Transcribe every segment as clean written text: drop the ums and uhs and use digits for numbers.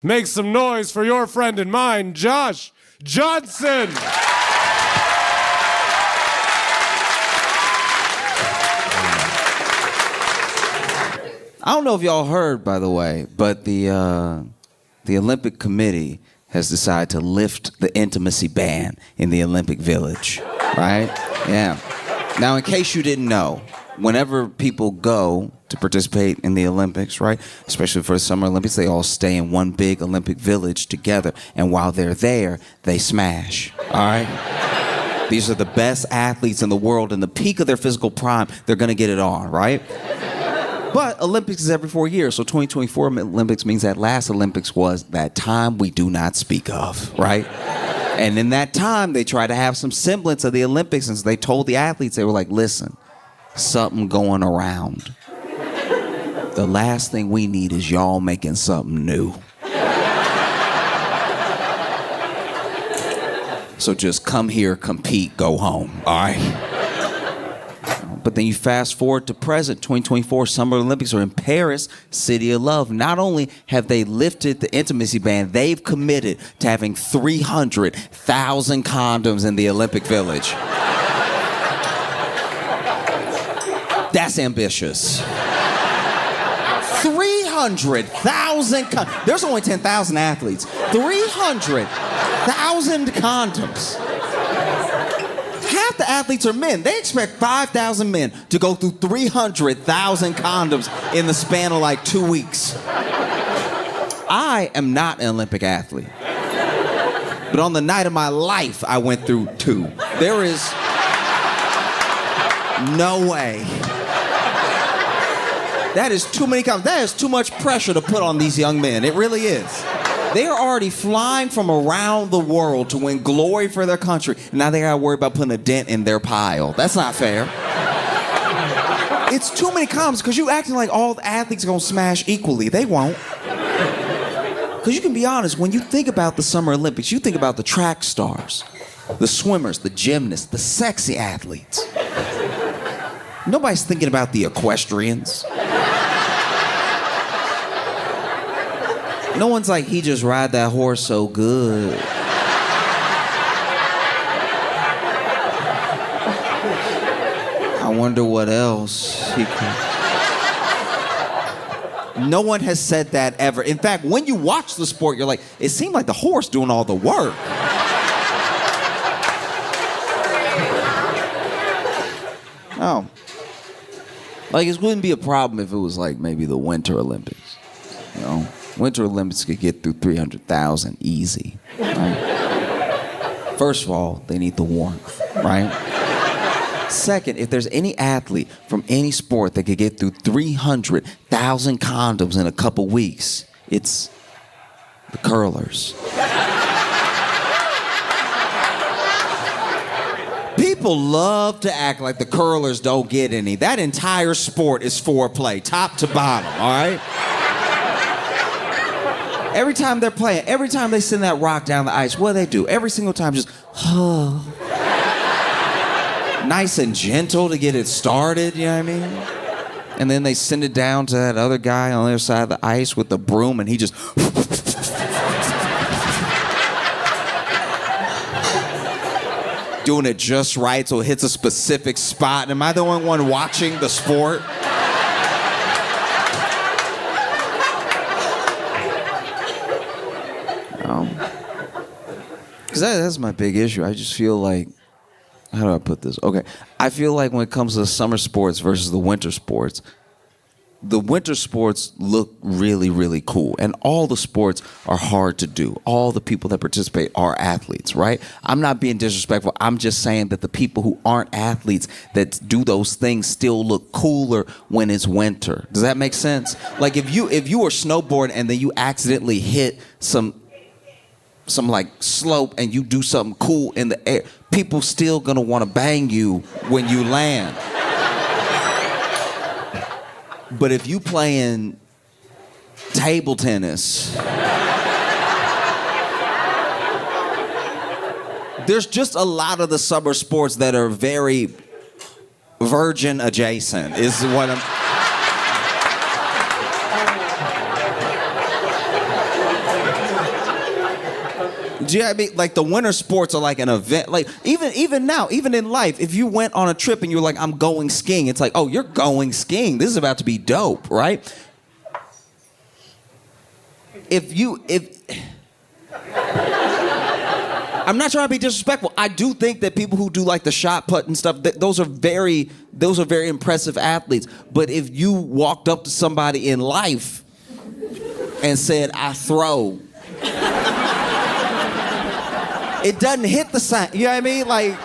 Make some noise for your friend and mine, Josh Johnson. I don't know if y'all heard, by the way, but the Olympic Committee has decided to lift the intimacy ban in the Olympic Village, right? Yeah. Now, in case you didn't know, whenever people go to participate in the Olympics, right, especially for the Summer Olympics, they all stay in one big Olympic village together, and while they're there, they smash, all right? These are the best athletes in the world. In the peak of their physical prime, they're going to get it on, right? But Olympics is every 4 years, so 2024 Olympics means that last Olympics was that time we do not speak of, right? And in that time, they tried to have some semblance of the Olympics, and so they told the athletes, they were like, listen, something going around. The last thing we need is y'all making something new. So just come here, compete, go home, all right? But then you fast forward to present, 2024 Summer Olympics are in Paris, City of Love. Not only have they lifted the intimacy ban, they've committed to having 300,000 condoms in the Olympic Village. That's ambitious. 300,000 condoms. There's only 10,000 athletes. 300,000 condoms. Half the athletes are men. They expect 5,000 men to go through 300,000 condoms in the span of like 2 weeks. I am not an Olympic athlete. But on the night of my life, I went through 2. There is no way. That is too many condoms. That is too much pressure to put on these young men. It really is. They are already flying from around the world to win glory for their country. Now they gotta worry about putting a dent in their pile. That's not fair. It's too many condoms because you acting like all the athletes are gonna smash equally. They won't. Because you can be honest, when you think about the Summer Olympics, you think about the track stars, the swimmers, the gymnasts, the sexy athletes. Nobody's thinking about the equestrians. No one's like, he just ride that horse so good. I wonder what else he could. No one has said that ever. In fact, when you watch the sport, you're like, it seemed like the horse doing all the work. Oh. Like, it wouldn't be a problem if it was like maybe the Winter Olympics, you know? Winter Olympics could get through 300,000 easy, right? First of all, they need the warmth, right? Second, if there's any athlete from any sport that could get through 300,000 condoms in a couple weeks, it's the curlers. People love to act like the curlers don't get any. That entire sport is foreplay, top to bottom, all right? Every time they're playing, every time they send that rock down the ice, what do they do? Every single time, just, nice and gentle to get it started, you know what I mean? And then they send it down to that other guy on the other side of the ice with the broom, and he just... doing it just right so it hits a specific spot. Am I the only one watching the sport? Because that's my big issue. I just feel like, how do I put this? Okay, I feel like when it comes to the summer sports versus the winter sports look really, really cool. And all the sports are hard to do. All the people that participate are athletes, right? I'm not being disrespectful. I'm just saying that the people who aren't athletes that do those things still look cooler when it's winter. Does that make sense? Like if you were snowboarding and then you accidentally hit some like slope and you do something cool in the air, people still gonna wanna bang you when you land. But if you playing table tennis, there's just a lot of the summer sports that are very virgin adjacent, is what I'm... Do you know what I mean? Like the winter sports are like an event. Like even now, even in life, if you went on a trip and you're like, I'm going skiing, it's like, oh, you're going skiing. This is about to be dope, right? I'm not trying to be disrespectful. I do think that people who do like the shot put and stuff, those are very impressive athletes. But if you walked up to somebody in life and said, I throw, it doesn't hit the same. You know what I mean? Like,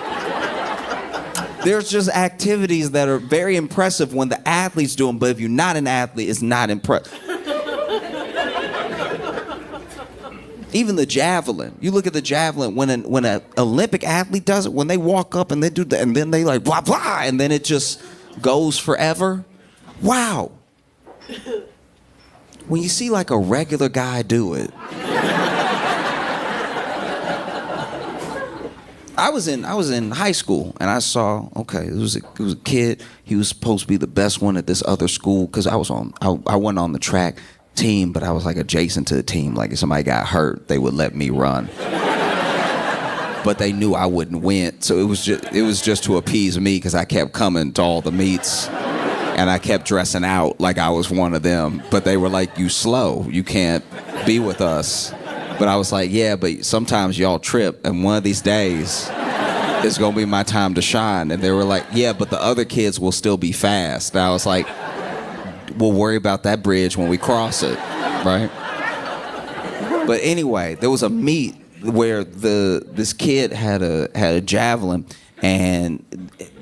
there's just activities that are very impressive when the athletes do them, but if you're not an athlete, it's not impressive. Even the javelin. You look at the javelin, when an Olympic athlete does it, when they walk up and they do that, and then they like blah, blah, and then it just goes forever. Wow. When you see like a regular guy do it. I was in high school and I saw, okay, it was a kid. He was supposed to be the best one at this other school because I wasn't on the track team, but I was like adjacent to the team. Like if somebody got hurt, they would let me run. But they knew I wouldn't win, so it was just to appease me because I kept coming to all the meets and I kept dressing out like I was one of them. But they were like, you slow, you can't be with us. But I was like, yeah, but sometimes y'all trip, and one of these days it's gonna be my time to shine. And they were like, yeah, but the other kids will still be fast. And I was like, we'll worry about that bridge when we cross it, right? But anyway, there was a meet where this kid had a javelin, and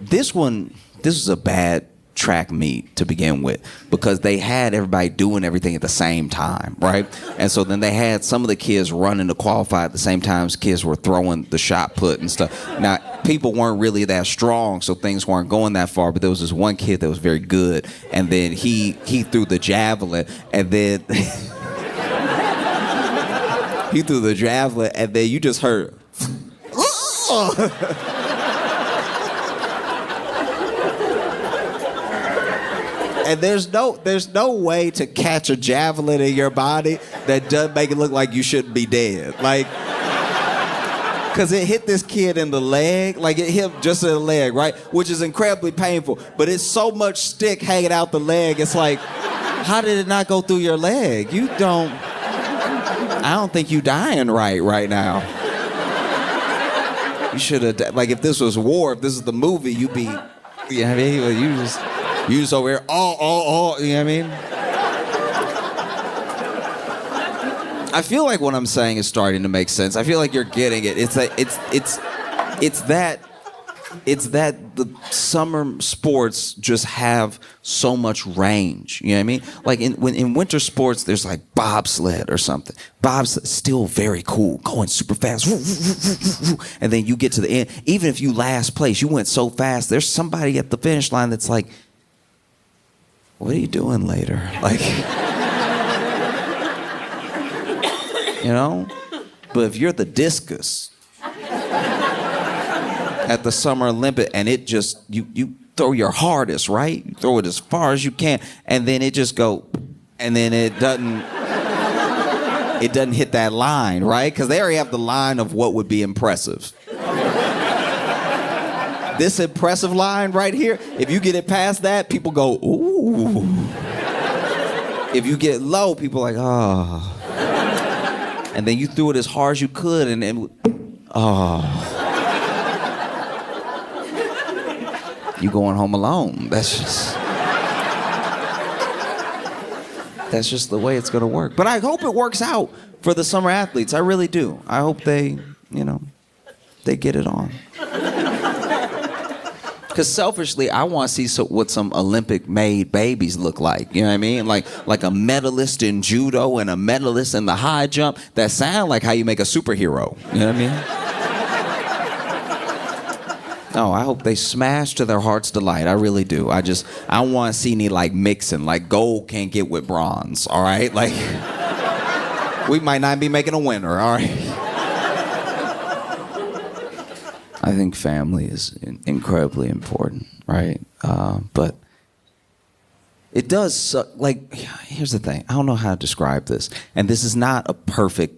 this was a bad track meet to begin with because they had everybody doing everything at the same time, right? And so then they had some of the kids running to qualify at the same time as kids were throwing the shot put and stuff. Now, people weren't really that strong, so things weren't going that far, but there was this one kid that was very good, and then he threw the javelin, and then he threw the javelin, and then you just heard and there's no way to catch a javelin in your body that doesn't make it look like you shouldn't be dead. Like, because it hit this kid in the leg, like it hit just in the leg, right? Which is incredibly painful, but it's so much stick hanging out the leg, it's like, how did it not go through your leg? I don't think you dying right now. You should have, like if this was war, if this is the movie, you'd be, you know what I mean? You just over here, you know what I mean? I feel like what I'm saying is starting to make sense. I feel like you're getting it. It's that the summer sports just have so much range. You know what I mean? Like in winter sports, there's like bobsled or something. Bobsled, still very cool, going super fast. And then you get to the end. Even if you last place, you went so fast, there's somebody at the finish line that's like, what are you doing later? Like, you know? But if you're the discus at the Summer Olympic and it just, you throw your hardest, right? You throw it as far as you can, and then it just go, and then it doesn't hit that line, right? Because they already have the line of what would be impressive. This impressive line right here, if you get it past that, people go, ooh. If you get low, people are like, oh. And then you threw it as hard as you could, and oh. You going home alone. That's just the way it's gonna work. But I hope it works out for the summer athletes. I really do. I hope they get it on. Because selfishly, I want to see what some Olympic-made babies look like. You know what I mean? Like a medalist in judo and a medalist in the high jump. That sound like how you make a superhero. You know what I mean? No, I hope they smash to their heart's delight. I really do. I don't want to see any like mixing. Like gold can't get with bronze. All right? Like we might not be making a winner. All right? I think family is incredibly important, right? But it does suck. Like, here's the thing. I don't know how to describe this. And this is not a perfect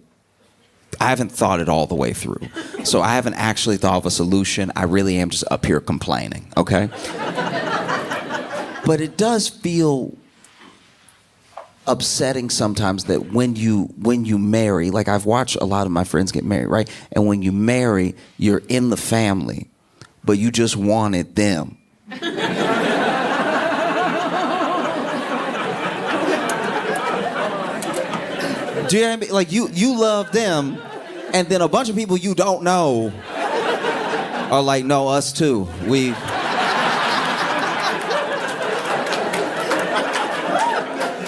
haven't thought it all the way through. So I haven't actually thought of a solution. I really am just up here complaining, okay? But it does feel upsetting sometimes that when you marry, like I've watched a lot of my friends get married, right? And when you marry, you're in the family, but you just wanted them. Do you know what I mean? Like you love them, and then a bunch of people you don't know are like, no, us too.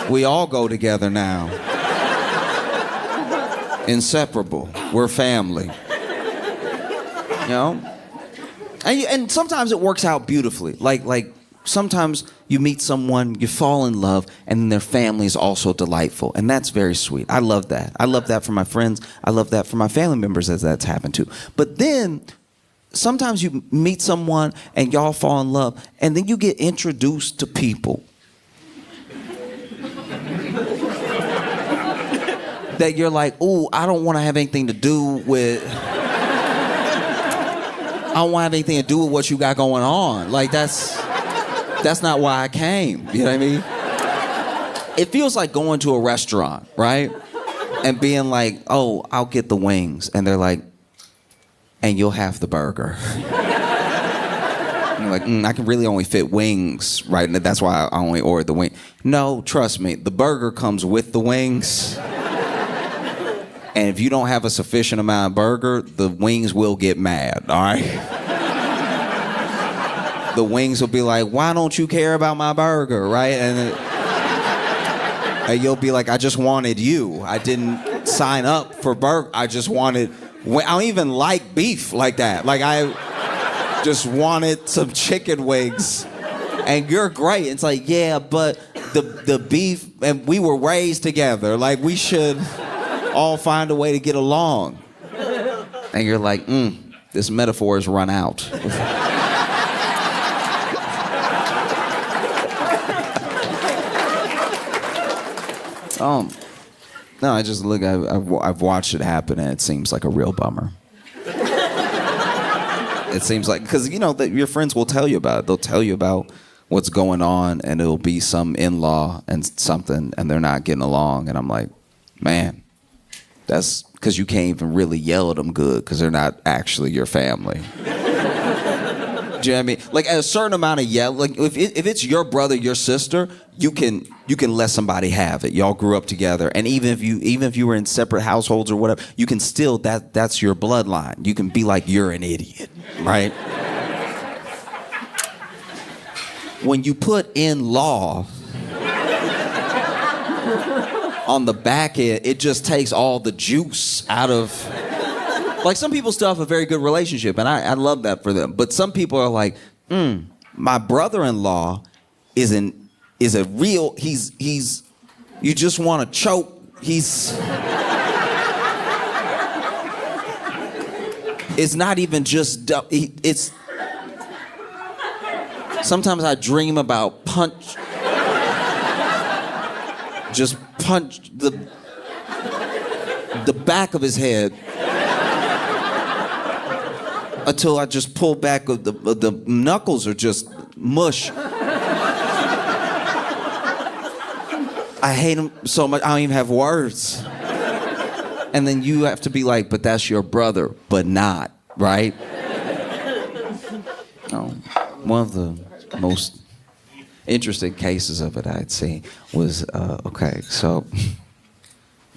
We all go together now. Inseparable. We're family. You know? And sometimes it works out beautifully. Like sometimes you meet someone, you fall in love, and then their family is also delightful. And that's very sweet. I love that. I love that for my friends. I love that for my family members as that's happened to. But then sometimes you meet someone and y'all fall in love, and then you get introduced to people that you're like, ooh, I don't want to have anything to do with... I don't want to have anything to do with what you got going on. Like, that's not why I came. You know what I mean? It feels like going to a restaurant, right? And being like, oh, I'll get the wings. And they're like, and you'll have the burger. And you're like, I can really only fit wings, right? And that's why I only ordered the wing. No, trust me, the burger comes with the wings. And if you don't have a sufficient amount of burger, the wings will get mad, all right? The wings will be like, why don't you care about my burger, right? And you'll be like, I just wanted you. I didn't sign up for burger. I just wanted, I don't even like beef like that. Like, I just wanted some chicken wings. And you're great. It's like, yeah, but the beef, and we were raised together. Like, we should all find a way to get along. And you're like, this metaphor has run out. No, I just look, I've watched it happen, and it seems like a real bummer. It seems like, because, you know, that your friends will tell you about it. They'll tell you about what's going on, and it'll be some in-law and something, and they're not getting along. And I'm like, man, that's because you can't even really yell at them good because they're not actually your family. Do you know what I mean? Like, at a certain amount of yell, like if it's your brother, your sister, you can let somebody have it. Y'all grew up together, and even if you were in separate households or whatever, you can still that's your bloodline. You can be like, you're an idiot, right? When you put in law on the back end, it just takes all the juice out of... Like, some people still have a very good relationship, and I love that for them. But some people are like, my brother-in-law he's you just want to choke. It's not even just, it's, sometimes I dream about punch the back of his head until I just pull back, the knuckles are just mush. I hate him so much, I don't even have words. And then you have to be like, but that's your brother, but not, right? One of the most interesting cases of it I'd seen was, so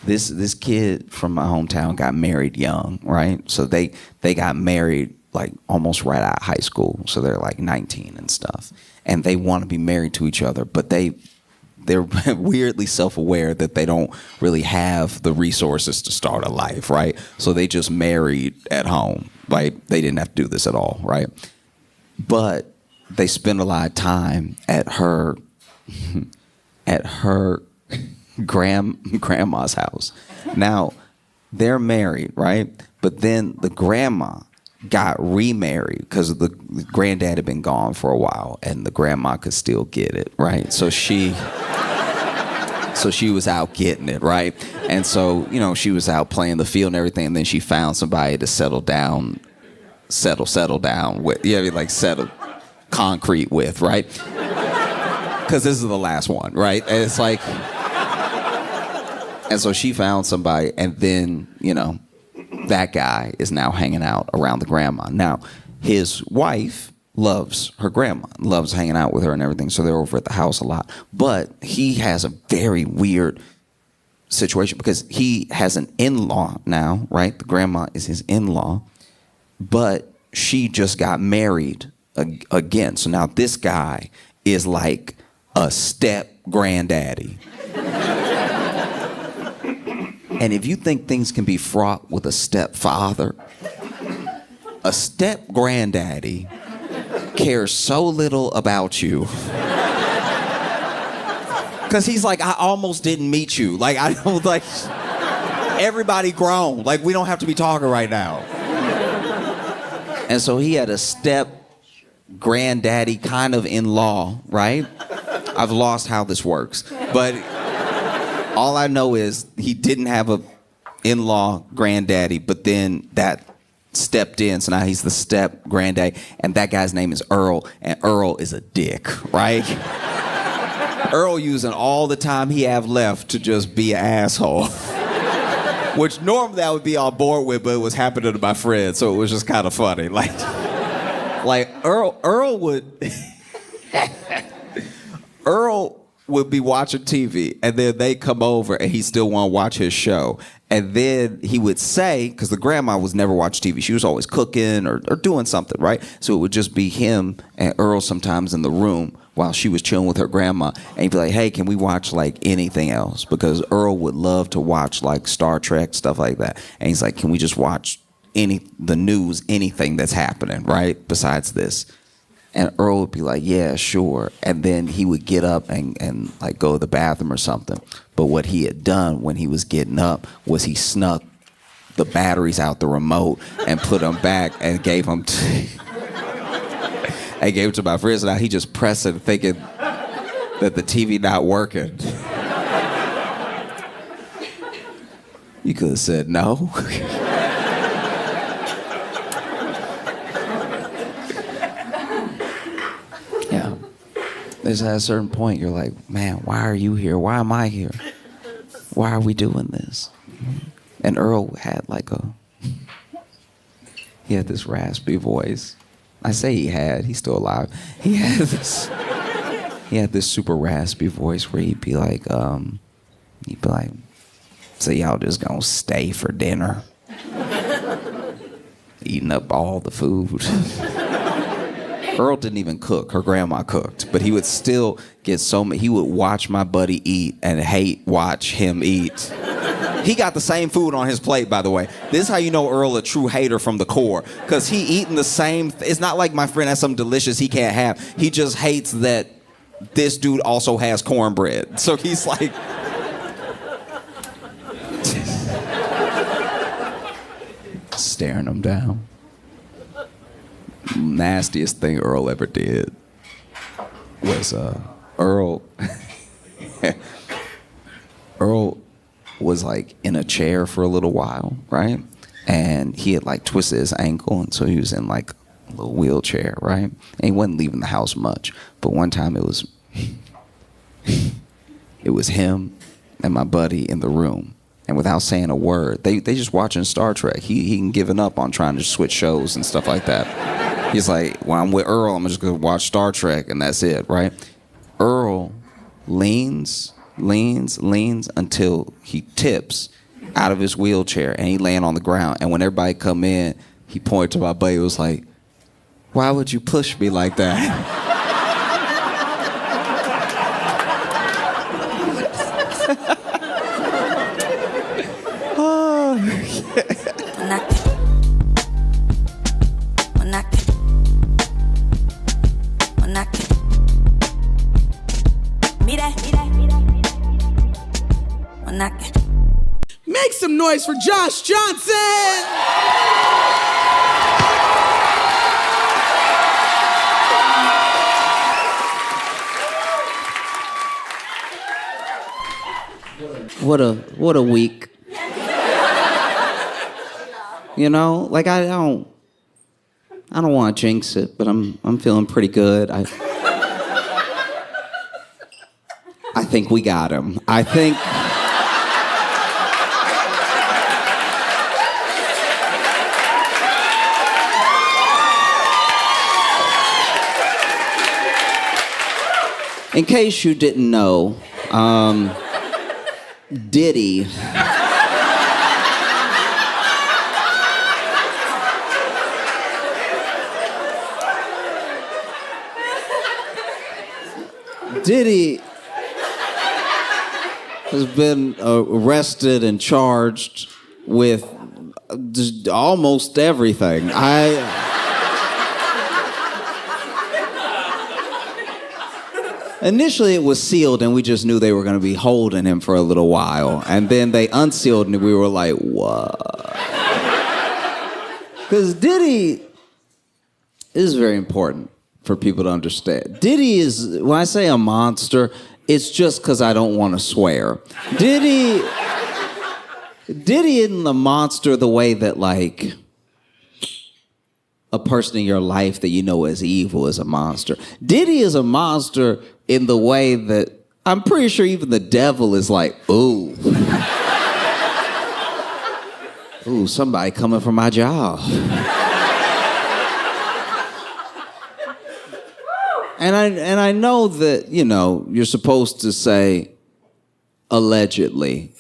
this kid from my hometown got married young, right? So they got married like almost right out of high school. So they're like 19 and stuff. And they want to be married to each other, but they're weirdly self-aware that they don't really have the resources to start a life, right? So they just married at home. Like, they didn't have to do this at all, right? But they spend a lot of time at her grandma's house. Now, they're married, right? But then the grandma got remarried because the granddad had been gone for a while, and the grandma could still get it, right? So she So she was out getting it, right? And so, you know, she was out playing the field and everything, and then she found somebody to settle down with, settle concrete with, right? Because this is the last one, right? And it's like, and so she found somebody, and then, you know, that guy is now hanging out around the grandma. Now, his wife loves her grandma, loves hanging out with her and everything, so they're over at the house a lot. But he has a very weird situation because he has an in-law now, right? The grandma is his in-law, but she just got married again. So now this guy is like a step granddaddy. And if you think things can be fraught with a stepfather, a step granddaddy cares so little about you. Because he's like, I almost didn't meet you. Like, I don't, like, everybody grown. Like, we don't have to be talking right now. And so he had a step granddaddy kind of in-law, right? I've lost how this works. But all I know is he didn't have a in-law granddaddy, but then that stepped in, so now he's the step granddaddy, and that guy's name is Earl, and Earl is a dick, right? Earl using all the time he have left to just be an asshole. Which normally I would be on board with, but it was happening to my friend, so it was just kind of funny. Like Earl would be watching TV, and then they come over, and he still want to watch his show. And then he would say, because the grandma was never watching TV, she was always cooking or doing something, right? So it would just be him and Earl sometimes in the room while she was chilling with her grandma. And he'd be like, hey, can we watch like anything else? Because Earl would love to watch like Star Trek, stuff like that. And he's like, can we just watch the news, anything that's happening, right? Besides this. And Earl would be like, yeah, sure. And then he would get up and like go to the bathroom or something. But what he had done when he was getting up was he snuck the batteries out the remote and put them back and gave them to my friends. Now he just pressed it thinking that the TV not working. You could have said no. Yeah. There's at a certain point you're like, man, why are you here? Why am I here? Why are we doing this? And Earl had he had this raspy voice. I say he's still alive. He had this super raspy voice where he'd be like, so y'all just gonna stay for dinner? Eating up all the food. Earl didn't even cook. Her grandma cooked. But he would still get he would watch my buddy eat and hate watch him eat. He got the same food on his plate, by the way. This is how you know Earl a true hater from the core. Because he eating the same... It's not like my friend has something delicious he can't have. He just hates that this dude also has cornbread. So he's like... staring him down. Nastiest thing Earl ever did was Earl was like in a chair for a little while, right? And he had like twisted his ankle, and so he was in like a little wheelchair, right? And he wasn't leaving the house much. But one time it was him and my buddy in the room. And without saying a word, they just watching Star Trek. He given up on trying to switch shows and stuff like that. He's like, when I'm with Earl, I'm just gonna watch Star Trek and that's it, right? Earl leans until he tips out of his wheelchair and he laying on the ground. And when everybody come in, he pointed to my buddy and was like, why would you push me like that? Make some noise for Josh Johnson! what a week. You know, like I don't want to jinx it, but I'm feeling pretty good. I think we got him. I think. In case you didn't know, Diddy. Diddy has been arrested and charged with just almost everything. Initially, it was sealed, and we just knew they were going to be holding him for a little while. And then they unsealed, and we were like, what? Because Diddy is very important for people to understand. Diddy is, when I say a monster, it's just because I don't want to swear. Diddy isn't the monster the way that, like, a person in your life that you know is evil is a monster. Diddy is a monster in the way that I'm pretty sure even the devil is like, ooh. Ooh, somebody coming for my job. And I know that, you know, you're supposed to say allegedly.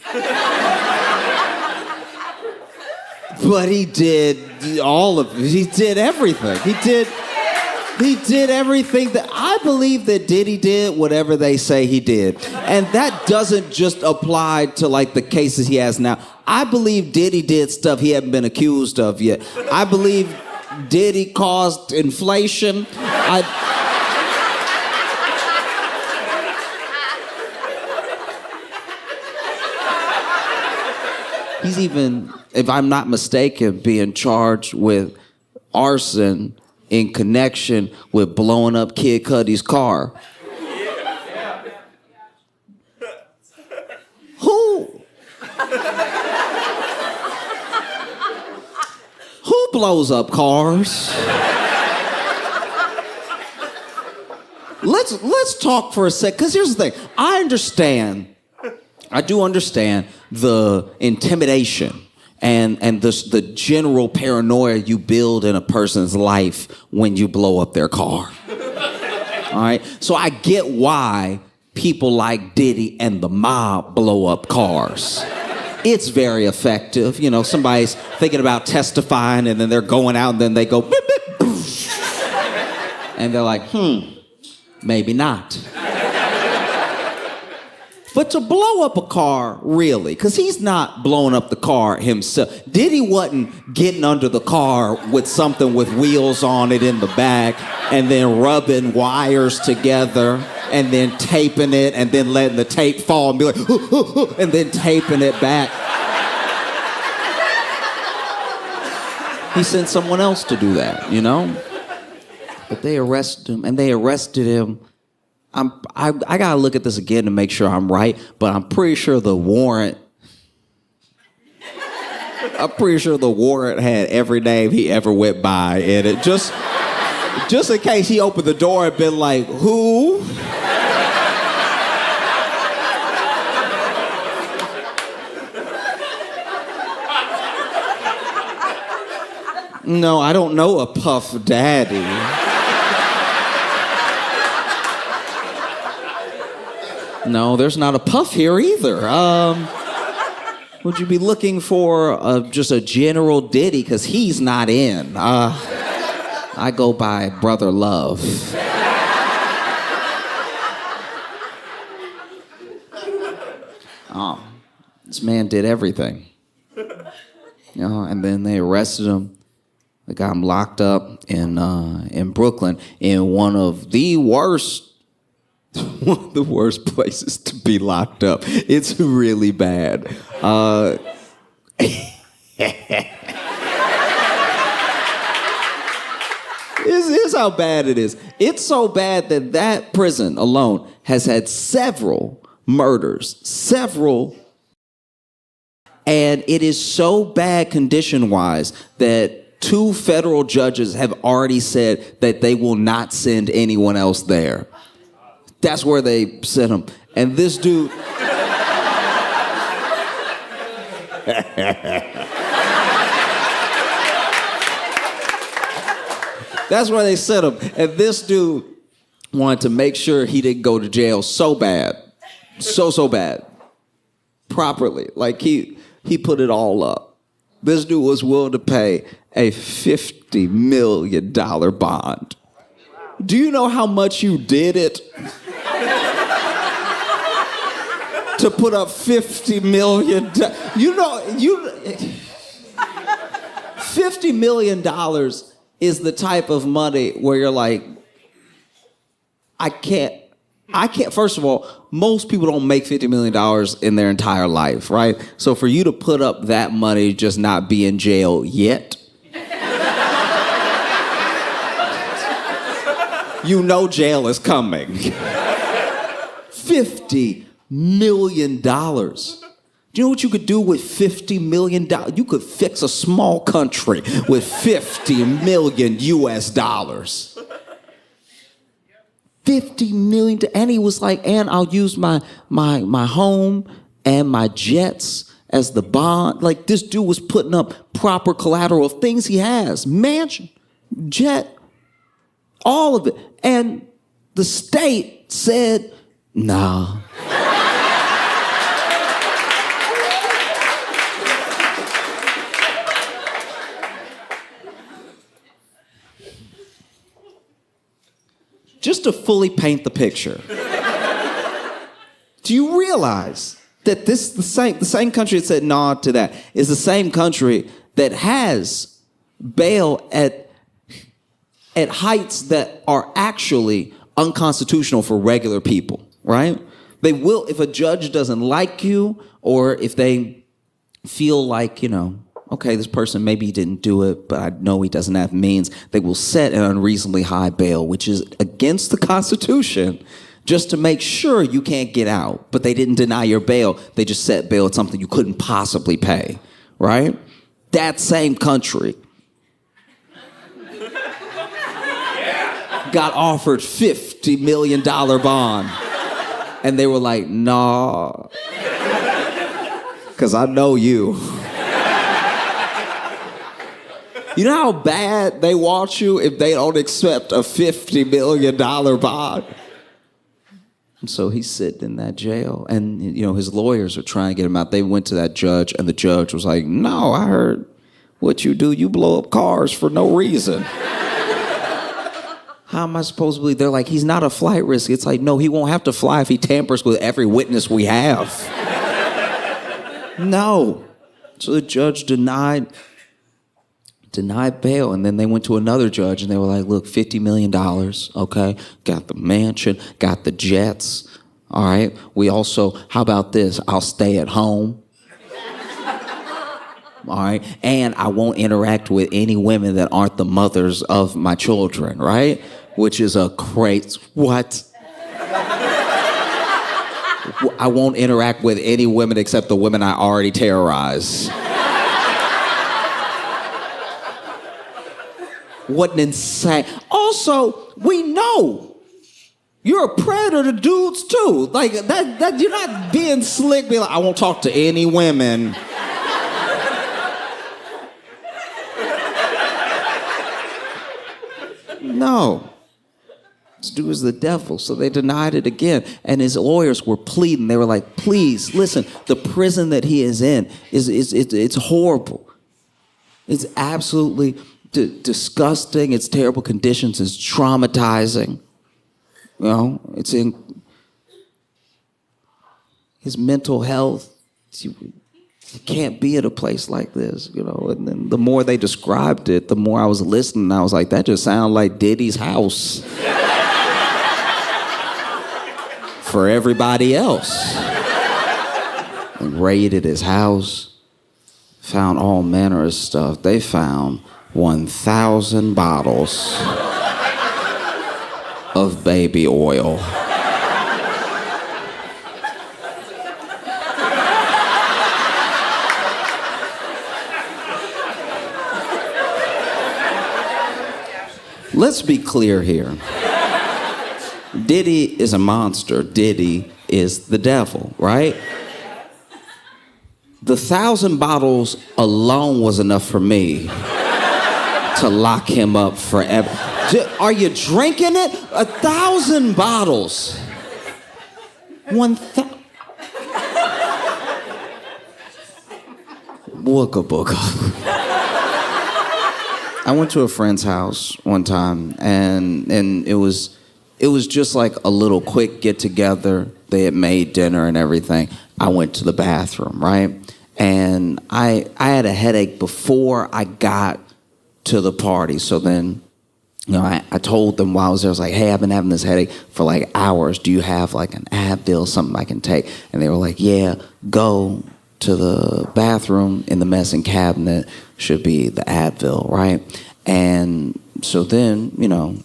But he did all of it. He did everything. He did everything that I believe that Diddy did whatever they say he did. And that doesn't just apply to like the cases he has now. I believe Diddy did stuff he hadn't been accused of yet. I believe Diddy caused inflation. He's even, if I'm not mistaken, being charged with arson in connection with blowing up Kid Cudi's car. Who blows up cars? Let's talk for a sec, because here's the thing. I do understand the intimidation and the general paranoia you build in a person's life when you blow up their car. All right? So I get why people like Diddy and the mob blow up cars. It's very effective. You know, somebody's thinking about testifying and then they're going out and then they go, beep, beep, boosh. And they're like, maybe not. But to blow up a car, really, because he's not blowing up the car himself. Diddy wasn't getting under the car with something with wheels on it in the back and then rubbing wires together and then taping it and then letting the tape fall and be like, and then taping it back. He sent someone else to do that, you know? But they arrested him, and they arrested him. I gotta look at this again to make sure I'm right, but I'm pretty sure the warrant had every name he ever went by in it. Just in case he opened the door and been like, who? No, I don't know a Puff Daddy. No, there's not a Puff here either. Would you be looking for just a general Diddy? Because he's not in. I go by Brother Love. Oh, this man did everything. You know, and then they arrested him. They got him locked up in Brooklyn in one of the worst places to be locked up. It's really bad. Here's how bad it is. It's so bad that prison alone has had several murders, several And it is so bad condition-wise that 2 federal judges have already said that they will not send anyone else there. That's where they sent him. And this dude... That's where they sent him. And this dude wanted to make sure he didn't go to jail so bad. So bad. Properly. Like he put it all up. This dude was willing to pay a $50 million bond. Do you know how much you did it? To put up $50 million. $50 million is the type of money where you're like, I can't, first of all, most people don't make $50 million in their entire life, right? So for you to put up that money, just not be in jail yet, you know jail is coming. $50 million. Do you know what you could do with $50 million? You could fix a small country with $50 million US dollars. $50 million, and he was like, and I'll use my home and my jets as the bond. Like, this dude was putting up proper collateral of things he has. Mansion, jet, all of it. And the state said, nah. Just to fully paint the picture, do you realize that the same country that said nah to that is the same country that has bail at heights that are actually unconstitutional for regular people, right? They will, if a judge doesn't like you, or if they feel like, okay, this person maybe didn't do it, but I know he doesn't have means, they will set an unreasonably high bail, which is against the Constitution, just to make sure you can't get out. But they didn't deny your bail. They just set bail at something you couldn't possibly pay, right? That same country got offered $50 million bond. And they were like, nah, because I know you. You know how bad they want you if they don't accept a $50 million bond? And so he's sitting in that jail, and his lawyers are trying to get him out. They went to that judge, and the judge was like, no, I heard what you do. You blow up cars for no reason. How am I supposed to believe? They're like, he's not a flight risk. It's like, no, he won't have to fly if he tampers with every witness we have. No. So the judge denied bail, and then they went to another judge, and they were like, look, $50 million, okay? Got the mansion, got the jets, all right? We also, how about this? I'll stay at home, all right? And I won't interact with any women that aren't the mothers of my children, right? Which is a crazy, what? I won't interact with any women except the women I already terrorize. What an insane. Also, we know you're a predator to dudes too. Like that you're not being slick, being like, I won't talk to any women. No. This dude is the devil. So they denied it again. And his lawyers were pleading. They were like, please, listen, the prison that he is in it's horrible. It's absolutely disgusting. It's terrible conditions. It's traumatizing. It's in his mental health. You can't be at a place like this, And then the more they described it, the more I was listening. I was like, that just sounds like Diddy's house for everybody else. They raided his house, found all manner of stuff. They found 1,000 bottles of baby oil. let's be clear here. Diddy is a monster. Diddy is the devil, right? The 1,000 bottles alone was enough for me to lock him up forever. Are you drinking it? 1,000 bottles. 1,000. Booga booga. I went to a friend's house one time, and it was just like a little quick get together. They had made dinner and everything. I went to the bathroom, right? And I had a headache before I got to the party. So then, you know, I told them while I was there, I was like, hey, I've been having this headache for like hours. Do you have like an Advil, something I can take? And they were like, yeah, go to the bathroom in the medicine cabinet, should be the Advil, right? And so then, you know,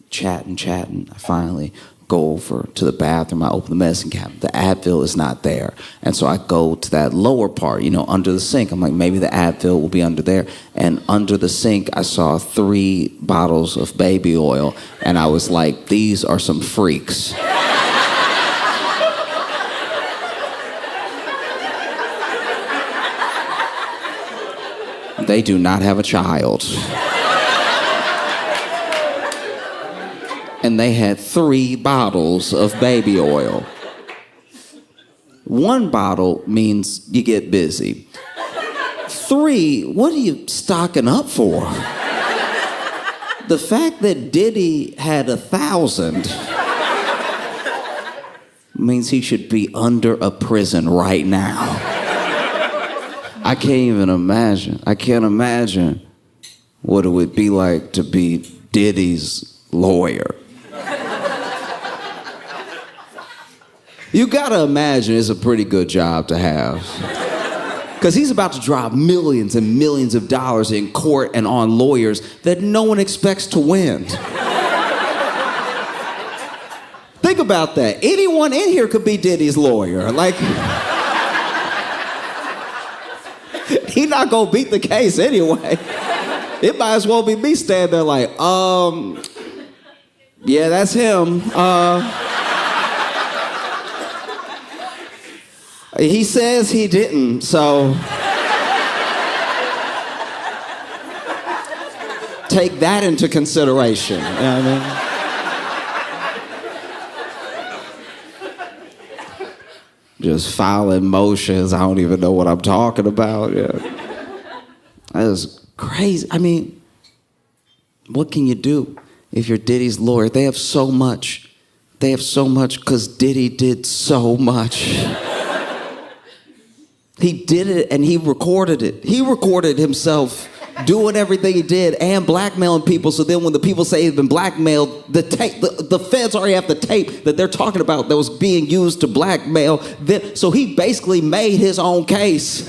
chatting, I finally go over to the bathroom. I open the medicine cabinet. The Advil is not there. And so I go to that lower part, you know, under the sink. I'm like, maybe the Advil will be under there. And under the sink, I saw 3 bottles of baby oil. And I was like, these are some freaks. They do not have a child. And they had 3 bottles of baby oil. 1 bottle means you get busy. 3, what are you stocking up for? The fact that Diddy had 1,000 means he should be under a prison right now. I can't even imagine. I can't imagine what it would be like to be Diddy's lawyer. You gotta imagine it's a pretty good job to have. Because he's about to drop millions and millions of dollars in court and on lawyers that no one expects to win. Think about that. Anyone in here could be Diddy's lawyer. Like, he not gonna beat the case anyway. It might as well be me standing there like, yeah, that's him. He says he didn't, so take that into consideration. You know what I mean? Just filing motions. I don't even know what I'm talking about. Yeah. That is crazy. I mean, what can you do if you're Diddy's lawyer? They have so much. They have so much because Diddy did so much. He did it and he recorded it. He recorded himself doing everything he did and blackmailing people. So then when the people say he's been blackmailed, the feds already have the tape that they're talking about that was being used to blackmail them. So he basically made his own case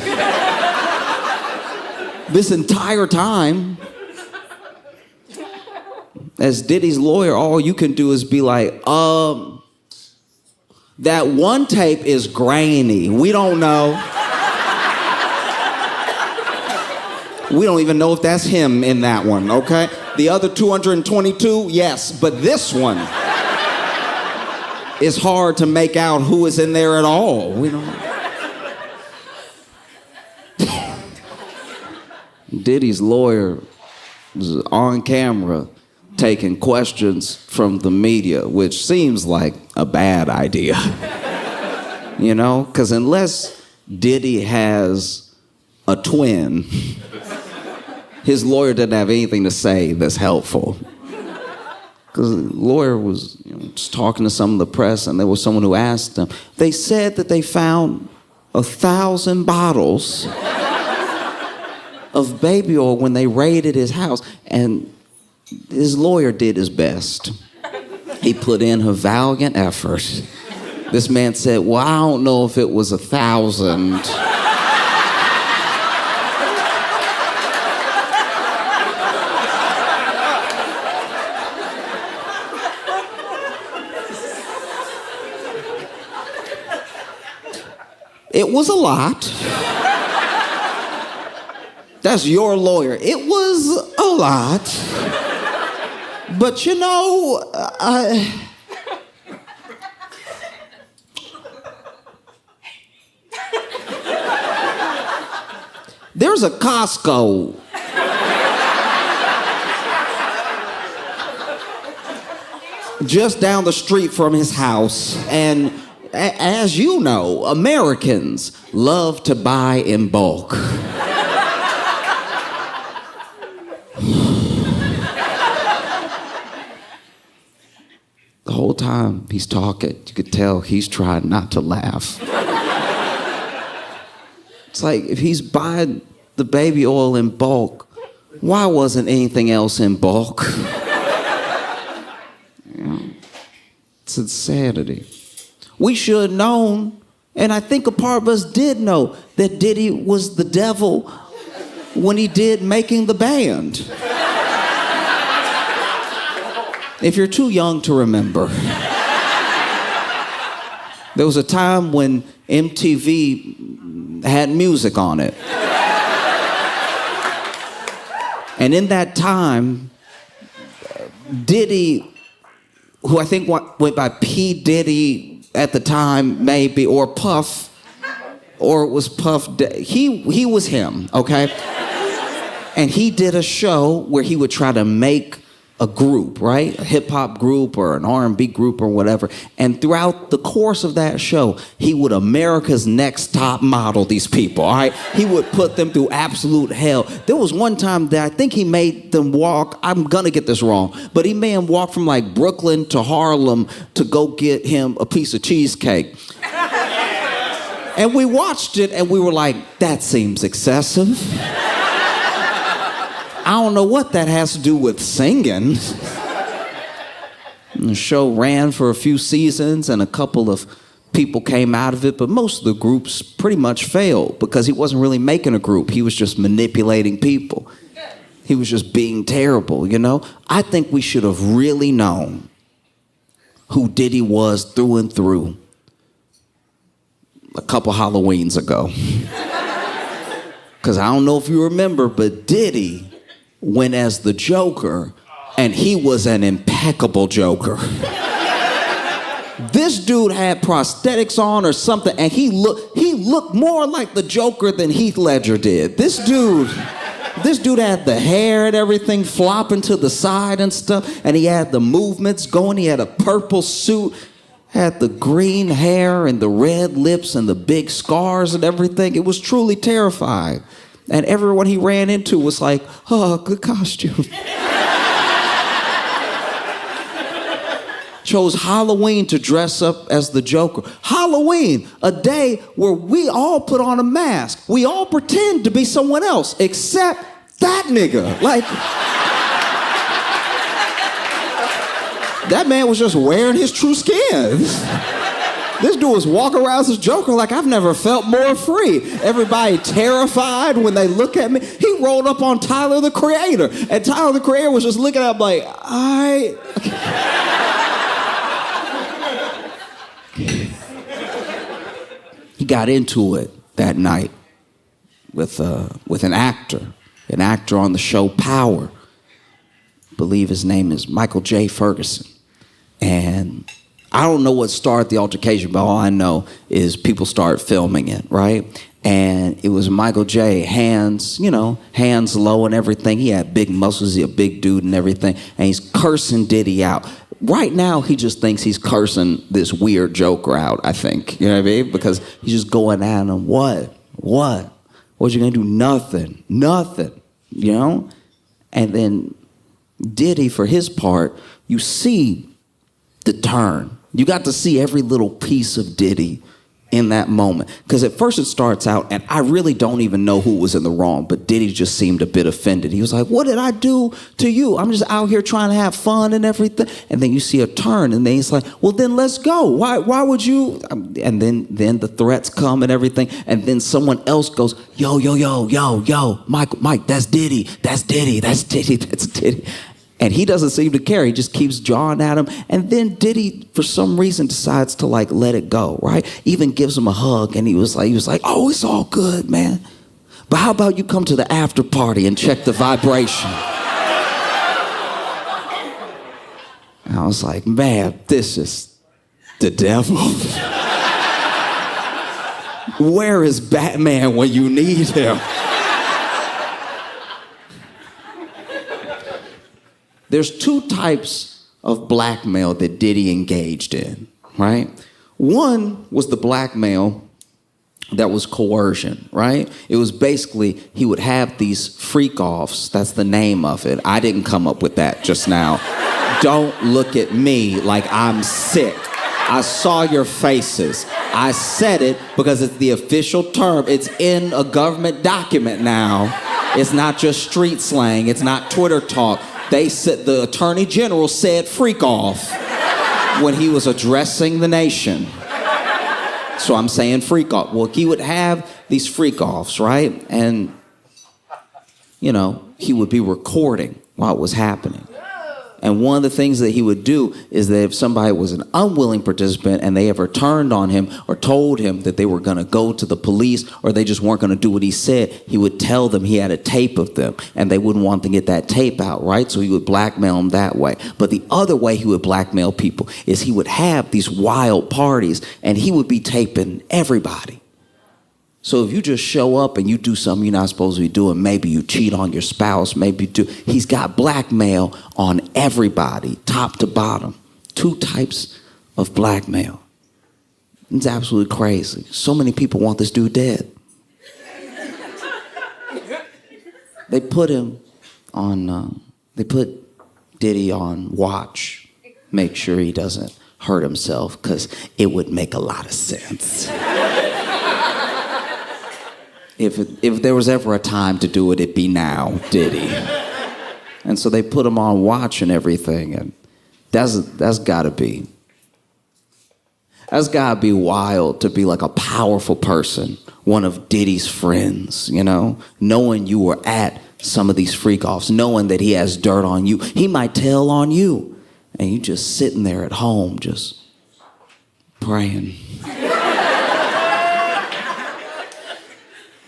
this entire time. As Diddy's lawyer, all you can do is be like, that one tape is grainy. We don't know. We don't even know if that's him in that one, okay? The other 222, yes, but this one is hard to make out who is in there at all. We don't know. Diddy's lawyer was on camera taking questions from the media, which seems like a bad idea. You know, because unless Diddy has a twin, his lawyer doesn't have anything to say that's helpful. Because the lawyer was just talking to some of the press, and there was someone who asked them. They said that they found 1,000 bottles of baby oil when they raided his house, and his lawyer did his best. He put in a valiant effort. This man said, well, I don't know if it was 1,000. It was a lot. That's your lawyer. It was a lot. But you know, there's a Costco just down the street from his house, and as you know, Americans love to buy in bulk. The whole time he's talking, you could tell he's trying not to laugh. It's like, if he's buying the baby oil in bulk, why wasn't anything else in bulk? It's insanity. We should have known, and I think a part of us did know, that Diddy was the devil when he did Making the Band. If you're too young to remember, there was a time when MTV had music on it. And in that time, Diddy, who I think went by P. Diddy at the time, maybe, or Puff, or it was Puff, he was him, okay? And he did a show where he would try to make a group, right? A hip-hop group or an R&B group or whatever. And throughout the course of that show, he would America's Next Top Model these people, all right? He would put them through absolute hell. There was one time that I think he made them walk, I'm gonna get this wrong, but he made them walk from like Brooklyn to Harlem to go get him a piece of cheesecake. And we watched it and we were like, that seems excessive. I don't know what that has to do with singing. The show ran for a few seasons and a couple of people came out of it, but most of the groups pretty much failed because he wasn't really making a group. He was just manipulating people. He was just being terrible, you know? I think we should have really known who Diddy was through and through a couple Halloweens ago. Because I don't know if you remember, but Diddy went as the Joker, and he was an impeccable Joker. This dude had prosthetics on or something, and he looked more like the Joker than Heath Ledger did. This dude had the hair and everything flopping to the side and stuff, and he had the movements going. He had a purple suit, had the green hair and the red lips and the big scars and everything. It was truly terrifying. And everyone he ran into was like, oh, good costume. Chose Halloween to dress up as the Joker. Halloween, a day where we all put on a mask. We all pretend to be someone else, except that nigga. Like, that man was just wearing his true skin. This dude was walking around as a Joker like I've never felt more free. Everybody terrified when they look at me. He rolled up on Tyler, the Creator. And Tyler, the Creator was just looking at him like, He got into it that night with an actor on the show Power. I believe his name is Michael J. Ferguson. And I don't know what started the altercation, but all I know is people started filming it, right? And it was Michael J. hands low and everything. He had big muscles, he a big dude and everything. And he's cursing Diddy out. Right now, he just thinks he's cursing this weird Joker out, I think. You know what I mean? Because he's just going at him, what? What you gonna do? Nothing, you know? And then Diddy, for his part, you see the turn. You got to see every little piece of Diddy in that moment. Because at first it starts out, and I really don't even know who was in the wrong, but Diddy just seemed a bit offended. He was like, what did I do to you? I'm just out here trying to have fun and everything. And then you see a turn, and then he's like, well, then let's go. Why would you? And then the threats come and everything, and then someone else goes, yo, Mike, that's Diddy. And he doesn't seem to care. He just keeps jawing at him. And then Diddy, for some reason, decides to like let it go, right? Even gives him a hug. And he was like, oh, it's all good, man. But how about you come to the after party and check the vibration? I was like, man, this is the devil. Where is Batman when you need him? There's two types of blackmail that Diddy engaged in, right? One was the blackmail that was coercion, right? It was basically, he would have these freak-offs. That's the name of it. I didn't come up with that just now. Don't look at me like I'm sick. I saw your faces. I said it because it's the official term. It's in a government document now. It's not just street slang. It's not Twitter talk. They said, the Attorney General said freak-off when he was addressing the nation. So I'm saying freak-off. Well, he would have these freak-offs, right? And, you know, he would be recording while it was happening. And one of the things that he would do is that if somebody was an unwilling participant and they ever turned on him or told him that they were going to go to the police or they just weren't going to do what he said, he would tell them he had a tape of them and they wouldn't want to get that tape out, right? So he would blackmail them that way. But the other way he would blackmail people is he would have these wild parties and he would be taping everybody. So if you just show up and you do something you're not supposed to be doing, maybe you cheat on your spouse, maybe you do. He's got blackmail on everybody, top to bottom. Two types of blackmail. It's absolutely crazy. So many people want this dude dead. They put him on, they put Diddy on watch, make sure he doesn't hurt himself, because it would make a lot of sense. If there was ever a time to do it, it'd be now, Diddy. And so they put him on watch and everything, and that's gotta be wild to be like a powerful person, one of Diddy's friends, you know, knowing you were at some of these freak-offs, knowing that he has dirt on you. He might tell on you, and you just sitting there at home just praying.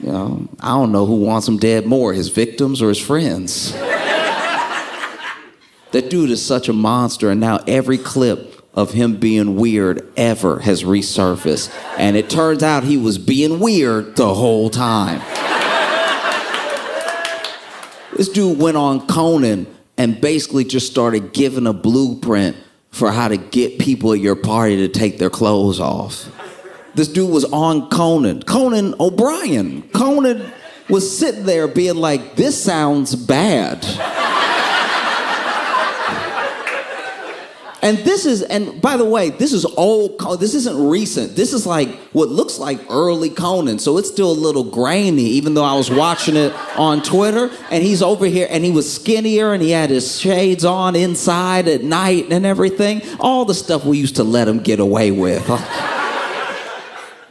You know, I don't know who wants him dead more, his victims or his friends. That dude is such a monster, and now every clip of him being weird ever has resurfaced. And it turns out he was being weird the whole time. This dude went on Conan and basically just started giving a blueprint for how to get people at your party to take their clothes off. This dude was on Conan O'Brien. Conan was sitting there being like, this sounds bad. And by the way, this is old, this isn't recent. This is like what looks like early Conan. So it's still a little grainy, even though I was watching it on Twitter. And he's over here and he was skinnier and he had his shades on inside at night and everything. All the stuff we used to let him get away with.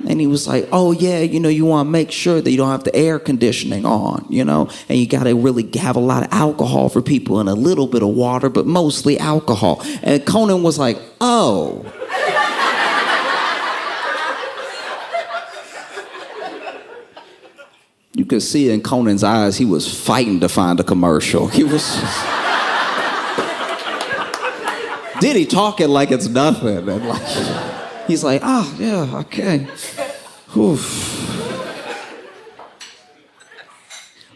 And he was like, oh yeah, you know, you want to make sure that you don't have the air conditioning on, you know, and you got to really have a lot of alcohol for people and a little bit of water, but mostly alcohol. And Conan was like, oh. You could see in Conan's eyes, he was fighting to find a commercial. He was Diddy talking like it's nothing. And like, he's like, oh, yeah, okay. Oof.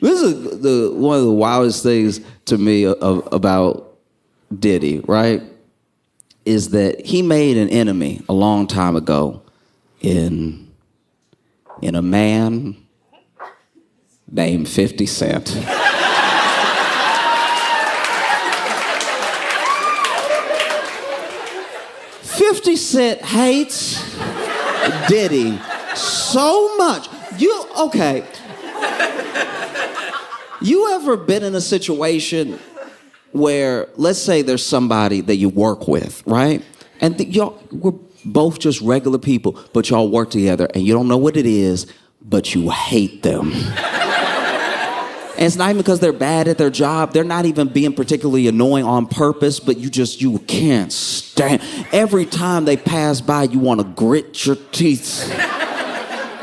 This is one of the wildest things to me about Diddy, right? Is that he made an enemy a long time ago in a man named 50 Cent. 50 Cent hates Diddy so much. Okay. You ever been in a situation where, let's say there's somebody that you work with, right? And we're both just regular people, but y'all work together and you don't know what it is, but you hate them. And it's not even because they're bad at their job. They're not even being particularly annoying on purpose, but you can't stand. Every time they pass by, you want to grit your teeth.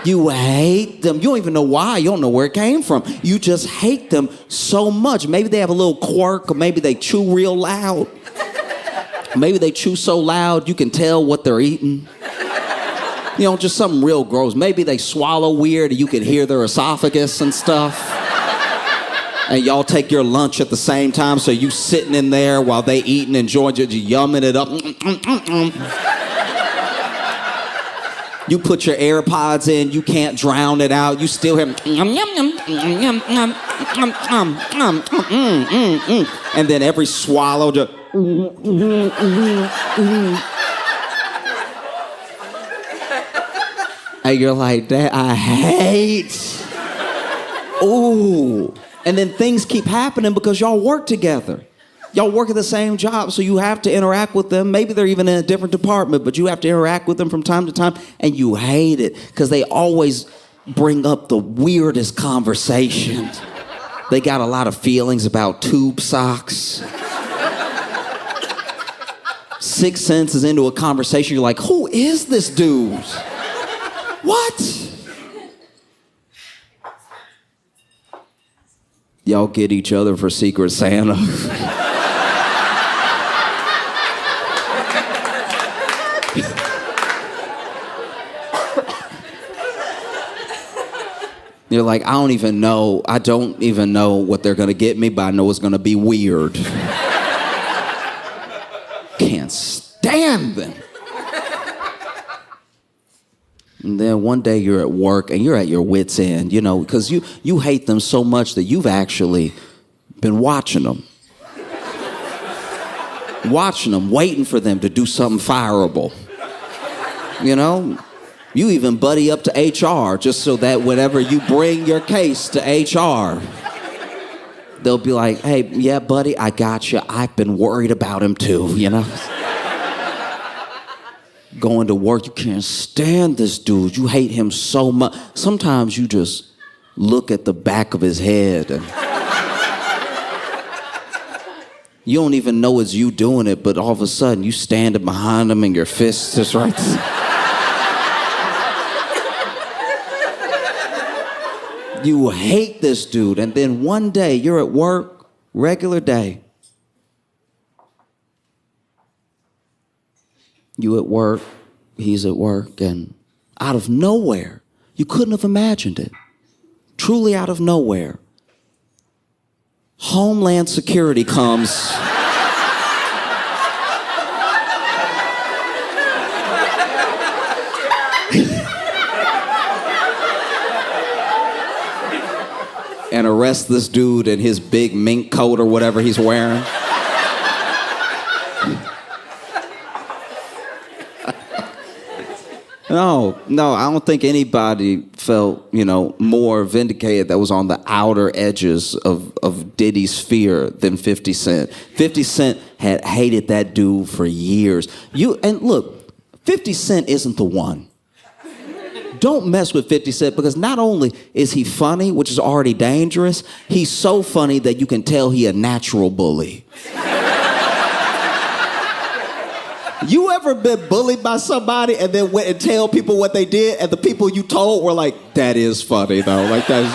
You hate them. You don't even know why. You don't know where it came from. You just hate them so much. Maybe they have a little quirk, or maybe they chew real loud. Maybe they chew so loud you can tell what they're eating. You know, just something real gross. Maybe they swallow weird and you can hear their esophagus and stuff. And y'all take your lunch at the same time, so you sitting in there while they eating, enjoying it, yumming it up. You put your AirPods in, you can't drown it out. You still hear and then every swallow just and you're like, that I hate. Ooh. And then things keep happening because y'all work together. Y'all work at the same job, so you have to interact with them. Maybe they're even in a different department, but you have to interact with them from time to time, and you hate it because they always bring up the weirdest conversations. They got a lot of feelings about tube socks. 6 sentences into a conversation, you're like, who is this dude? What? Y'all get each other for Secret Santa. You're like, I don't even know what they're gonna get me, but I know it's gonna be weird. Can't stand them. And then one day you're at work and you're at your wit's end, you know, because you hate them so much that you've actually been watching them. Watching them, waiting for them to do something fireable. You know? You even buddy up to HR just so that whenever you bring your case to HR, they'll be like, hey, yeah, buddy, I got you. I've been worried about him too, you know? Going to work, you can't stand this dude. You hate him so much. Sometimes you just look at the back of his head and you don't even know it's you doing it, but all of a sudden you standing behind him and your fist is right there. You hate this dude, and then one day you're at work, regular day. You at work, he's at work, and out of nowhere, you couldn't have imagined it. Truly out of nowhere, Homeland Security comes. And arrest this dude in his big mink coat or whatever he's wearing. No, I don't think anybody felt, more vindicated that was on the outer edges of Diddy's sphere than 50 Cent. 50 Cent had hated that dude for years. And look, 50 Cent isn't the one. Don't mess with 50 Cent because not only is he funny, which is already dangerous, he's so funny that you can tell he a natural bully. You ever been bullied by somebody and then went and tell people what they did and the people you told were like, that is funny though, like that's...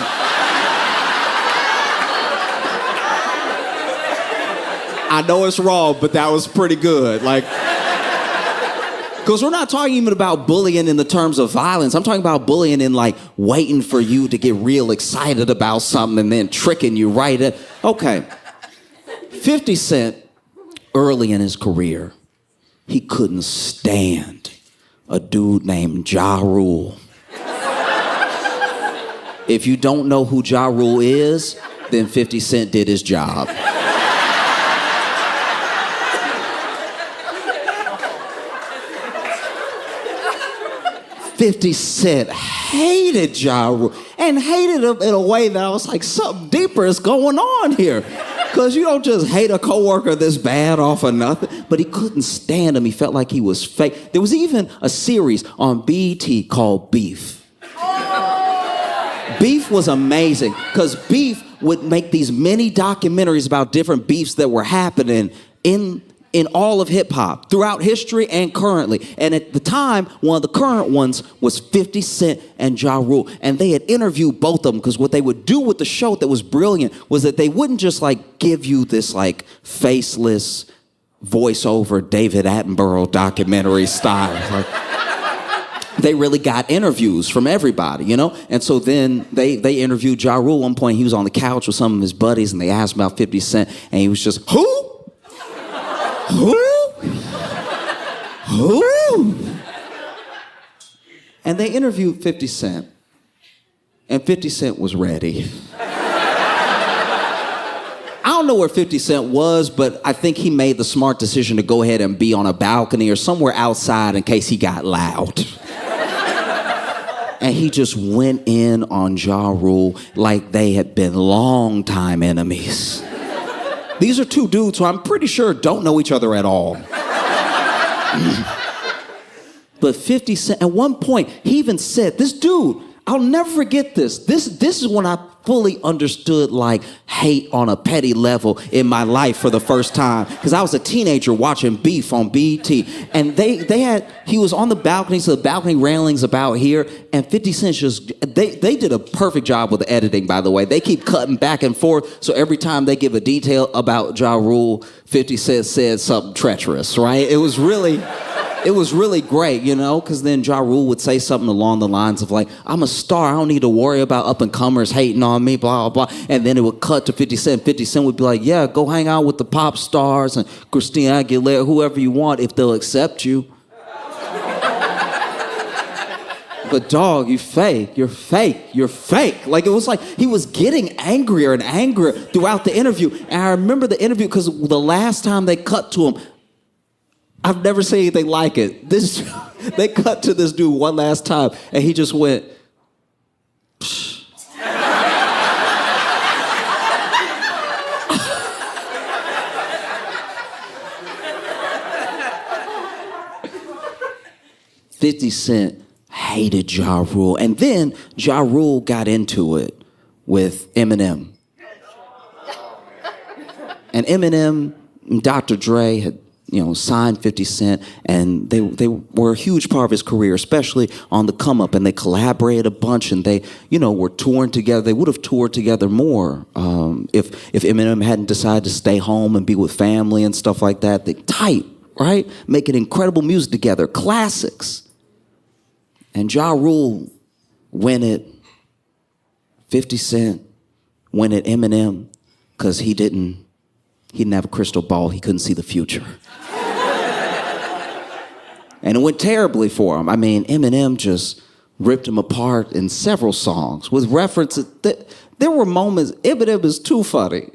I know it's wrong, but that was pretty good, like... Because we're not talking even about bullying in the terms of violence. I'm talking about bullying in like waiting for you to get real excited about something and then tricking you right at... Okay. 50 Cent, early in his career, he couldn't stand a dude named Ja Rule. If you don't know who Ja Rule is, then 50 Cent did his job. 50 Cent hated Ja Rule and hated him in a way that I was like, something deeper is going on here. Because you don't just hate a coworker this bad off of nothing. But he couldn't stand him. He felt like he was fake. There was even a series on BET called Beef. Beef was amazing because Beef would make these mini documentaries about different beefs that were happening in all of hip-hop, throughout history and currently. And at the time, one of the current ones was 50 Cent and Ja Rule. And they had interviewed both of them because what they would do with the show that was brilliant was that they wouldn't just like give you this like faceless voiceover David Attenborough documentary style. Like, they really got interviews from everybody, you know? And so then they interviewed Ja Rule. One point, he was on the couch with some of his buddies, and they asked him about 50 Cent, and he was just, who? Who? Who? And they interviewed 50 Cent, and 50 Cent was ready. I don't know where 50 Cent was, but I think he made the smart decision to go ahead and be on a balcony or somewhere outside in case he got loud. And he just went in on Ja Rule like they had been longtime enemies. These are two dudes who I'm pretty sure don't know each other at all. But 50 Cent, at one point, he even said, this dude, I'll never forget this. This is when I fully understood like hate on a petty level in my life for the first time. Because I was a teenager watching Beef on BET. And he was on the balcony, so the balcony railing's about here. And 50 Cent just, they did a perfect job with the editing, by the way. They keep cutting back and forth. So every time they give a detail about Ja Rule, 50 Cent said something treacherous, right? It was really great, you know, because then Ja Rule would say something along the lines of like, I'm a star, I don't need to worry about up-and-comers hating on me, blah, blah, blah. And then it would cut to 50 Cent. 50 Cent would be like, yeah, go hang out with the pop stars and Christina Aguilera, whoever you want, if they'll accept you. But dog, you fake, you're fake, you're fake. Like, it was like he was getting angrier and angrier throughout the interview. And I remember the interview because the last time they cut to him, I've never seen anything like it. They cut to this dude one last time, and he just went, psh. 50 Cent hated Ja Rule. And then Ja Rule got into it with Eminem. And Eminem and Dr. Dre had, signed 50 Cent, and they were a huge part of his career, especially on the come up, and they collaborated a bunch, and they, were touring together. They would have toured together more if Eminem hadn't decided to stay home and be with family and stuff like that. They tight, right? Making incredible music together, classics. And Ja Rule went at 50 Cent, went at Eminem, because he didn't have a crystal ball. He couldn't see the future. And it went terribly for him. I mean, Eminem just ripped him apart in several songs with references. There were moments, Eminem is too funny,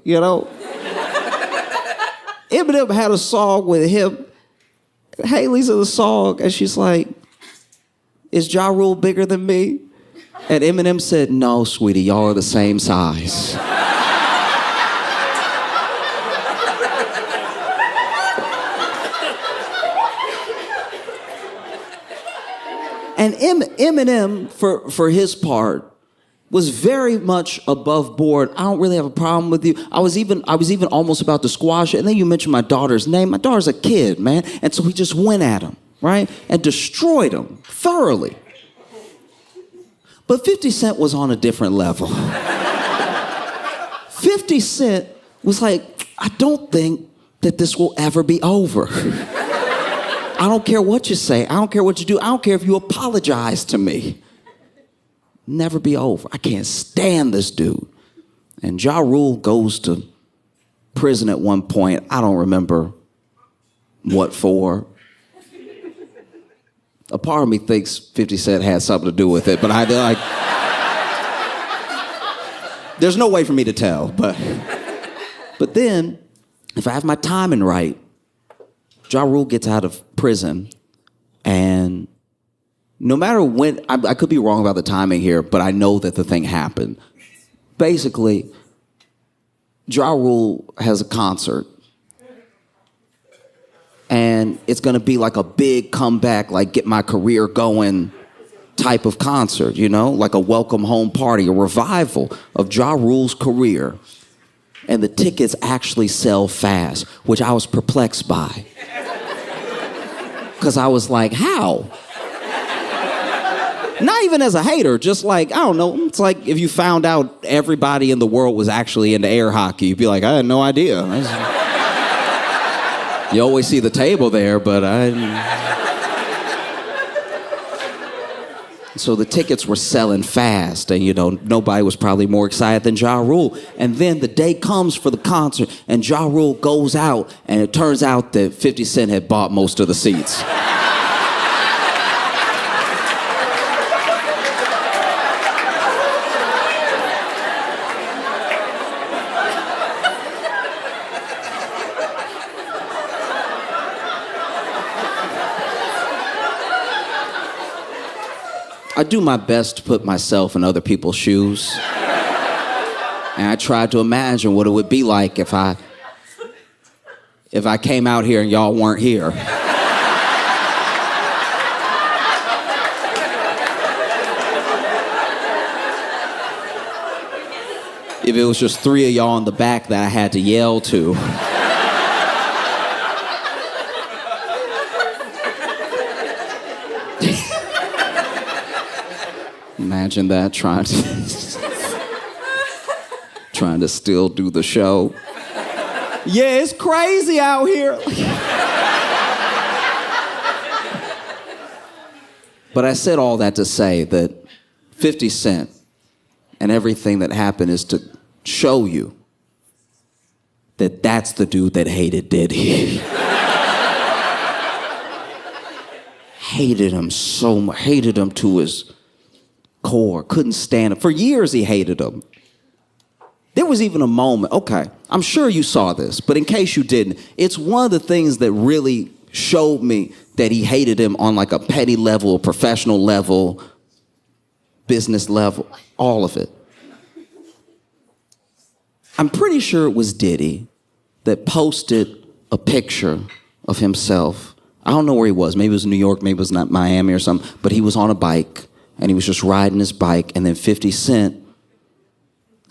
Eminem had a song with him. Haley's in the song, and she's like, is Ja Rule bigger than me? And Eminem said, no, sweetie, y'all are the same size. And Eminem, for his part, was very much above board. I don't really have a problem with you. I was even almost about to squash it. And then you mentioned my daughter's name. My daughter's a kid, man. And so he just went at him, right? And destroyed him thoroughly. But 50 Cent was on a different level. 50 Cent was like, I don't think that this will ever be over. I don't care what you say. I don't care what you do. I don't care if you apologize to me. Never be over. I can't stand this dude. And Ja Rule goes to prison at one point. I don't remember what for. A part of me thinks 50 Cent had something to do with it, but there's no way for me to tell. But then, if I have my timing right, Ja Rule gets out of prison, and no matter when, I could be wrong about the timing here, but I know that the thing happened. Basically, Ja Rule has a concert, and it's gonna be like a big comeback, like get my career going type of concert, like a welcome home party, a revival of Ja Rule's career. And the tickets actually sell fast, which I was perplexed by. Because I was like, how? Not even as a hater, just like, I don't know. It's like if you found out everybody in the world was actually into air hockey, you'd be like, I had no idea. You always see the table there, but So the tickets were selling fast, and nobody was probably more excited than Ja Rule. And then the day comes for the concert, and Ja Rule goes out, and it turns out that 50 Cent had bought most of the seats. I do my best to put myself in other people's shoes. And I tried to imagine what it would be like if I came out here and y'all weren't here. If it was just 3 of y'all in the back that I had to yell to. Imagine that, trying to still do the show. Yeah, it's crazy out here. But I said all that to say that 50 Cent and everything that happened is to show you that that's the dude that hated Diddy. Hated him so much, hated him to his core, couldn't stand him. For years he hated him. There was even a moment, okay, I'm sure you saw this, but in case you didn't, it's one of the things that really showed me that he hated him on like a petty level, a professional level, business level, all of it. I'm pretty sure it was Diddy that posted a picture of himself. I don't know where he was. Maybe it was New York, maybe it was not Miami or something, but he was on a bike. And he was just riding his bike, and then 50 Cent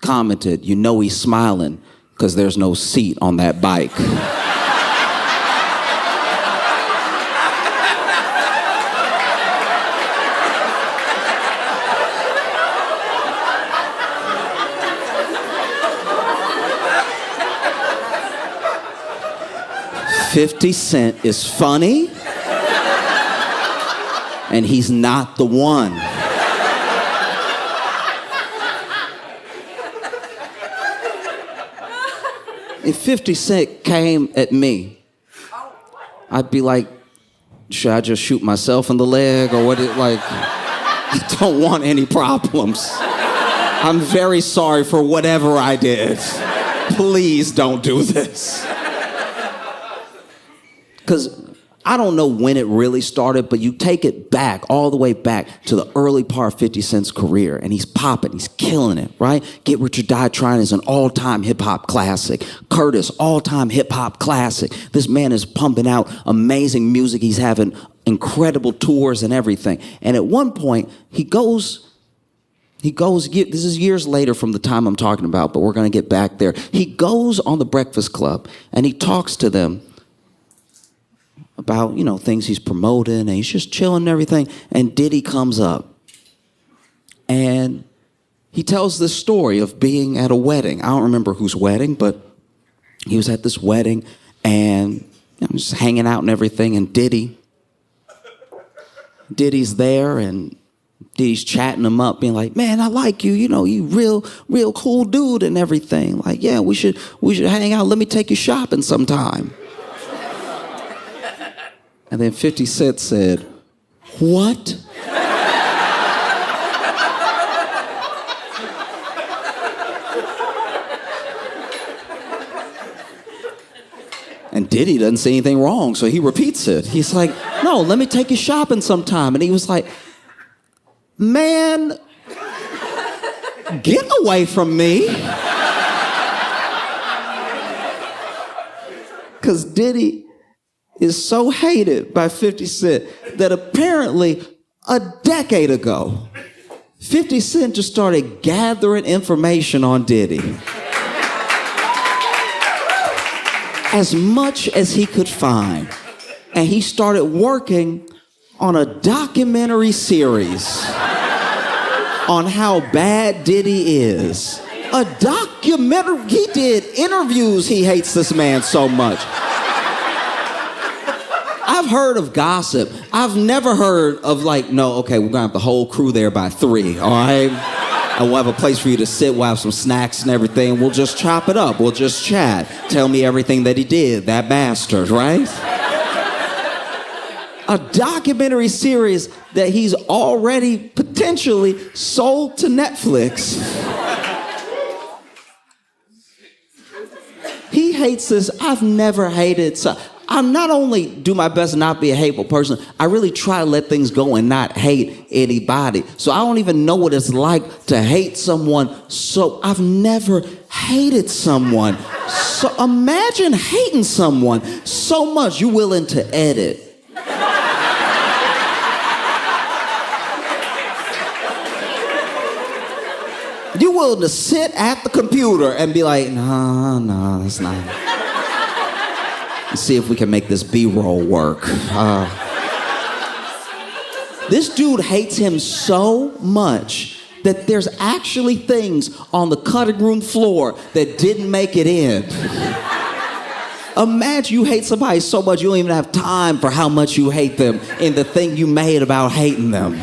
commented, he's smiling because there's no seat on that bike. $50 Cent is funny, and he's not the one. If 50 Cent came at me, I'd be like, should I just shoot myself in the leg or what? I don't want any problems. I'm very sorry for whatever I did. Please don't do this. Because I don't know when it really started, but you take it back, all the way back to the early part of 50 Cent's career, and he's popping, he's killing it, right? Get Rich or Die Trying is an all-time hip-hop classic. Curtis, all-time hip-hop classic. This man is pumping out amazing music. He's having incredible tours and everything. And at one point, he goes, this is years later from the time I'm talking about, but we're going to get back there. He goes on the Breakfast Club, and he talks to them about, things he's promoting, and he's just chilling and everything. And Diddy comes up, and he tells this story of being at a wedding. I don't remember whose wedding, but he was at this wedding, and just hanging out and everything. And Diddy's there, and Diddy's chatting him up, being like, "Man, I like you. You real cool dude and everything. Like, yeah, we should hang out. Let me take you shopping sometime." And then 50 Cent said, "What?" And Diddy doesn't say anything wrong, so he repeats it. He's like, "No, let me take you shopping sometime." And he was like, "Man, get away from me." Because Diddy is so hated by 50 Cent that apparently a decade ago, 50 Cent just started gathering information on Diddy. As much as he could find. And he started working on a documentary series on how bad Diddy is. A documentary, he did interviews, he hates this man so much. I've heard of gossip. I've never heard of like, no, okay, we're gonna have the whole crew there by 3, all right? And we'll have a place for you to sit, we'll have some snacks and everything. We'll just chop it up, we'll just chat. Tell me everything that he did, that bastard, right? A documentary series that he's already potentially sold to Netflix. He hates this. I've never hated. So I not only do my best to not be a hateful person, I really try to let things go and not hate anybody. So I don't even know what it's like to hate someone. So I've never hated someone. So imagine hating someone so much you're willing to edit. You're willing to sit at the computer and be like, no, that's not. Let's see if we can make this B-roll work. This dude hates him so much that there's actually things on the cutting room floor that didn't make it in. Imagine you hate somebody so much you don't even have time for how much you hate them in the thing you made about hating them.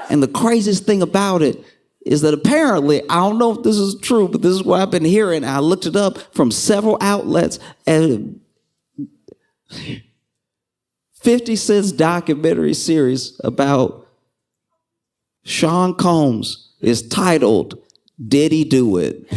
And the craziest thing about it is that apparently, I don't know if this is true, but this is what I've been hearing. I looked it up from several outlets, and 50 Cent's documentary series about Sean Combs is titled, Diddy Do It?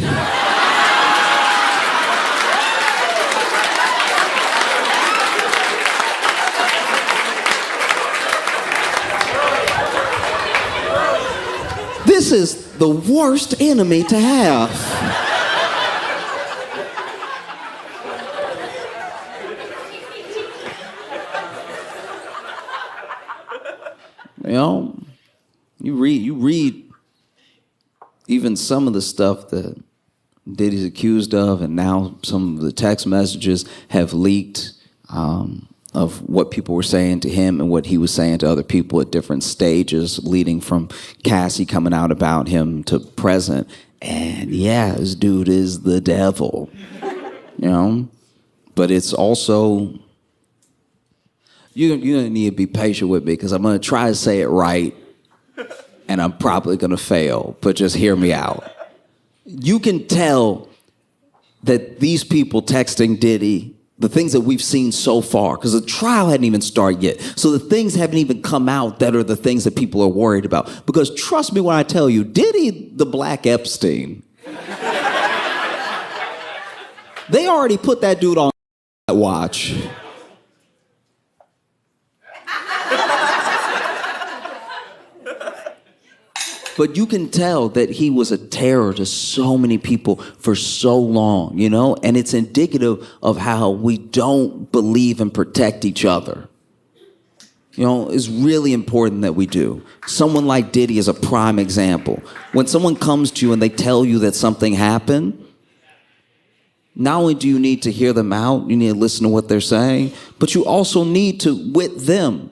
This is the worst enemy to have. You know, you read even some of the stuff that Diddy's accused of, and now some of the text messages have leaked of what people were saying to him and what he was saying to other people at different stages, leading from Cassie coming out about him to present. And yeah, this dude is the devil, you know? But it's also, you're gonna need to be patient with me because I'm gonna try to say it right and I'm probably gonna fail, but just hear me out. You can tell that these people texting Diddy, the things that we've seen so far, because the trial hadn't even started yet. So the things haven't even come out that are the things that people are worried about. Because trust me when I tell you, Diddy, the Black Epstein, they already put that dude on watch. But you can tell that he was a terror to so many people for so long, you know? And it's indicative of how we don't believe and protect each other. You know, it's really important that we do. Someone like Diddy is a prime example. When someone comes to you and they tell you that something happened, not only do you need to hear them out, you need to listen to what they're saying, but you also need to, with them,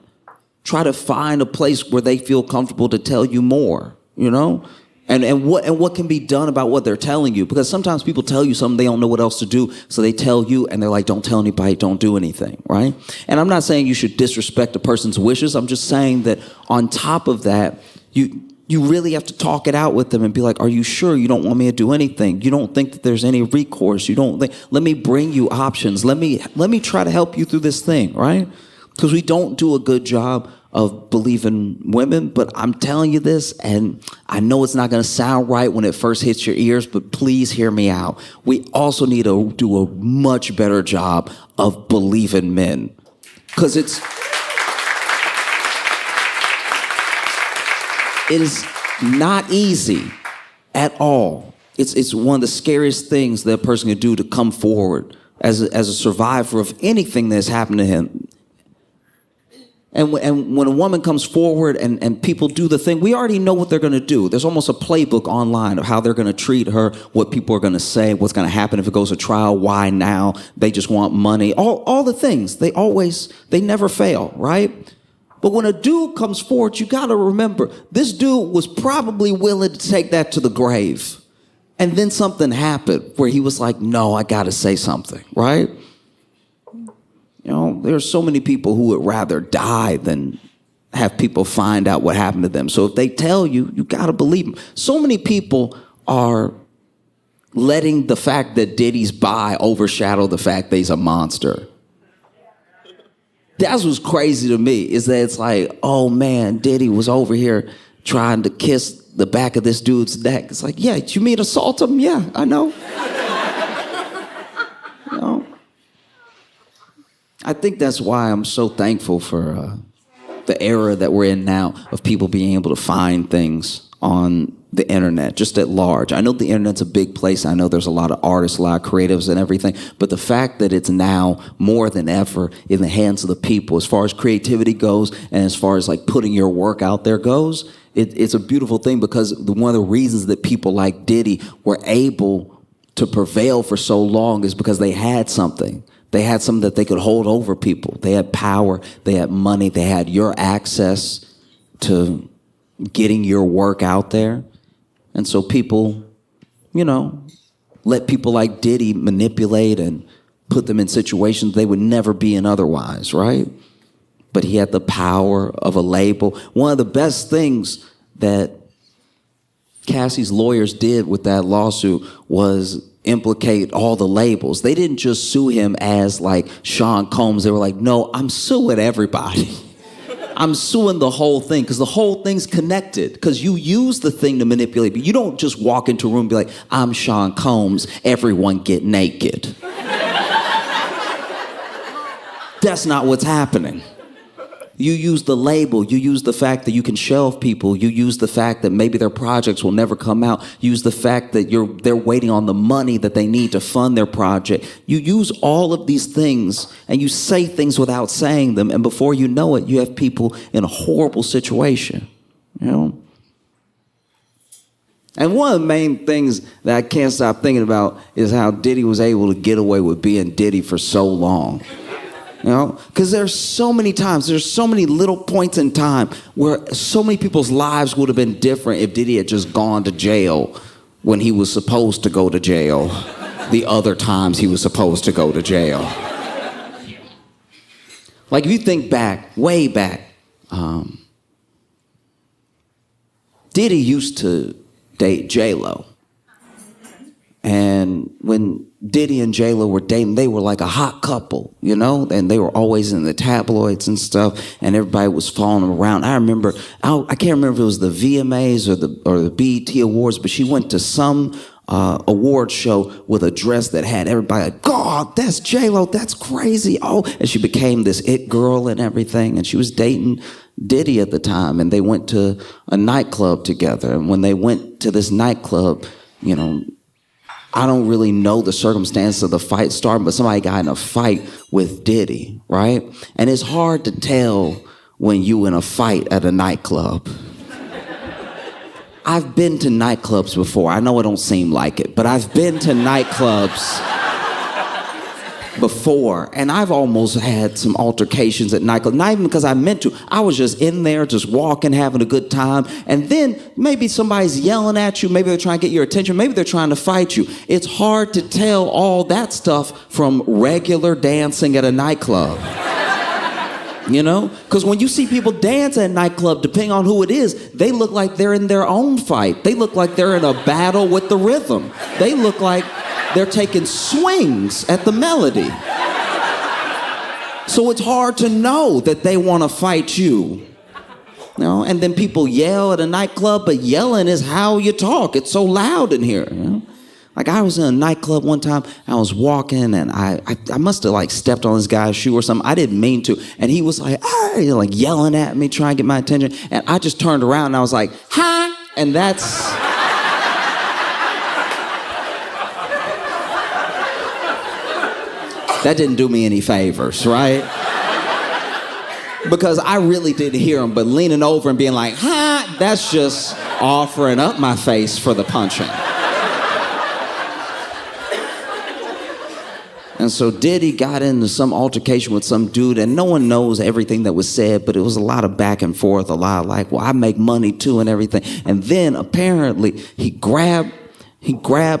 try to find a place where they feel comfortable to tell you more. You know, and what can be done about what they're telling you? Because sometimes people tell you something, they don't know what else to do, so they tell you, and they're like, "Don't tell anybody, don't do anything," right? And I'm not saying you should disrespect a person's wishes. I'm just saying that on top of that, you really have to talk it out with them and be like, "Are you sure you don't want me to do anything? You don't think that there's any recourse? You don't think? Let me bring you options. Let me try to help you through this thing, right?" Because we don't do a good job of believing women, but I'm telling you this, and I know it's not gonna sound right when it first hits your ears, but please hear me out. We also need to do a much better job of believing men. Because it is not easy at all. It's one of the scariest things that a person can do to come forward as a survivor of anything that's happened to him. And when a woman comes forward and people do the thing, we already know what they're going to do. There's almost a playbook online of how they're going to treat her, what people are going to say, what's going to happen if it goes to trial, why now, they just want money, all the things. They never fail, right? But when a dude comes forward, you got to remember, this dude was probably willing to take that to the grave. And then something happened where he was like, no, I got to say something, right? You know, there are so many people who would rather die than have people find out what happened to them. So if they tell you, you got to believe them. So many people are letting the fact that Diddy's bi overshadow the fact that he's a monster. That's what's crazy to me, is that it's like, oh man, Diddy was over here trying to kiss the back of this dude's neck. It's like, yeah, you mean assault him? Yeah, I know. You know? I think that's why I'm so thankful for the era that we're in now of people being able to find things on the internet, just at large. I know the internet's a big place. I know there's a lot of artists, a lot of creatives and everything, but the fact that it's now more than ever in the hands of the people, as far as creativity goes and as far as like putting your work out there goes, it's a beautiful thing, because one of the reasons that people like Diddy were able to prevail for so long is because they had something. They had something that they could hold over people. They had power, they had money, they had your access to getting your work out there. And so people, let people like Diddy manipulate and put them in situations they would never be in otherwise, right? But he had the power of a label. One of the best things that Cassie's lawyers did with that lawsuit was implicate all the labels. They didn't just sue him as like Sean Combs. They were like, no, I'm suing everybody. I'm suing the whole thing, because the whole thing's connected, because you use the thing to manipulate. But you don't just walk into a room and be like, I'm Sean Combs, everyone get naked. That's not what's happening. You use the label, you use the fact that you can shelve people, you use the fact that maybe their projects will never come out, you use the fact that they're waiting on the money that they need to fund their project. You use all of these things and you say things without saying them, and before you know it, you have people in a horrible situation, And one of the main things that I can't stop thinking about is how Diddy was able to get away with being Diddy for so long. Because there's so many times, there's so many little points in time where so many people's lives would have been different if Diddy had just gone to jail when he was supposed to go to jail, the other times he was supposed to go to jail. Like if you think back, way back, Diddy used to date J-Lo. And when Diddy and J-Lo were dating, they were like a hot couple, and they were always in the tabloids and stuff, and everybody was following them around. I remember, I can't remember if it was the VMAs or the BET Awards, but she went to some award show with a dress that had everybody like, God, that's J-Lo, that's crazy. Oh, and she became this it girl and everything, and she was dating Diddy at the time, and they went to a nightclub together. And when they went to this nightclub, I don't really know the circumstance of the fight starting, but somebody got in a fight with Diddy, right? And it's hard to tell when you in a fight at a nightclub. I've been to nightclubs before. I know it don't seem like it, but I've been to nightclubs before, and I've almost had some altercations at nightclubs, not even because I meant to. I was just in there, just walking, having a good time, and then maybe somebody's yelling at you, maybe they're trying to get your attention, maybe they're trying to fight you. It's hard to tell all that stuff from regular dancing at a nightclub. Because when you see people dance at a nightclub, depending on who it is, they look like they're in their own fight. They look like they're in a battle with the rhythm. They look like they're taking swings at the melody. So it's hard to know that they want to fight you. And then people yell at a nightclub, but yelling is how you talk. It's so loud in here. Like I was in a nightclub one time, I was walking and I must have like stepped on this guy's shoe or something. I didn't mean to. And he was like, hey, like yelling at me, trying to get my attention. And I just turned around and I was like, hi. And that's... That didn't do me any favors, right? Because I really didn't hear him, but leaning over and being like, ha, that's just offering up my face for the punching. And so Diddy got into some altercation with some dude, and no one knows everything that was said, but it was a lot of back and forth, a lot of like, well, I make money too and everything. And then apparently he grabbed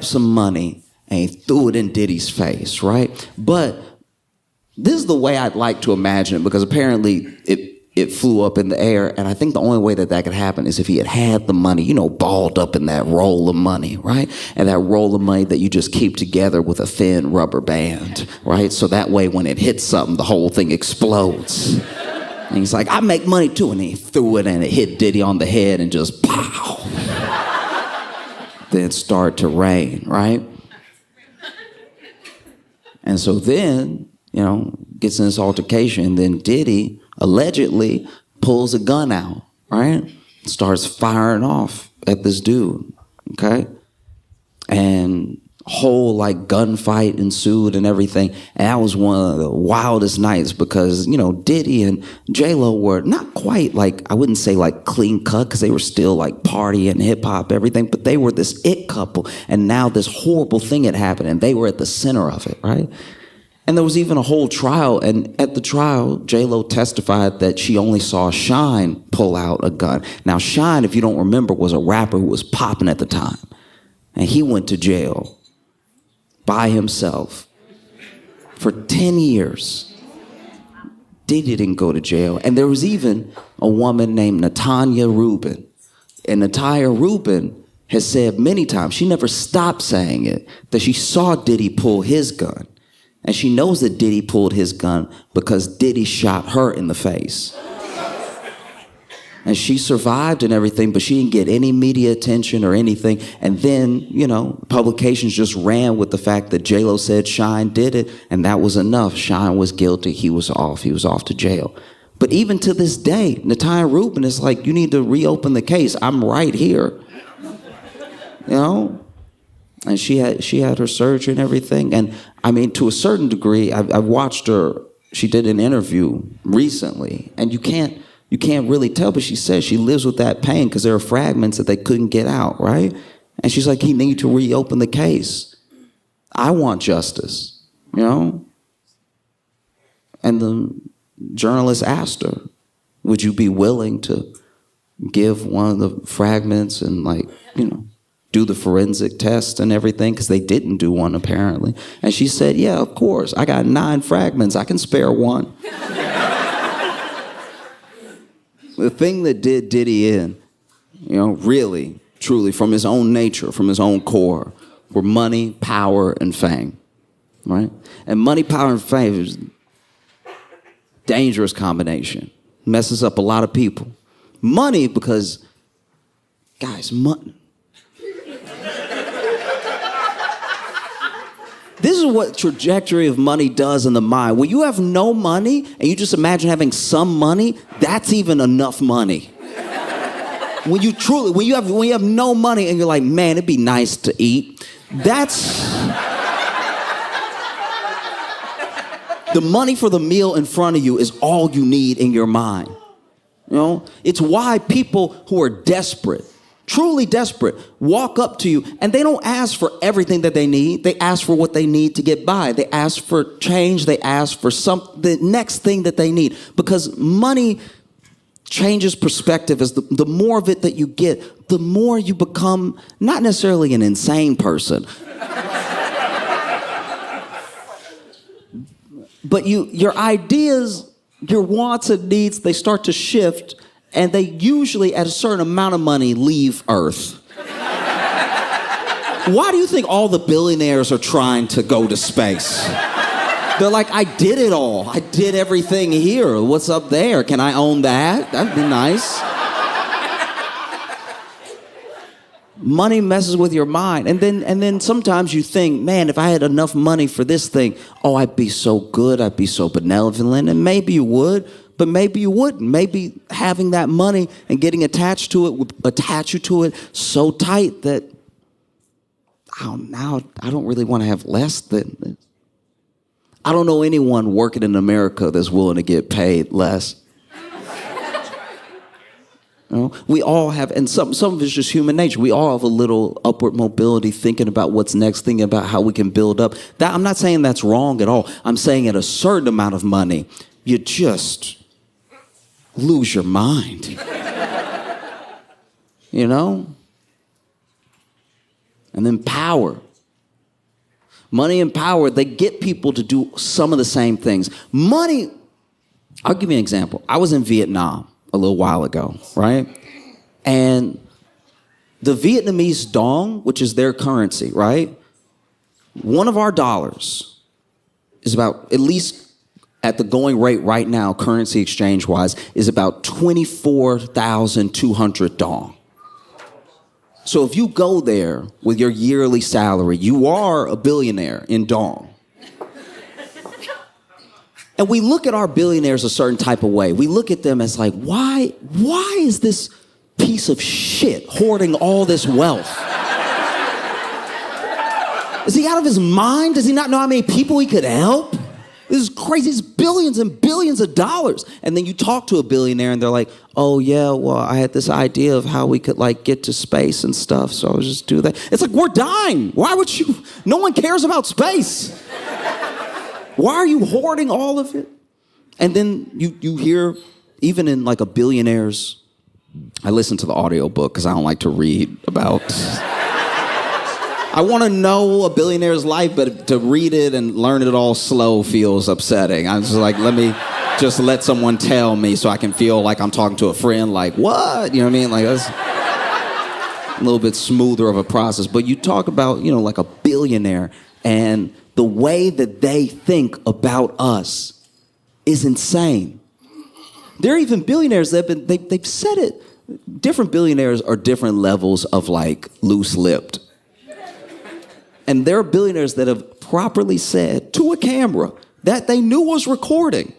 some money and he threw it in Diddy's face, right? But This is the way I'd like to imagine it, because apparently it flew up in the air, and I think the only way that could happen is if he had the money, balled up in that roll of money, right? And that roll of money that you just keep together with a thin rubber band, right? So that way when it hits something, the whole thing explodes. And he's like, I make money too, and he threw it and it hit Diddy on the head and just pow. Then it started to rain, right? And so then, gets in this altercation, and then Diddy allegedly pulls a gun out, right? Starts firing off at this dude, okay? And whole gunfight ensued and everything. And that was one of the wildest nights because, Diddy and J-Lo were not quite I wouldn't say clean cut, because they were still partying, hip hop, everything, but they were this it couple. And now this horrible thing had happened and they were at the center of it, right? And there was even a whole trial, and at the trial, J-Lo testified that she only saw Shine pull out a gun. Now, Shine, if you don't remember, was a rapper who was popping at the time. And he went to jail by himself for 10 years. Diddy didn't go to jail. And there was even a woman named Natanya Rubin. And Natanya Rubin has said many times, she never stopped saying it, that she saw Diddy pull his gun. And she knows that Diddy pulled his gun because Diddy shot her in the face. And she survived and everything, but she didn't get any media attention or anything. And then, publications just ran with the fact that J-Lo said Shine did it, and that was enough. Shine was guilty. He was off to jail. But even to this day, Natanya Rubin is like, you need to reopen the case. I'm right here. And she had her surgery and everything. And I mean, to a certain degree, I watched her. She did an interview recently, and you can't really tell, but she says she lives with that pain because there are fragments that they couldn't get out, right? And she's like, he needs to reopen the case. I want justice, And the journalist asked her, would you be willing to give one of the fragments and do the forensic test and everything, because they didn't do one apparently. And she said, yeah, of course. I got 9 fragments. I can spare one. The thing that did Diddy in, really, truly, from his own nature, from his own core, were money, power, and fame, right? And money, power, and fame is a dangerous combination. Messes up a lot of people. Money, because, guys, money. This is what trajectory of money does in the mind. When you have no money and you just imagine having some money, that's even enough money. When you have no money and you're like, man, it'd be nice to eat. That's the money for the meal in front of you is all you need in your mind. It's why people who are desperate, truly desperate, walk up to you and they don't ask for everything that they need. They ask for what they need to get by. They ask for change. They ask for the next thing that they need, because money changes perspective. As the more of it that you get, the more you become not necessarily an insane person, but your ideas, your wants and needs, they start to shift. And they usually, at a certain amount of money, leave Earth. Why do you think all the billionaires are trying to go to space? They're like, I did it all. I did everything here. What's up there? Can I own that? That'd be nice. Money messes with your mind. And then sometimes you think, man, if I had enough money for this thing, I'd be so good. I'd be so benevolent. And maybe you would. But maybe you wouldn't. Maybe having that money and getting attached to it would attach you to it so tight that now I don't really want to have less than this. I don't know anyone working in America that's willing to get paid less. We all have, and some of it's just human nature. We all have a little upward mobility, thinking about what's next, thinking about how we can build up. I'm not saying that's wrong at all. I'm saying at a certain amount of money, you just lose your mind. And then power. Money and power, they get people to do some of the same things. Money, I'll give you an example. I was in Vietnam a little while ago, right? And the Vietnamese dong, which is their currency, right? One of our dollars is about, at least at the going rate right now, currency exchange-wise, is about 24,200 dong. So if you go there with your yearly salary, you are a billionaire in dong. And we look at our billionaires a certain type of way. We look at them as like, why is this piece of shit hoarding all this wealth? Is he out of his mind? Does he not know how many people he could help? This is crazy. It's billions and billions of dollars. And then you talk to a billionaire and they're like, oh yeah, well, I had this idea of how we could like get to space and stuff. So I'll just do that. It's like, we're dying. Why would you? No one cares about space. Why are you hoarding all of it? And then you hear, even in like a billionaire's, I listen to the audiobook because I don't like to read about... I want to know a billionaire's life, but to read it and learn it all slow feels upsetting. I'm just like, let me just let someone tell me so I can feel like I'm talking to a friend, like, what? You know what I mean? Like, that's a little bit smoother of a process. But you talk about, you know, like a billionaire, and the way that they think about us is insane. There are even billionaires that they've said it. Different billionaires are different levels of like loose-lipped. And there are billionaires that have properly said to a camera that they knew was recording.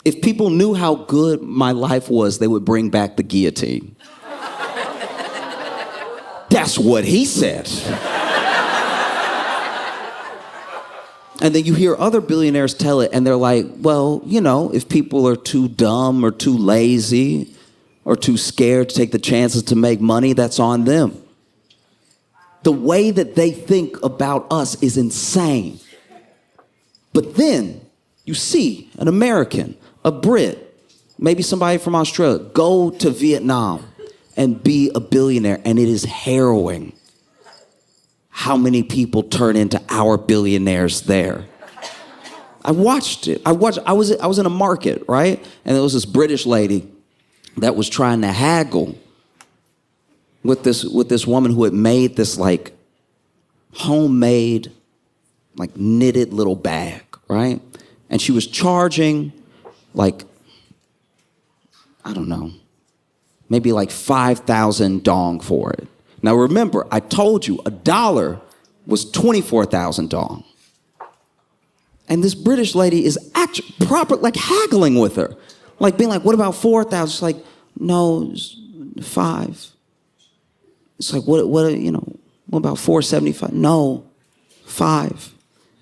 If people knew how good my life was, they would bring back the guillotine. That's what he said. And then you hear other billionaires tell it, and they're like, well, you know, if people are too dumb or too lazy or too scared to take the chances to make money, that's on them. The way that they think about us is insane. But then you see an American, a Brit, maybe somebody from Australia, go to Vietnam and be a billionaire, and it is harrowing how many people turn into our billionaires there. I watched it. I was in a market, right? And there was this British lady that was trying to haggle with this woman who had made this like homemade, like knitted little bag, right? And she was charging like, I don't know, maybe like 5,000 dong for it. Now remember, I told you $1 was 24,000 dong. And this British lady is actually like haggling with her. Like being like, what about 4,000? She's like, no, it's 5. It's like, what about 475? No, 5.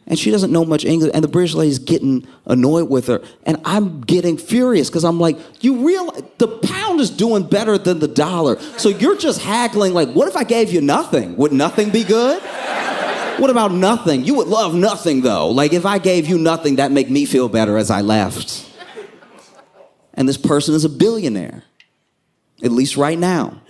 And she doesn't know much English, and the British lady's getting annoyed with her, and I'm getting furious because I'm like, you realize the pound is doing better than the dollar, so you're just haggling like, what if I gave you nothing? Would nothing be good? What about nothing? You would love nothing though. Like if I gave you nothing, that'd make me feel better as I left. And this person is a billionaire, at least right now.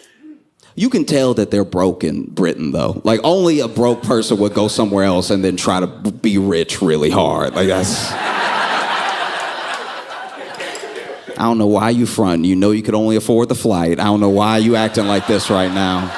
You can tell that they're broke in Britain, though. Like, only a broke person would go somewhere else and then try to be rich really hard. Like, that's... I don't know why you fronting. You know you could only afford the flight. I don't know why you acting like this right now.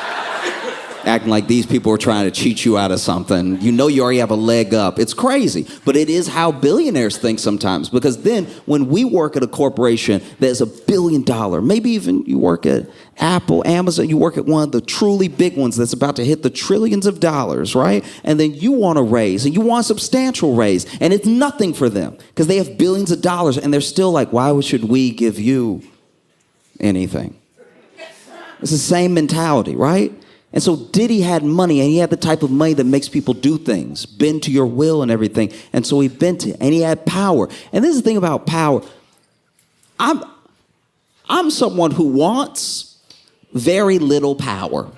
Acting like these people are trying to cheat you out of something. You know you already have a leg up. It's crazy. But it is how billionaires think sometimes. Because then when we work at a corporation that's $1 billion, maybe even you work at Apple, Amazon, you work at one of the truly big ones that's about to hit the trillions of dollars, right? And then you want a raise, and you want a substantial raise, and it's nothing for them because they have billions of dollars, and they're still like, why should we give you anything? It's the same mentality, right? And so Diddy had money, and he had the type of money that makes people do things, bend to your will and everything. And so he bent it, and he had power. And this is the thing about power. I'm someone who wants very little power.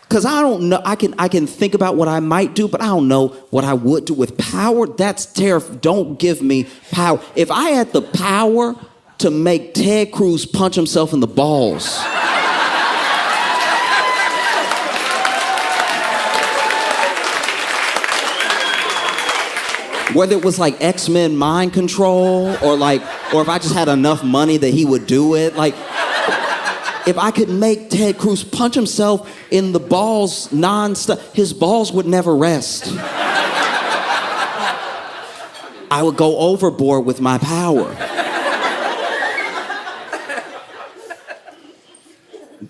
Because I don't know, I can think about what I might do, but I don't know what I would do with power. That's terrifying. Don't give me power. If I had the power to make Ted Cruz punch himself in the balls... Whether it was like X-Men mind control or if I just had enough money that he would do it. Like, if I could make Ted Cruz punch himself in the balls non-stop, his balls would never rest. I would go overboard with my power.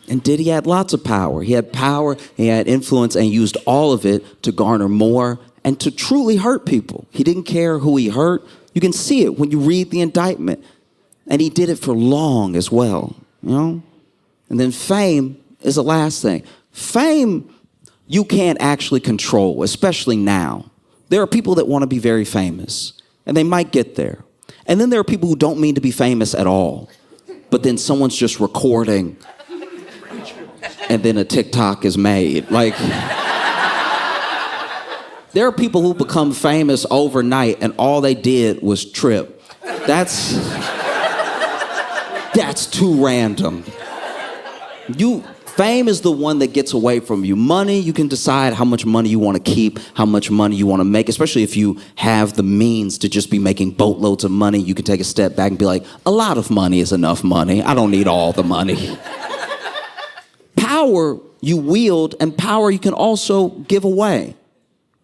And Diddy had lots of power. He had power, he had influence, and used all of it to garner more and to truly hurt people. He didn't care who he hurt. You can see it when you read the indictment. And he did it for long as well, you know? And then fame is the last thing. Fame, you can't actually control, especially now. There are people that want to be very famous, and they might get there. And then there are people who don't mean to be famous at all. But then someone's just recording, and then a TikTok is made. Like, there are people who become famous overnight, and all they did was trip. That's too random. Fame is the one that gets away from you. Money, you can decide how much money you want to keep, how much money you want to make, especially if you have the means to just be making boatloads of money. You can take a step back and be like, a lot of money is enough money. I don't need all the money. Power you wield, and power you can also give away.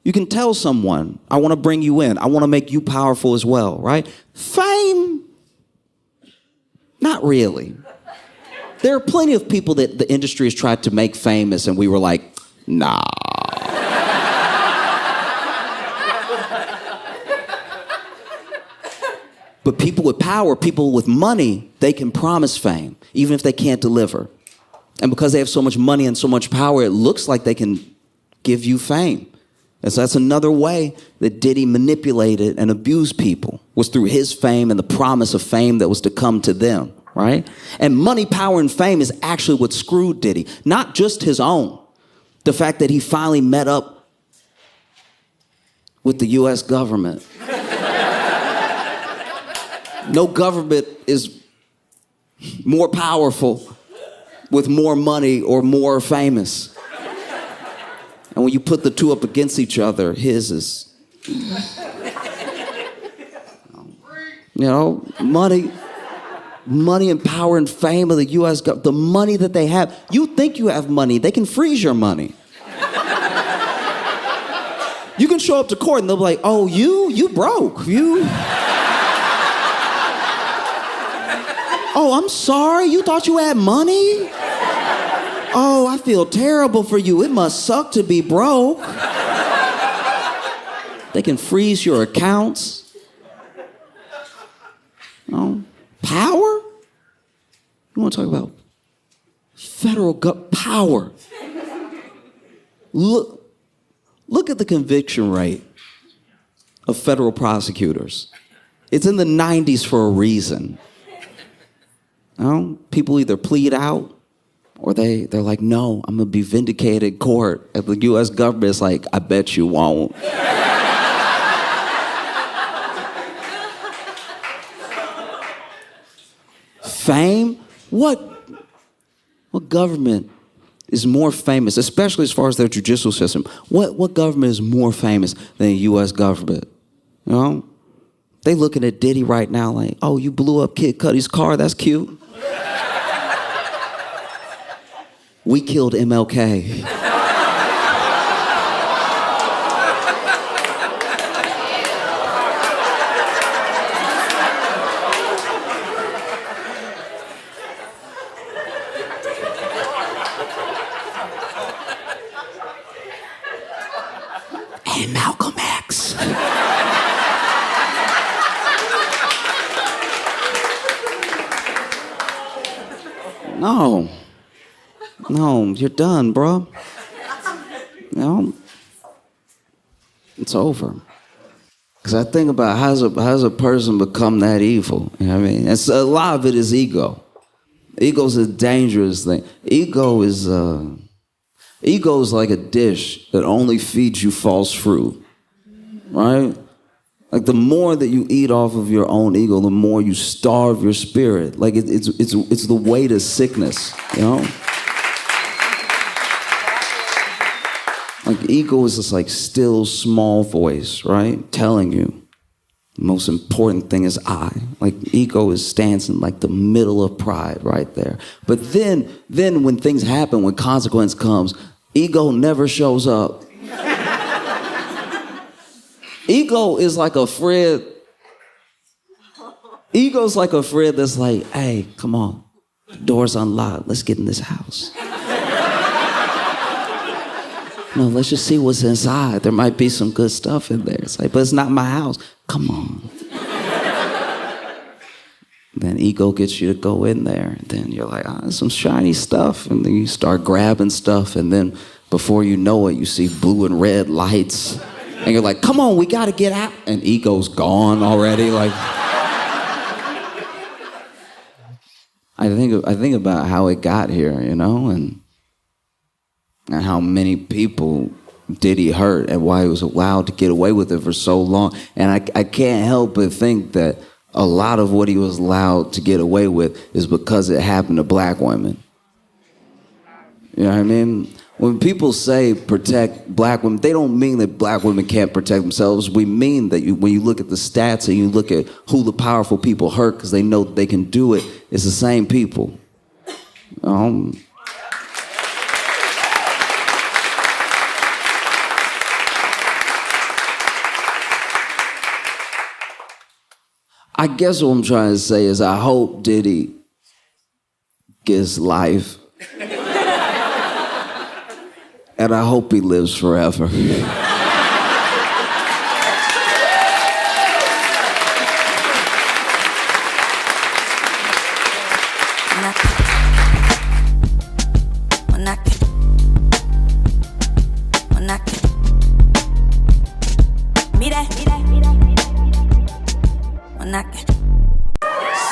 You can tell someone, I want to bring you in. I want to make you powerful as well, right? Fame, not really. There are plenty of people that the industry has tried to make famous, and we were like, nah. But people with power, people with money, they can promise fame, even if they can't deliver. And because they have so much money and so much power, it looks like they can give you fame. And so that's another way that Diddy manipulated and abused people, was through his fame and the promise of fame that was to come to them. Right? And money, power, and fame is actually what screwed Diddy. Not just his own. The fact that he finally met up with the U.S. government. No government is more powerful with more money or more famous. And when you put the two up against each other, his is, money and power and fame of the U.S. government, the money that they have. You think you have money, they can freeze your money. You can show up to court and they'll be like, oh, you broke. Oh, I'm sorry, you thought you had money? Oh, I feel terrible for you. It must suck to be broke. They can freeze your accounts. Power? You want to talk about federal power? Look at the conviction rate of federal prosecutors. It's in the 90s for a reason. People either plead out or they're like, no, I'm going to be vindicated in court. And the U.S. government is like, I bet you won't. Fame? What government is more famous, especially as far as their judicial system? What government is more famous than the U.S. government? You know? They looking at Diddy right now like, oh, you blew up Kid Cudi's car, that's cute. We killed MLK. And Malcolm X. No, you're done, bro. It's over. Because I think about how does a person become that evil? You know what I mean? And a lot of it is ego. Ego is a dangerous thing. Ego is like a dish that only feeds you false fruit, right? Like the more that you eat off of your own ego, the more you starve your spirit. Like it's the way to sickness, you know? Like ego is this like still small voice, right? Telling you, most important thing is I. Like ego stands in like the middle of pride right there. But then when things happen, when consequence comes, ego never shows up. Ego is like a friend. Ego's like a friend that's like, hey, come on, the door's unlocked. Let's get in this house. No, let's just see what's inside. There might be some good stuff in there. It's like, but it's not my house. Come on. Then ego gets you to go in there. And then you're like, there's some shiny stuff. And then you start grabbing stuff. And then before you know it, you see blue and red lights. And you're like, come on, we got to get out. And ego's gone already. Like, I think about how it got here, you know, and how many people Diddy hurt and why he was allowed to get away with it for so long. And I can't help but think that a lot of what he was allowed to get away with is because it happened to black women. You know what I mean? When people say protect black women, they don't mean that black women can't protect themselves. We mean that when you look at the stats and you look at who the powerful people hurt because they know that they can do it, it's the same people. I guess what I'm trying to say is I hope Diddy gets life. And I hope he lives forever.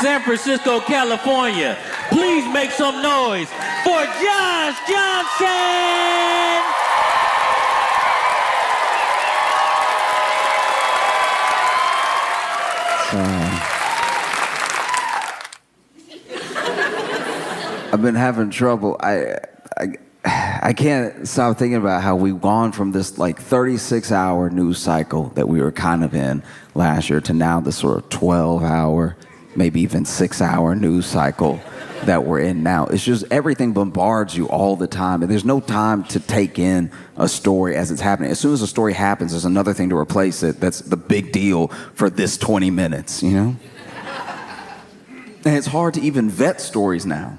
San Francisco, California, please make some noise for Josh Johnson! I've been having trouble. I can't stop thinking about how we've gone from this like 36-hour news cycle that we were kind of in last year to now this sort of 12-hour, maybe even 6-hour news cycle that we're in now. It's just everything bombards you all the time, and there's no time to take in a story as it's happening. As soon as a story happens, there's another thing to replace it that's the big deal for this 20 minutes, you know? And it's hard to even vet stories now.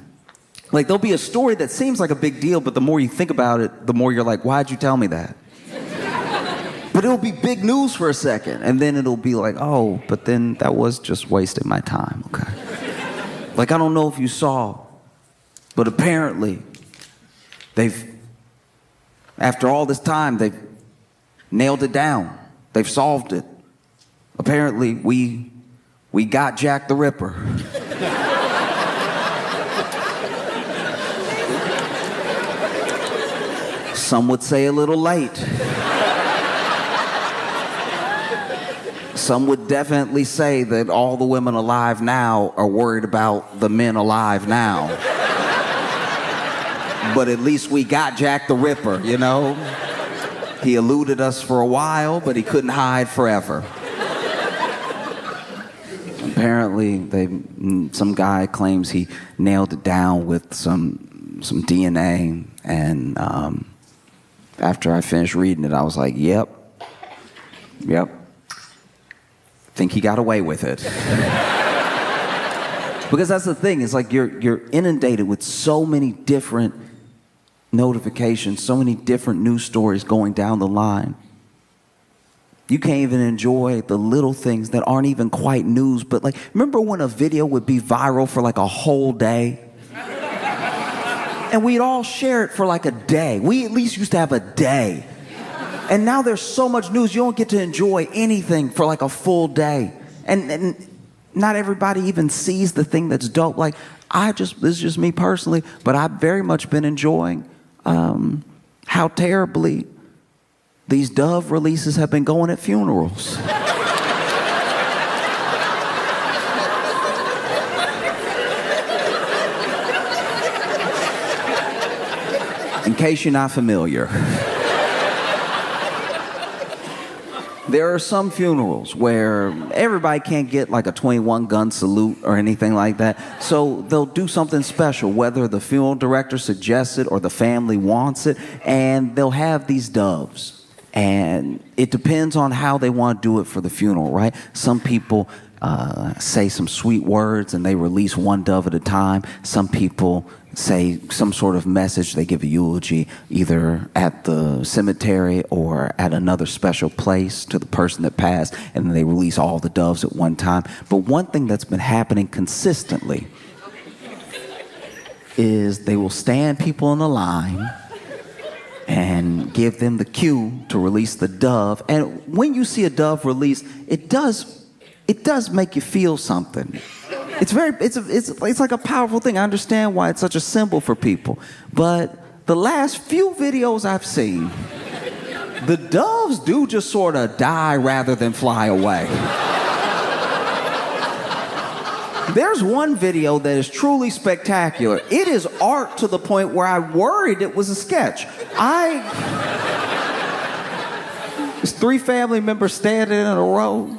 Like, there'll be a story that seems like a big deal, but the more you think about it, the more you're like, why'd you tell me that? But it'll be big news for a second, and then it'll be like, oh, but then that was just wasting my time, okay? Like, I don't know if you saw, but apparently after all this time, they've nailed it down. They've solved it. Apparently, we got Jack the Ripper. Some would say a little late. Some would definitely say that all the women alive now are worried about the men alive now. But at least we got Jack the Ripper, you know? He eluded us for a while, but he couldn't hide forever. Apparently, some guy claims he nailed it down with some DNA, and after I finished reading it, I was like, yep. Think he got away with it. Because that's the thing, it's like you're inundated with so many different notifications, so many different news stories going down the line. You can't even enjoy the little things that aren't even quite news, but like, remember when a video would be viral for like a whole day? And we'd all share it for like a day. We at least used to have a day. And now there's so much news, you don't get to enjoy anything for like a full day. And not everybody even sees the thing that's dope. Like, this is just me personally, but I've very much been enjoying how terribly these Dove releases have been going at funerals. In case you're not familiar. There are some funerals where everybody can't get like a 21 gun salute or anything like that. So they'll do something special, whether the funeral director suggests it or the family wants it, and they'll have these doves. And it depends on how they want to do it for the funeral, right? Some people say some sweet words and they release one dove at a time. Some people say some sort of message. They give a eulogy either at the cemetery or at another special place to the person that passed, and then they release all the doves at one time. But one thing that's been happening consistently is they will stand people in a line and give them the cue to release the dove. And when you see a dove released, it does make you feel something. It's like a powerful thing. I understand why it's such a symbol for people. But the last few videos I've seen, the doves do just sort of die rather than fly away. There's one video that is truly spectacular. It is art to the point where I worried it was a sketch. There's 3 family members standing in a row,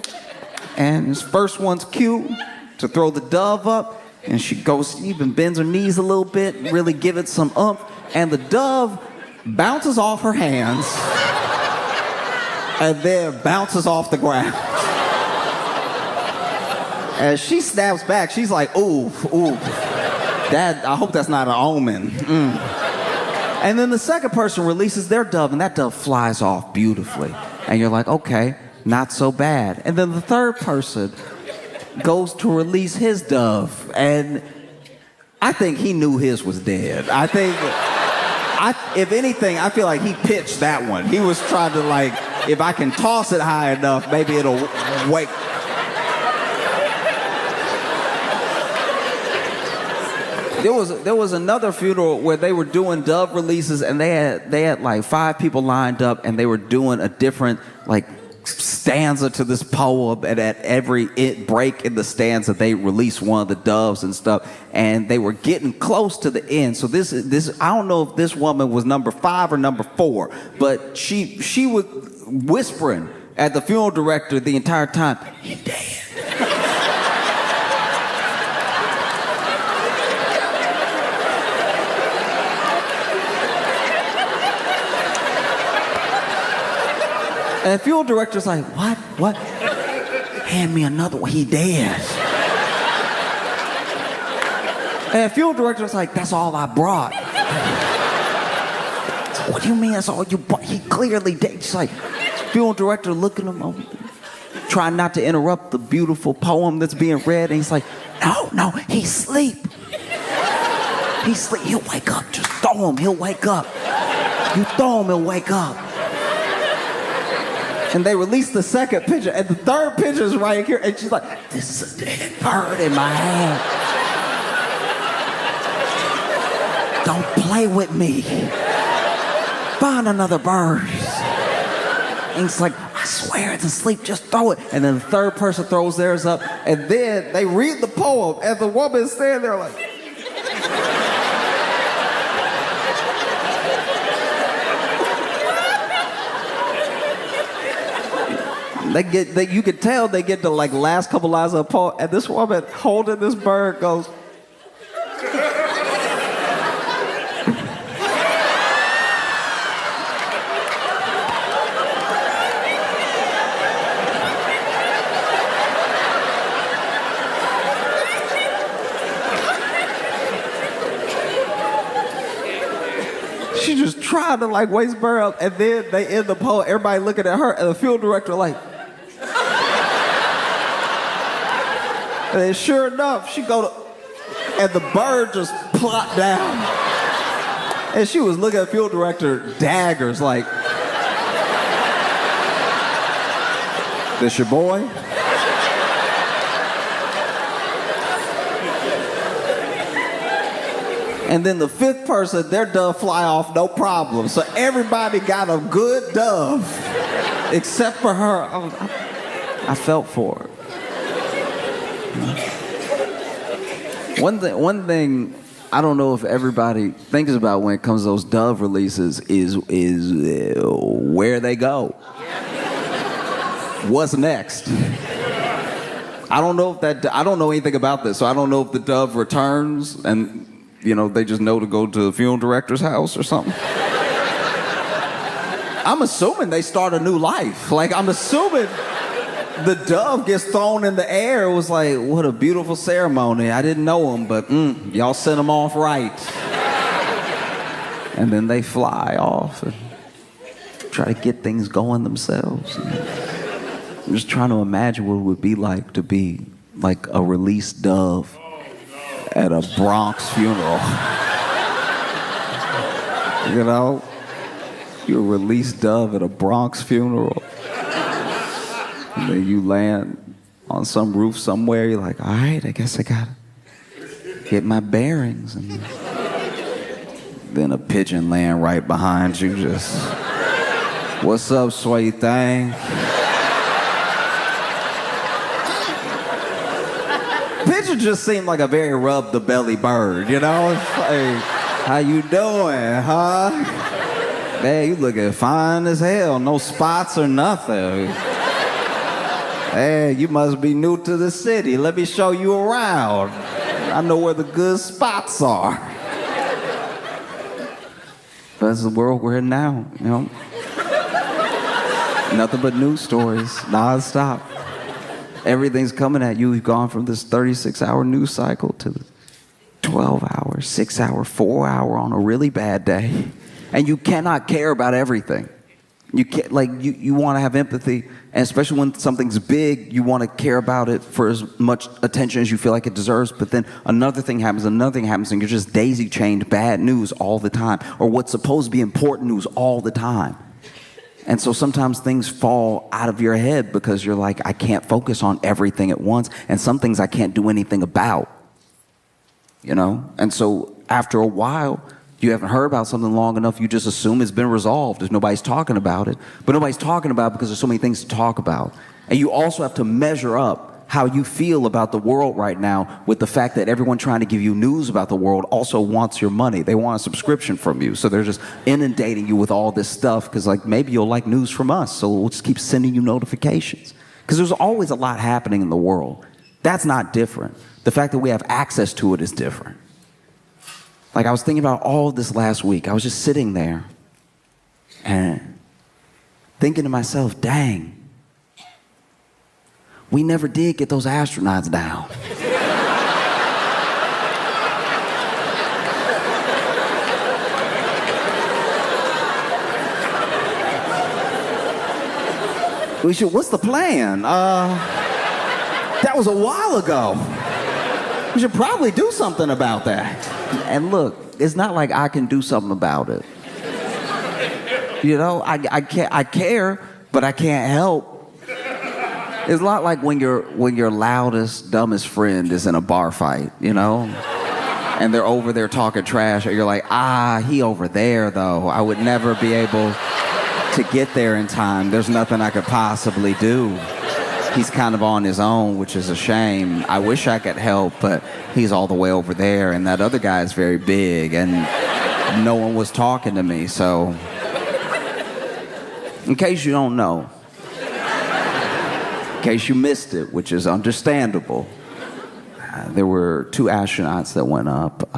and this first one's cute to throw the dove up, and she goes, even bends her knees a little bit, really give it some oomph, and the dove bounces off her hands and then bounces off the ground. As she snaps back, she's like, ooh, I hope that's not an omen. And then the second person releases their dove, and that dove flies off beautifully. And you're like, okay, not so bad. And then the third person goes to release his dove, and I think he knew his was dead. If anything, I feel like he pitched that one. He was trying to like, if I can toss it high enough, maybe it'll wake. There was another funeral where they were doing dove releases, and they had like 5 people lined up, and they were doing a different like stanza to this poem, and at every break in the stanza they released one of the doves and stuff, and they were getting close to the end. So this I don't know if this woman was number 5 or number 4, but she was whispering at the funeral director the entire time, "He dead." And the funeral director's like, what? Hand me another one, he dead. And the funeral director's like, that's all I brought. So, what do you mean that's all you brought? He clearly dead. She's like, funeral director looking at him, trying not to interrupt the beautiful poem that's being read, and he's like, no, he's asleep. He's asleep, he'll wake up, just throw him, he'll wake up. You throw him, he'll wake up. And they released the second picture, and the third picture is right here, and she's like, this is a dead bird in my hand. Don't play with me. Find another bird. And he's like, I swear it's asleep, just throw it. And then the third person throws theirs up, and then they read the poem, and the woman is standing there like, you could tell they get the like last couple lines of the poem, and this woman holding this bird goes, she just tried to like waste bird up, and then they end the poem, everybody looking at her, and the field director like, and then sure enough, she go to, and the bird just plopped down. And she was looking at the field director daggers like, this your boy? And then the 5th person, their dove fly off, no problem. So everybody got a good dove, except for her. I felt for her. One thing I don't know if everybody thinks about when it comes to those dove releases is where they go. What's next? I don't know anything about this, so I don't know if the dove returns and, they just know to go to the funeral director's house or something. I'm assuming they start a new life. Like, I'm assuming the dove gets thrown in the air. It was like, what a beautiful ceremony. I didn't know him, but y'all sent him off right. And then they fly off and try to get things going themselves. I'm just trying to imagine what it would be like to be like a released dove at a Bronx funeral. You're a released dove at a Bronx funeral. And then you land on some roof somewhere. You're like, all right, I guess I gotta get my bearings. And then a pigeon land right behind you, just, what's up, sweet thing? Pigeon just seemed like a very rub the belly bird, It's like, how you doing, huh? Hey, you looking fine as hell. No spots or nothing. Hey, you must be new to the city. Let me show you around. I know where the good spots are. But that's the world we're in now, Nothing but news stories, non-stop. Everything's coming at you. We've gone from this 36-hour news cycle to the 12-hour, 6-hour, 4-hour on a really bad day. And you cannot care about everything. You can't, you want to have empathy, and especially when something's big, you want to care about it for as much attention as you feel like it deserves. But then another thing happens, and you're just daisy-chained bad news all the time, or what's supposed to be important news all the time. And so sometimes things fall out of your head because you're like, I can't focus on everything at once, and some things I can't do anything about. And so after a while, you haven't heard about something long enough, you just assume it's been resolved if nobody's talking about it. But nobody's talking about it because there's so many things to talk about. And you also have to measure up how you feel about the world right now with the fact that everyone trying to give you news about the world also wants your money. They want a subscription from you. So they're just inundating you with all this stuff because, maybe you'll like news from us. So we'll just keep sending you notifications. Because there's always a lot happening in the world. That's not different. The fact that we have access to it is different. I was thinking about all of this last week. I was just sitting there and thinking to myself, dang, we never did get those astronauts down. What's the plan? That was a while ago. We should probably do something about that. And look, it's not like I can do something about it. I care, but I can't help. It's not like when your loudest, dumbest friend is in a bar fight, and they're over there talking trash, or you're like, he over there though. I would never be able to get there in time. There's nothing I could possibly do. He's kind of on his own, which is a shame. I wish I could help, but he's all the way over there, and that other guy is very big, and no one was talking to me. So, in case you don't know, in case you missed it, which is understandable, there were 2 astronauts that went up,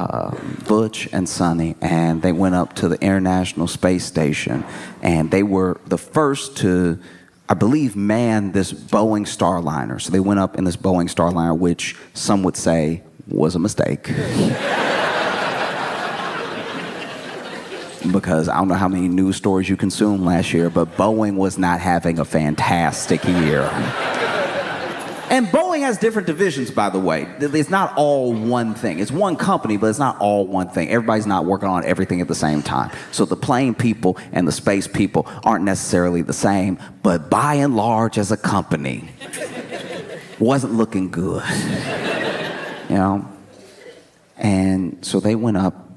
Butch and Sonny, and they went up to the International Space Station, and they were the first to, I believe, man this Boeing Starliner. So they went up in this Boeing Starliner, which some would say was a mistake. Because I don't know how many news stories you consumed last year, but Boeing was not having a fantastic year. And Boeing has different divisions, by the way. It's not all one thing. It's one company, but it's not all one thing. Everybody's not working on everything at the same time. So the plane people and the space people aren't necessarily the same, but by and large, as a company, wasn't looking good. And so they went up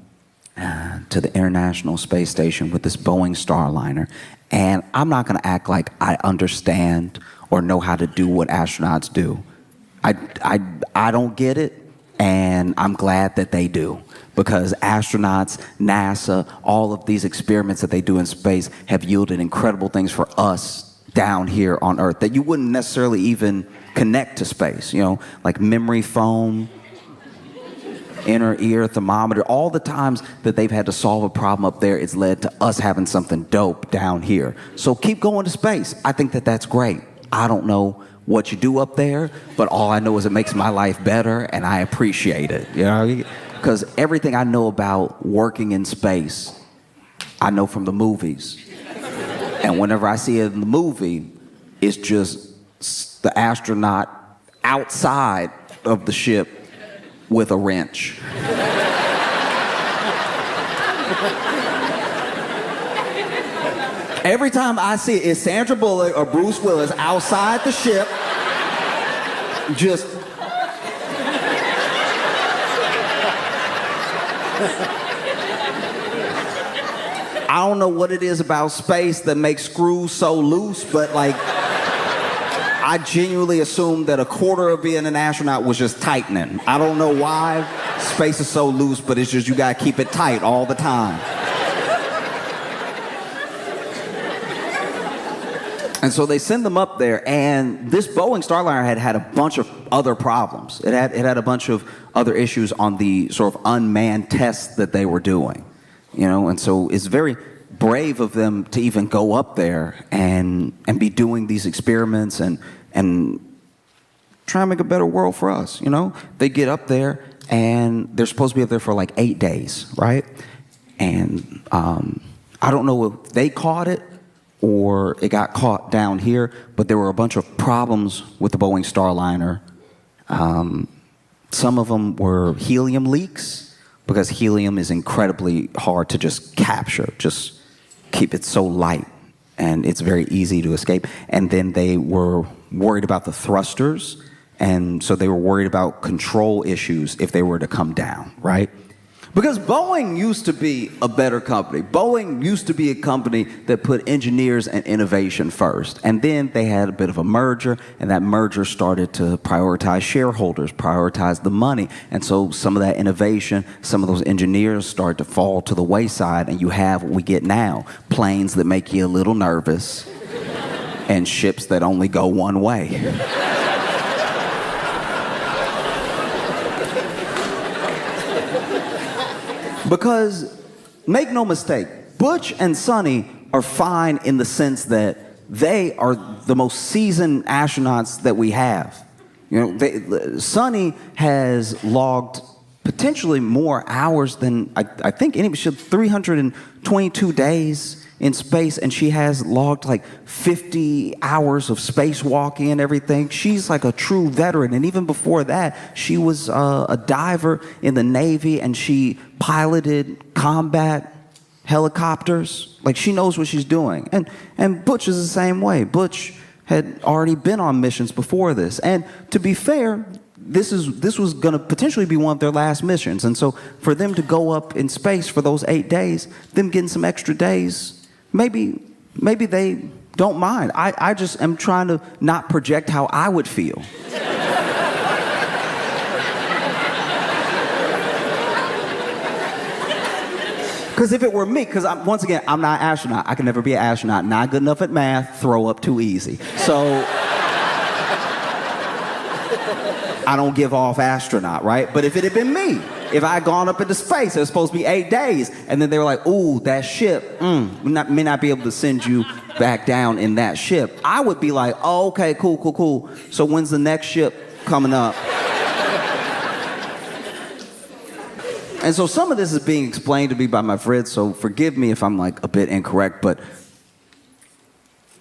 to the International Space Station with this Boeing Starliner. And I'm not going to act like I understand or know how to do what astronauts do. I don't get it, and I'm glad that they do. Because astronauts, NASA, all of these experiments that they do in space have yielded incredible things for us down here on Earth that you wouldn't necessarily even connect to space, you know, like memory foam, inner ear thermometer. All the times that they've had to solve a problem up there, it's led to us having something dope down here. So keep going to space. I think that that's great. I don't know what you do up there, but all I know is it makes my life better, and I appreciate it, you know? Because everything I know about working in space, I know from the movies. And whenever I see it in the movie, it's just the astronaut outside of the ship with a wrench. Every time I see it, it's Sandra Bullock or Bruce Willis outside the ship, just... I don't know what it is about space that makes screws so loose, but like, I genuinely assumed that a quarter of being an astronaut was just tightening. I don't know why space is so loose, but it's just you gotta keep it tight all the time. And so they send them up there, and this Boeing Starliner had a bunch of other problems. It had a bunch of other issues on the sort of unmanned tests that they were doing, you know. And so it's very brave of them to even go up there and be doing these experiments and try to make a better world for us, you know. They get up there, and they're supposed to be up there for like 8 days, right? And I don't know if they caught it or it got caught down here, but there were a bunch of problems with the Boeing Starliner. Some of them were helium leaks, because helium is incredibly hard to just capture, just keep it so light, and it's very easy to escape. And then they were worried about the thrusters, and so they were worried about control issues if they were to come down, right? Because Boeing used to be a better company. Boeing used to be a company that put engineers and innovation first. And then they had a bit of a merger, and that merger started to prioritize shareholders, prioritize the money. And so some of that innovation, some of those engineers started to fall to the wayside, and you have what we get now, planes that make you a little nervous and ships that only go one way. Because, make no mistake, Butch and Sonny are fine in the sense that they are the most seasoned astronauts that we have. You know, Sonny has logged potentially more hours than I think anybody should. 322 days in space, and she has logged like 50 hours of spacewalking and everything. She's like a true veteran, and even before that, she was a diver in the Navy, and she piloted combat helicopters. Like, she knows what she's doing. And Butch is the same way. Butch had already been on missions before this, and to be fair, this was going to potentially be one of their last missions. And so for them to go up in space for those 8 days, them getting some extra days, maybe they don't mind. I just am trying to not project how I would feel. Because if it were me, because once again, I'm not an astronaut. I can never be an astronaut. Not good enough at math, throw up too easy. So I don't give off astronaut, right? But if it had been me, if I had gone up into space, it was supposed to be 8 days, and then they were like, ooh, that ship, we may not be able to send you back down in that ship. I would be like, oh, okay, cool. So when's the next ship coming up? And so some of this is being explained to me by my friend, so forgive me if I'm like a bit incorrect, but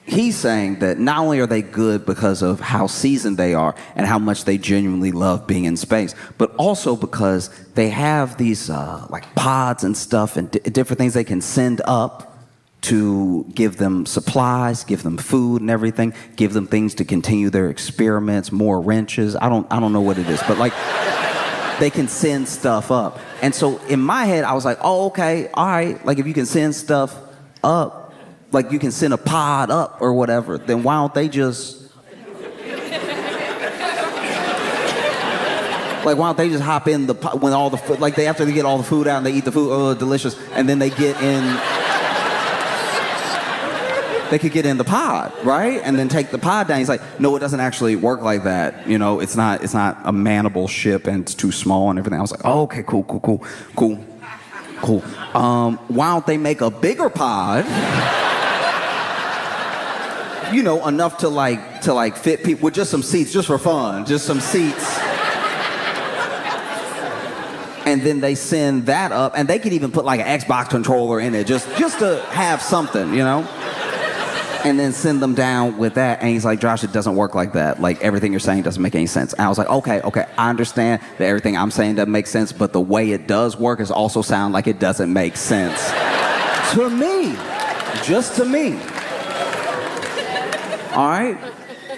he's saying that not only are they good because of how seasoned they are and how much they genuinely love being in space, but also because they have these like pods and stuff and different things they can send up to give them supplies, give them food and everything, give them things to continue their experiments, more wrenches. I don't know what it is, but like they can send stuff up. And so in my head, I was like, oh, okay, all right. Like if you can send stuff up, like you can send a pod up or whatever, then why don't they just, like why don't they just hop in the pod when all the food, like after they get all the food out and they eat the food, oh, delicious, and then they get in. they could get in the pod, right? And then take the pod down. He's like, no, it doesn't actually work like that. You know, it's not a manable ship and it's too small and everything. I was like, oh, okay, cool. Why don't they make a bigger pod? You know, enough to fit people with just some seats, just for fun, just some seats. And then they send that up, and they could even put like an Xbox controller in it, just to have something, you know? And then send them down with that. And he's like, Josh, it doesn't work like that. Like, everything you're saying doesn't make any sense. And I was like, okay, I understand that everything I'm saying doesn't make sense, but the way it does work is also sound like it doesn't make sense. To me. Just to me. All right?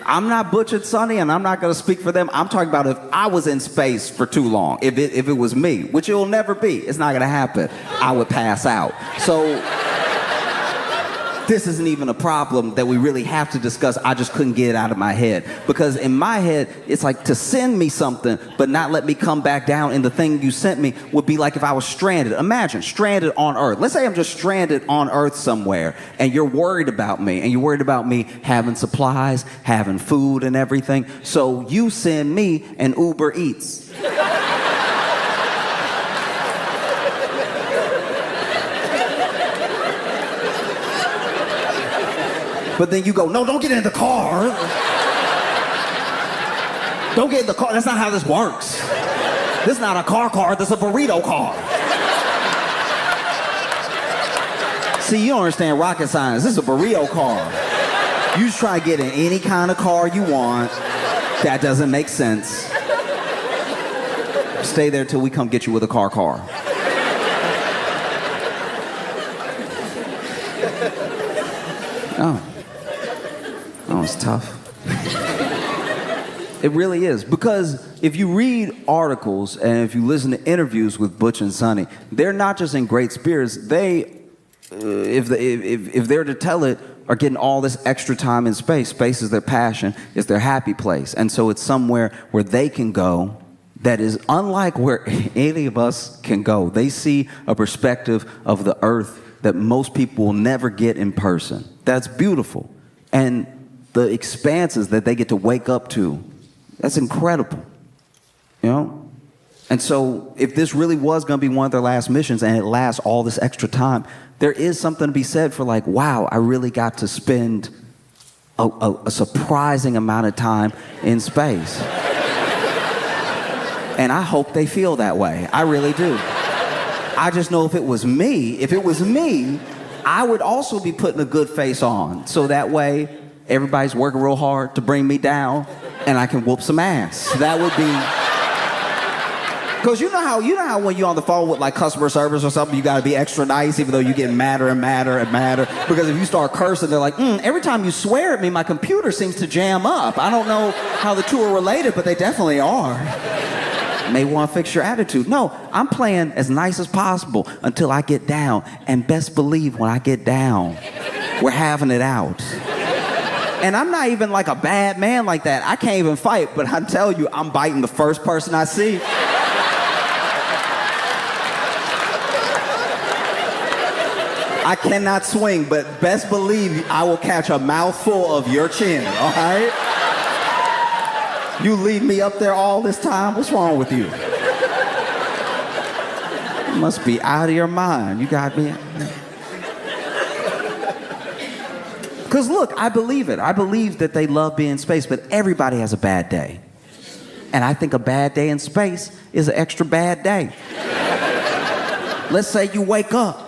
I'm not Butch and Sonny, and I'm not going to speak for them. I'm talking about if I was in space for too long, if it was me, which it will never be. It's not going to happen. I would pass out. So this isn't even a problem that we really have to discuss. I just couldn't get it out of my head. Because in my head, it's like to send me something, but not let me come back down in the thing you sent me would be like if I was stranded. Imagine, stranded on Earth. Let's say I'm just stranded on Earth somewhere, and you're worried about me, and you're worried about me having supplies, having food and everything. So you send me an Uber Eats. But then you go, no, don't get in the car. Don't get in the car. That's not how this works. This is not a car. This is a burrito car. See, you don't understand rocket science. This is a burrito car. You just try to get in any kind of car you want. That doesn't make sense. Stay there till we come get you with a car. Oh, it's tough. It really is. Because if you read articles and if you listen to interviews with Butch and Sonny, they're not just in great spirits. They, if they're to tell it, are getting all this extra time in space. Space is their passion. It's their happy place. And so it's somewhere where they can go that is unlike where any of us can go. They see a perspective of the Earth that most people will never get in person. That's beautiful. And the expanses that they get to wake up to, that's incredible, you know? And so if this really was going to be one of their last missions and it lasts all this extra time, there is something to be said for like, wow, I really got to spend a surprising amount of time in space. And I hope they feel that way. I really do. I just know if it was me, I would also be putting a good face on. So that way, everybody's working real hard to bring me down, and I can whoop some ass. That would be... Because you know how when you're on the phone with like customer service or something, you got to be extra nice, even though you get madder and madder and madder. Because if you start cursing, they're like, every time you swear at me, my computer seems to jam up. I don't know how the two are related, but they definitely are. May want to fix your attitude. No, I'm playing as nice as possible until I get down. And best believe when I get down, we're having it out. And I'm not even like a bad man like that. I can't even fight, but I tell you, I'm biting the first person I see. I cannot swing, but best believe I will catch a mouthful of your chin, all right? You leave me up there all this time? What's wrong with you? You must be out of your mind. You got me. Because look, I believe it. I believe that they love being in space, but everybody has a bad day. And I think a bad day in space is an extra bad day. Let's say you wake up,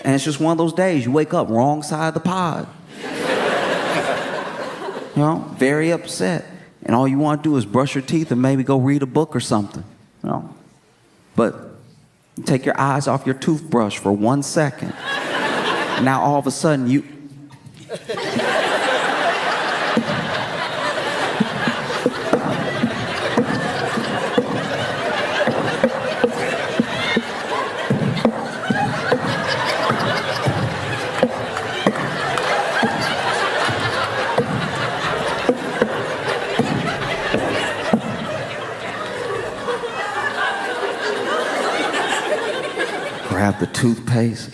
and it's just one of those days. You wake up wrong side of the pod. You know, very upset. And all you want to do is brush your teeth and maybe go read a book or something. You know? But you take your eyes off your toothbrush for 1 second. Now all of a sudden you... Grab the toothpaste.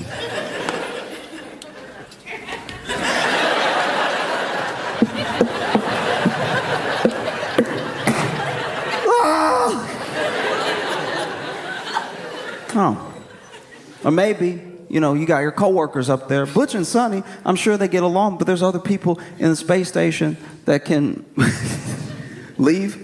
Or maybe, you know, you got your coworkers up there, Butch and Sonny, I'm sure they get along, but there's other people in the space station that can leave.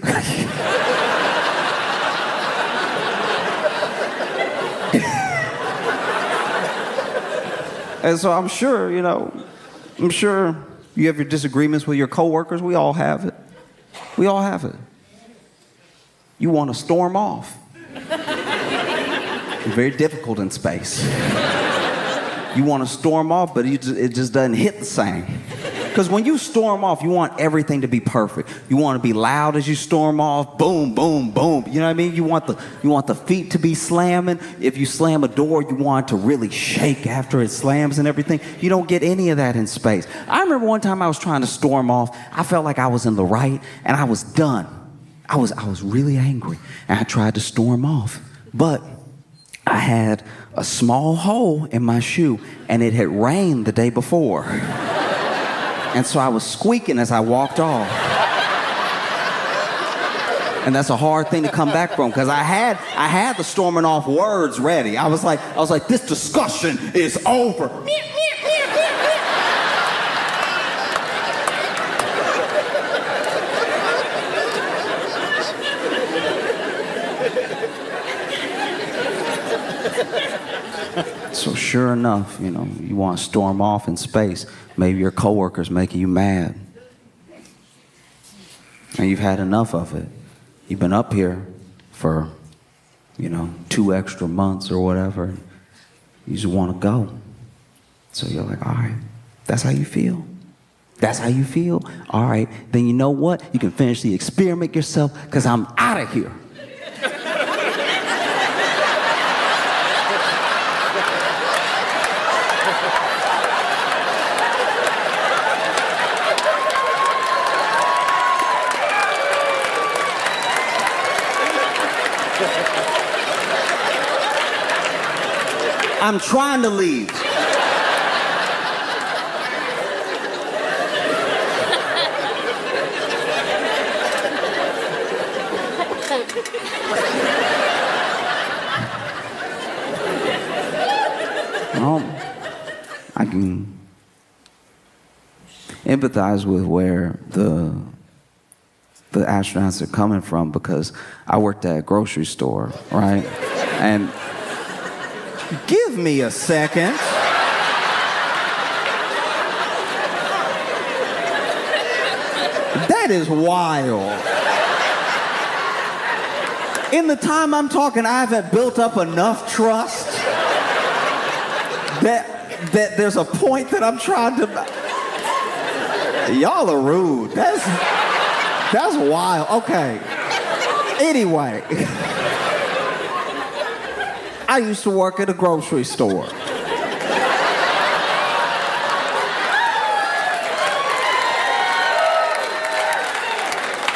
And so I'm sure you have your disagreements with your coworkers. We all have it. We all have it. You want to storm off. It's very difficult in space. You want to storm off, but it just doesn't hit the same. Because when you storm off, you want everything to be perfect. You want to be loud as you storm off, boom, boom, boom. You know what I mean? You want the feet to be slamming. If you slam a door, you want it to really shake after it slams and everything. You don't get any of that in space. I remember one time I was trying to storm off. I felt like I was in the right, and I was done. I was really angry, and I tried to storm off. But I had a small hole in my shoe, and it had rained the day before. And so I was squeaking as I walked off. And that's a hard thing to come back from, because I had the storming off words ready. I was like, this discussion is over. So sure enough, you know, you want to storm off in space. Maybe your coworker's making you mad. And you've had enough of it. You've been up here for, 2 extra months or whatever. You just want to go. So you're like, all right, that's how you feel. That's how you feel? All right, then you know what? You can finish the experiment yourself, because I'm out of here. I'm trying to leave. Well, I can empathize with where the astronauts are coming from, because I worked at a grocery store, right? And give me a second. That is wild. In the time I'm talking, I haven't built up enough trust that there's a point that I'm trying to... Y'all are rude. That's wild. Okay. Anyway. I used to work at a grocery store.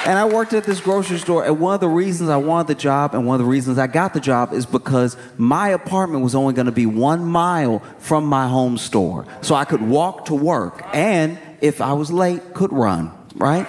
And I worked at this grocery store, and one of the reasons I wanted the job and one of the reasons I got the job is because my apartment was only going to be 1 mile from my home store. So I could walk to work, and if I was late, could run, right?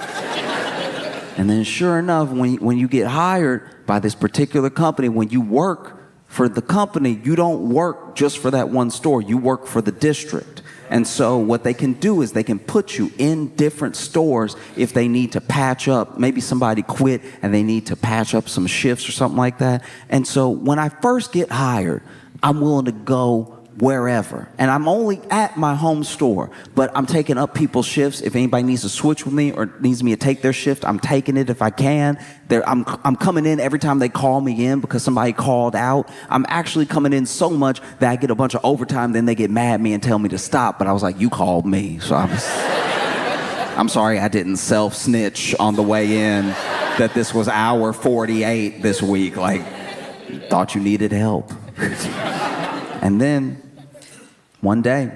And then sure enough, when you get hired by this particular company, when you work for the company, you don't work just for that one store. You work for the district. And so what they can do is they can put you in different stores if they need to patch up. Maybe somebody quit and they need to patch up some shifts or something like that. And so when I first get hired, I'm willing to go wherever. And I'm only at my home store, but I'm taking up people's shifts. If anybody needs to switch with me or needs me to take their shift, I'm taking it if I can. I'm coming in every time they call me in because somebody called out. I'm actually coming in so much that I get a bunch of overtime, then they get mad at me and tell me to stop. But I was like, you called me. So I'm sorry I didn't self-snitch on the way in that this was hour 48 this week. Like, thought you needed help. And then one day,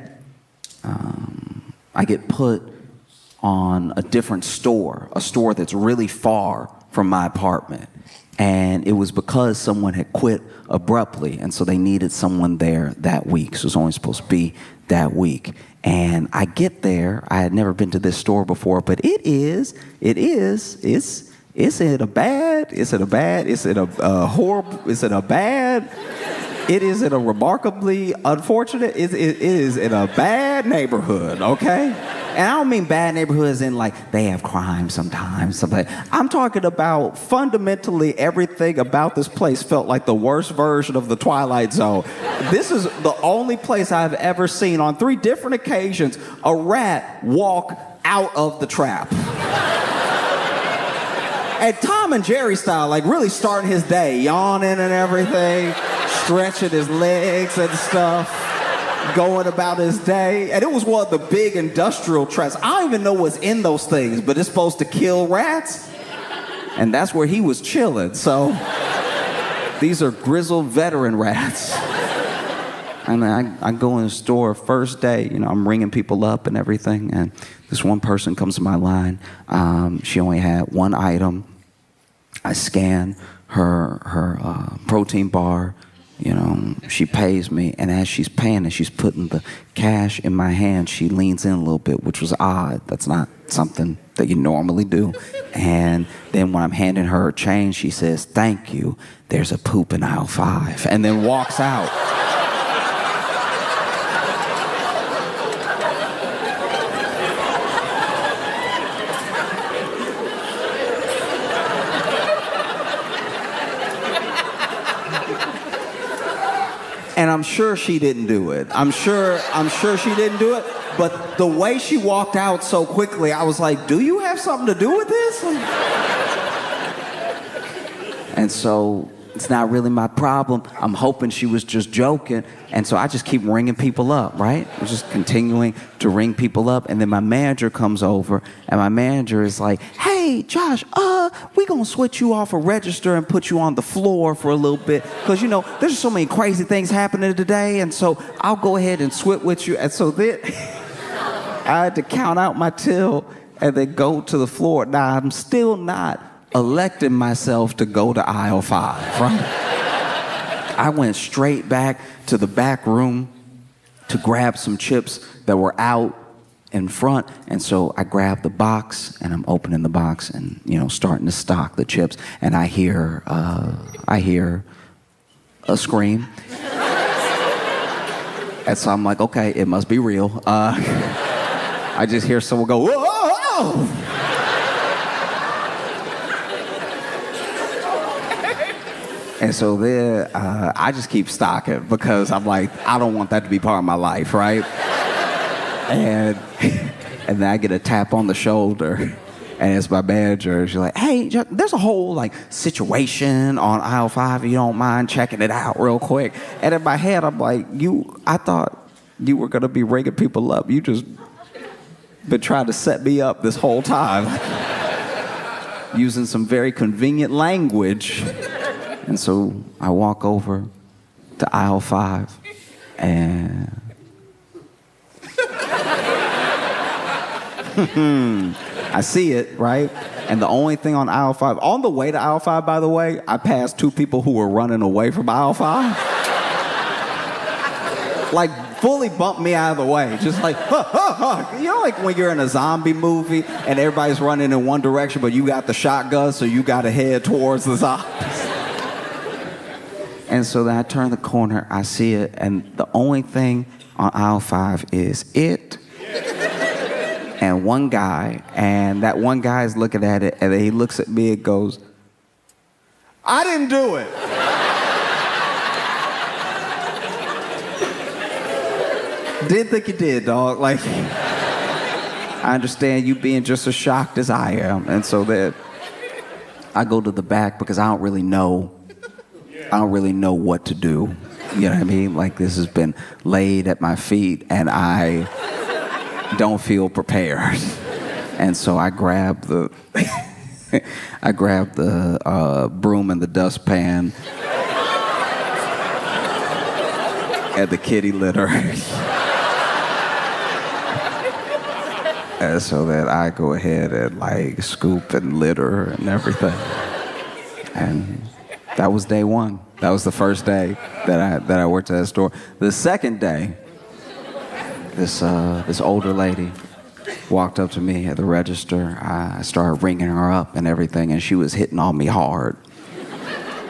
I get put on a different store, a store that's really far from my apartment. And it was because someone had quit abruptly, and so they needed someone there that week. So it was only supposed to be that week. And I get there. I had never been to this store before, but it's in a bad It is in a remarkably unfortunate, it is in a bad neighborhood, okay? And I don't mean bad neighborhoods in like they have crime sometimes. I'm talking about fundamentally everything about this place felt like the worst version of the Twilight Zone. This is the only place I've ever seen on 3 different occasions a rat walk out of the trap. And Tom and Jerry style, like really starting his day, yawning and everything, stretching his legs and stuff, going about his day. And it was one of the big industrial traps. I don't even know what's in those things, but it's supposed to kill rats. And that's where he was chilling. So these are grizzled veteran rats. And I go in the store first day, you know, I'm ringing people up and everything. And this one person comes to my line. She only had 1 item. I scan her protein bar. You know, she pays me, and as she's paying and she's putting the cash in my hand, she leans in a little bit, which was odd. That's not something that you normally do. And then when I'm handing her change, she says, "Thank you. There's a poop in aisle 5," and then walks out. And I'm sure she didn't do it. I'm sure she didn't do it. But the way she walked out so quickly, I was like, do you have something to do with this? And so it's not really my problem. I'm hoping she was just joking. And so I just keep ringing people up, right? I'm just continuing to ring people up. And then my manager comes over, and my manager is like, "Hey, Josh, we gonna switch you off a register and put you on the floor for a little bit. Because, you know, there's so many crazy things happening today. And so I'll go ahead and switch with you." And so then I had to count out my till and then go to the floor. Now, I'm still not electing myself to go to aisle 5, right? I went straight back to the back room to grab some chips that were out in front. And so I grabbed the box, and I'm opening the box and, you know, starting to stock the chips. And I hear a scream. And so I'm like, okay, it must be real. I just hear someone go, "Whoa, whoa, whoa!" And so then I just keep stocking because I'm like, I don't want that to be part of my life, right? And then I get a tap on the shoulder, and it's my manager. She's like, "Hey, there's a whole like situation on aisle 5. If you don't mind checking it out real quick." And in my head, I'm like, I thought you were gonna be ringing people up. You just been trying to set me up this whole time, using some very convenient language. And so I walk over to aisle 5, and I see it, right? And the only thing on aisle 5, on the way to aisle 5, by the way, I passed 2 people who were running away from aisle 5. Like, fully bumped me out of the way. Just like, huh, huh, huh. You know, like when you're in a zombie movie and everybody's running in one direction, but you got the shotgun, so you got to head towards the zombies. And so then I turn the corner, I see it, and the only thing on aisle 5 is it and one guy, and that one guy is looking at it, and then he looks at me and goes, "I didn't do it." Didn't think you did, dog. Like, I understand you being just as shocked as I am. And so then I go to the back because I don't really know what to do. You know what I mean? Like, this has been laid at my feet, and I don't feel prepared. And so I grab the broom and the dustpan and the kitty litter. And so that I go ahead and like scoop and litter and everything. And that was day 1. That was the first day that I worked at that store. The second day, this older lady walked up to me at the register. I started ringing her up and everything, and she was hitting on me hard.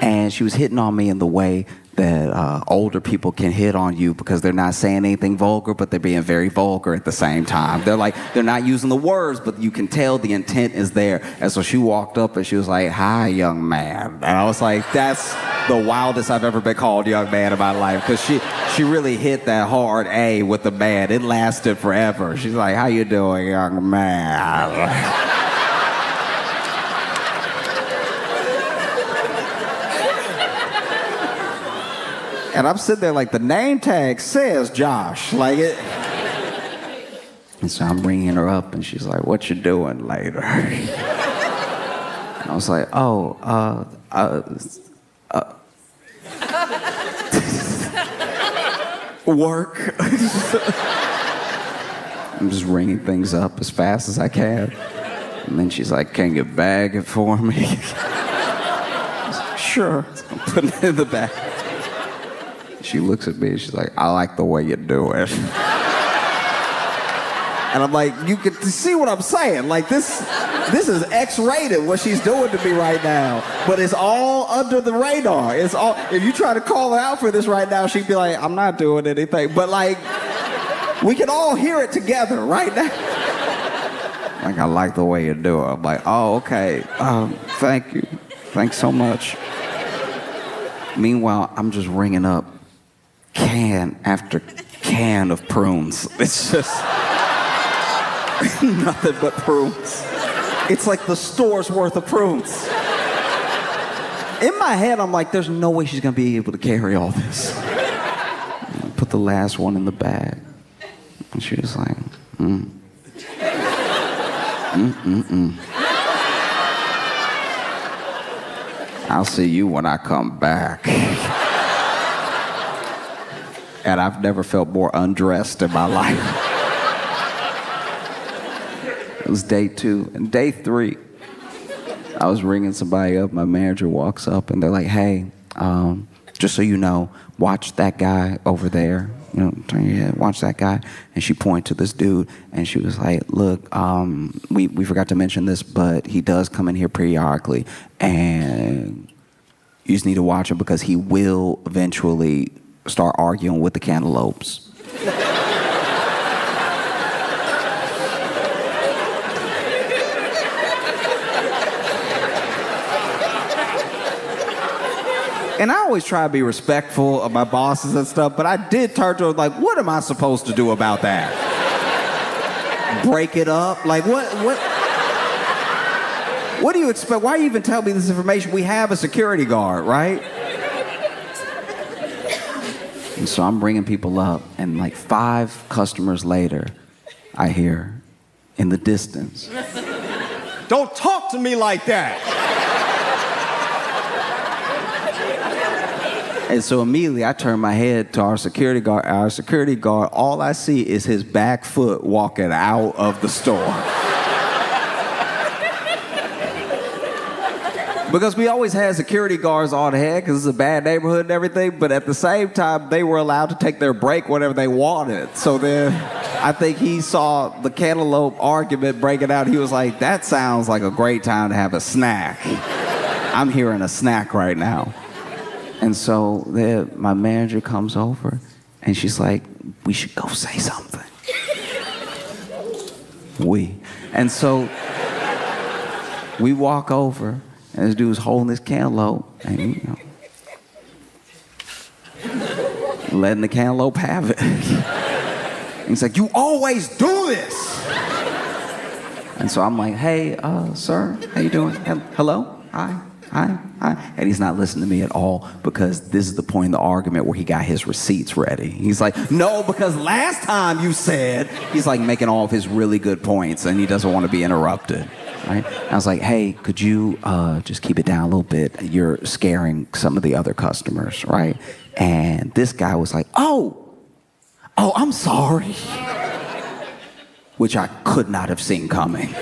And she was hitting on me in the way that older people can hit on you because they're not saying anything vulgar, but they're being very vulgar at the same time. They're not using the words, but you can tell the intent is there. And so she walked up and she was like, "Hi, young man." And I was like, that's the wildest I've ever been called young man in my life, because she really hit that hard A with the man. It lasted forever. She's like, "How you doing, young man?" And I'm sitting there like the name tag says Josh. Like it. And so I'm ringing her up and she's like, "What you doing later?" And I was like, work. I'm just ringing things up as fast as I can. And then she's like, "Can you bag it for me?" I was like, "Sure." So I'm putting it in the bag. She looks at me and she's like, "I like the way you do it." And I'm like, you can see what I'm saying. Like this is X-rated what she's doing to me right now. But it's all under the radar. It's all, if you try to call her out for this right now, she'd be like, "I'm not doing anything." But like, we can all hear it together right now. Like, "I like the way you do it." I'm like, "Oh, okay. Thank you. Thanks so much." Meanwhile, I'm just ringing up can after can of prunes. It's just nothing but prunes. It's like the store's worth of prunes. In my head, I'm like, there's no way she's gonna be able to carry all this. I put the last one in the bag. And she was like, "I'll see you when I come back." And I've never felt more undressed in my life. It was day 2. And day 3, I was ringing somebody up. My manager walks up and they're like, "Hey, just so you know, watch that guy over there. You know, turn your head, watch that guy." And she pointed to this dude and she was like, "Look, we forgot to mention this, but he does come in here periodically. And you just need to watch him because he will eventually start arguing with the cantaloupes." And I always try to be respectful of my bosses and stuff, but I did turn to her like, "What am I supposed to do about that? Break it up? Like, what do you expect? Why you even tell me this information? We have a security guard, right?" And so I'm bringing people up, and like 5 customers later, I hear in the distance, Don't talk to me like that. And so immediately I turn my head to our security guard. Our security guard, all I see is his back foot walking out of the store. Because we always had security guards on hand because it's a bad neighborhood and everything, but at the same time, they were allowed to take their break whenever they wanted. So then I think he saw the cantaloupe argument breaking out. He was like, "That sounds like a great time to have a snack. I'm hearing a snack right now." And so then my manager comes over and she's like, "We should go say something." And so we walk over. And this dude's holding this cantaloupe and, you know, letting the cantaloupe have it. And he's like, "You always do this." And so I'm like, "Hey, sir, how you doing? Hello? Hi. And he's not listening to me at all because this is the point in the argument where he got his receipts ready. He's like, "No, because last time you said," he's like making all of his really good points and he doesn't want to be interrupted. Right? I was like, "Hey, could you just keep it down a little bit? You're scaring some of the other customers," right? And this guy was like, oh, I'm sorry. Which I could not have seen coming.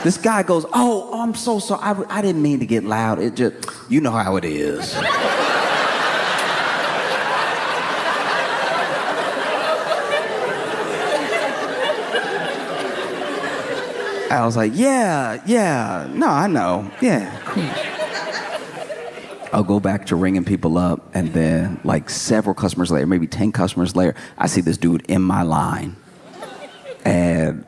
This guy goes, oh, I'm so sorry. I didn't mean to get loud. It just, you know how it is. I was like, yeah, no, I know. Yeah, cool. I'll go back to ringing people up, and then like several customers later, maybe 10 customers later, I see this dude in my line. And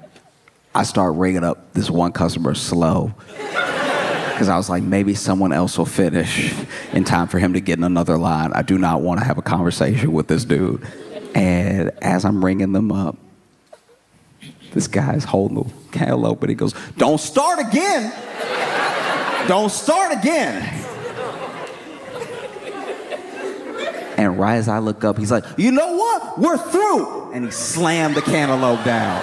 I start ringing up this one customer slow. Because I was like, maybe someone else will finish in time for him to get in another line. I do not want to have a conversation with this dude. And as I'm ringing them up, this guy's holding the cantaloupe, and he goes, "Don't start again! Don't start again!" And right as I look up, he's like, "You know what? We're through!" And he slammed the cantaloupe down.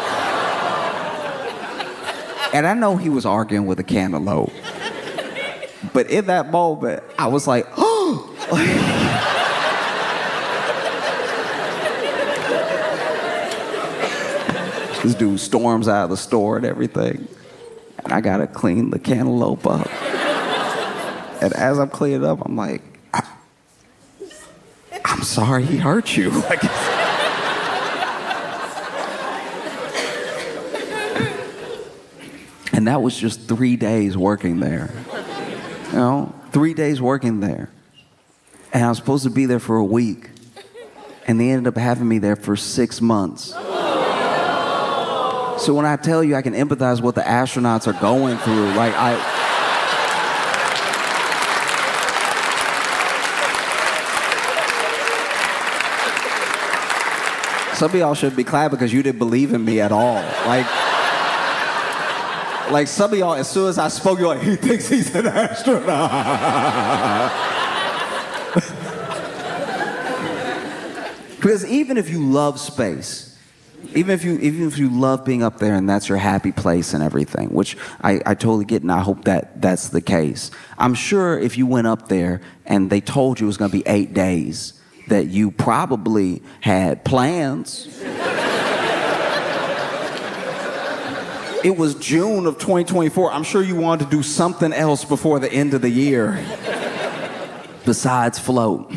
And I know he was arguing with a cantaloupe. But in that moment, I was like, oh! This dude storms out of the store and everything. And I gotta clean the cantaloupe up. And as I'm cleaning up, I'm like, I'm sorry he hurt you. And that was just 3 days working there. 3 days working there. And I was supposed to be there for a week. And they ended up having me there for 6 months. So when I tell you I can empathize with what the astronauts are going through, like some of y'all should be glad because you didn't believe in me at all. Like some of y'all, as soon as I spoke, you're like, he thinks he's an astronaut. Because even if you love space, even if you love being up there and that's your happy place and everything, which I totally get, and I hope that that's the case. I'm sure if you went up there and they told you it was going to be 8 days, that you probably had plans. It was June of 2024. I'm sure you wanted to do something else before the end of the year besides float.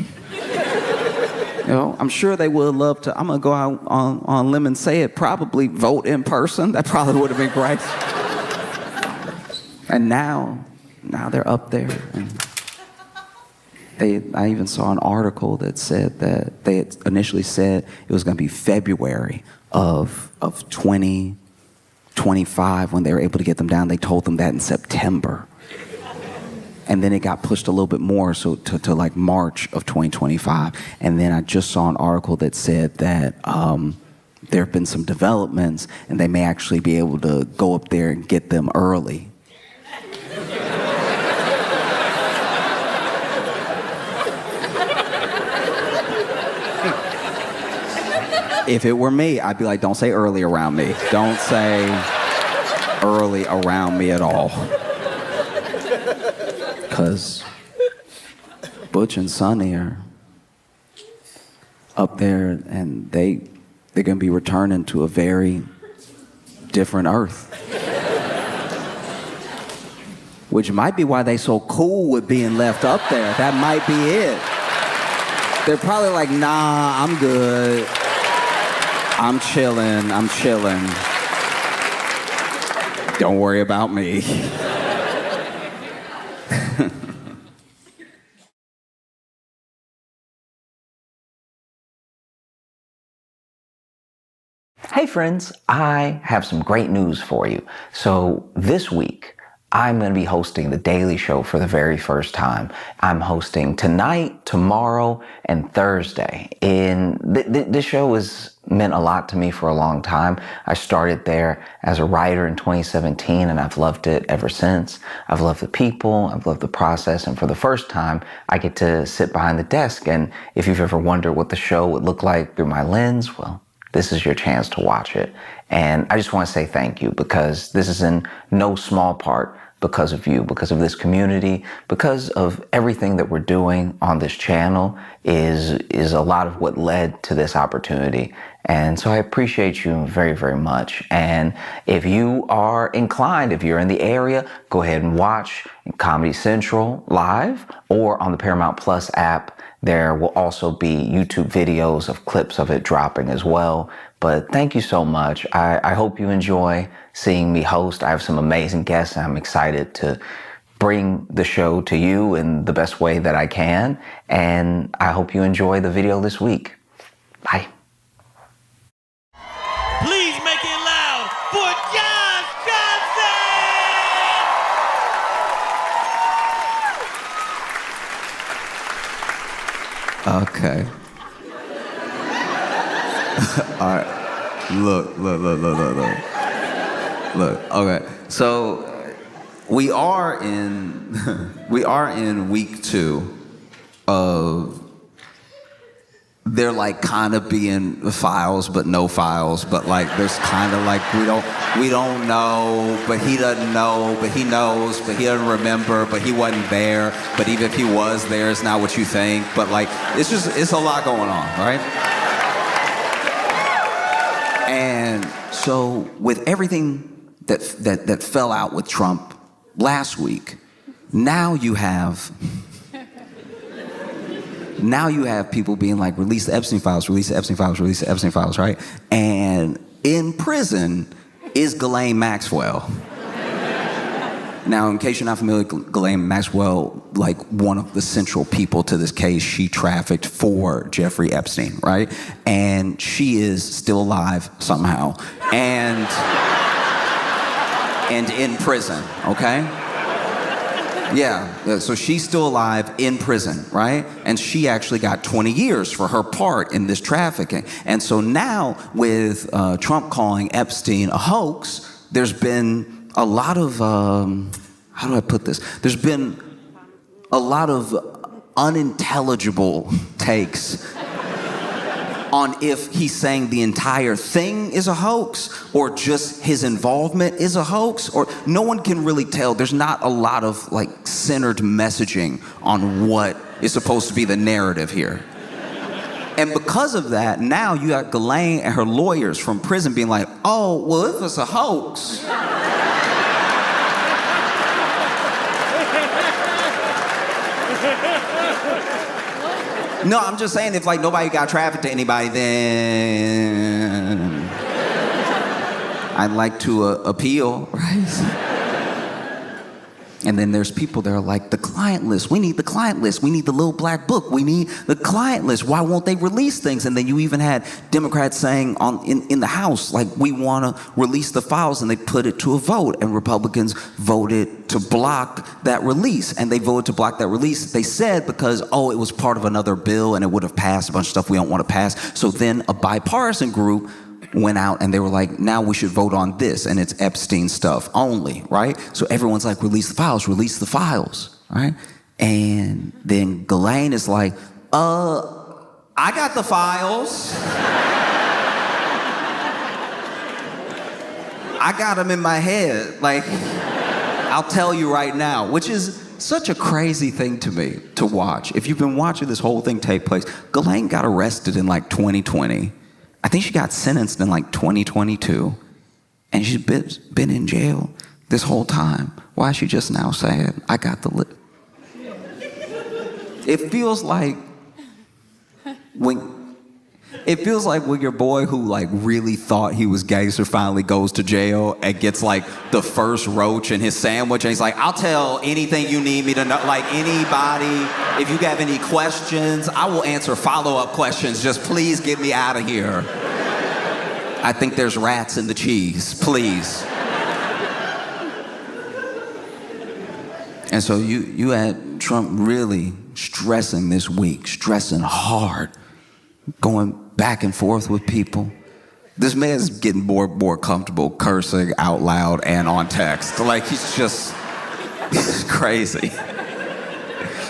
I'm sure they would love to. I'm going to go out on limb and say it. Probably vote in person. That probably would have been great. And now they're up there. And I even saw an article that said that they had initially said it was going to be February of 2025 when they were able to get them down. They told them that in September. And then it got pushed a little bit more, so to like March of 2025. And then I just saw an article that said that there have been some developments and they may actually be able to go up there and get them early. If it were me, I'd be like, don't say early around me. Don't say early around me at all. Because Butch and Sonny are up there and they're going to be returning to a very different Earth. Which might be why they so cool with being left up there. That might be it. They're probably like, nah, I'm good. I'm chilling. Don't worry about me. Hey friends, I have some great news for you. So this week, I'm going to be hosting The Daily Show for the very first time. I'm hosting tonight, tomorrow, and Thursday. And this show has meant a lot to me for a long time. I started there as a writer in 2017, and I've loved it ever since. I've loved the people, I've loved the process, and for the first time, I get to sit behind the desk. And if you've ever wondered what the show would look like through my lens, well, this is your chance to watch it. And I just want to say thank you, because this is in no small part because of you, because of this community, because of everything that we're doing on this channel is a lot of what led to this opportunity. And so I appreciate you very, very much. And if you are inclined, if you're in the area, go ahead and watch Comedy Central live or on the Paramount Plus app. There will also be YouTube videos of clips of it dropping as well. But thank you so much. I hope you enjoy seeing me host. I have some amazing guests, and I'm excited to bring the show to you in the best way that I can. And I hope you enjoy the video this week. Bye. Please make it loud for Josh Johnson! Okay. All right. Look. Okay. So we are in week 2 of there like kind of being files but no files, but like there's kind of like we don't know, but he doesn't know, but he knows, but he doesn't remember, but he wasn't there, but even if he was there, it's not what you think. But like it's a lot going on, right? And so with everything that fell out with Trump last week, now you have people being like, release the Epstein files, release the Epstein files, release the Epstein files, right? And in prison is Ghislaine Maxwell. Now, in case you're not familiar with Ghislaine Maxwell, like one of the central people to this case, she trafficked for Jeffrey Epstein, right? And she is still alive somehow, and in prison, okay? Yeah, so she's still alive in prison, right? And she actually got 20 years for her part in this trafficking. And so now with Trump calling Epstein a hoax, there's been a lot of, how do I put this? There's been a lot of unintelligible takes on if he's saying the entire thing is a hoax or just his involvement is a hoax, or no one can really tell. There's not a lot of like centered messaging on what is supposed to be the narrative here. And because of that, now you got Ghislaine and her lawyers from prison being like, oh, well, if it's a hoax, no, I'm just saying if like nobody got trafficked to anybody, then I'd like to appeal, right? And then there's people that are like, the client list, we need the client list, we need the little black book, we need the client list, why won't they release things? And then you even had Democrats saying in the House, like, we want to release the files, and they put it to a vote, and Republicans voted to block that release. And they voted to block that release, they said, because, it was part of another bill and it would have passed a bunch of stuff we don't want to pass. So then a bipartisan group went out and they were like, now we should vote on this, and it's Epstein stuff only, right? So everyone's like, release the files, right? And then Ghislaine is like, I got the files. I got them in my head. Like, I'll tell you right now, which is such a crazy thing to me to watch. If you've been watching this whole thing take place, Ghislaine got arrested in like 2020. I think she got sentenced in like 2022, and she's been in jail this whole time. Why is she just now saying, I got the list? It feels like when your boy who like really thought he was gangster finally goes to jail and gets like the first roach in his sandwich, and he's like, I'll tell anything you need me to know, like anybody, if you have any questions, I will answer follow-up questions, just please get me out of here. I think there's rats in the cheese, please. And so you had Trump really stressing this week, stressing hard, going back and forth with people. This man's getting more comfortable cursing out loud and on text. Like, he's crazy.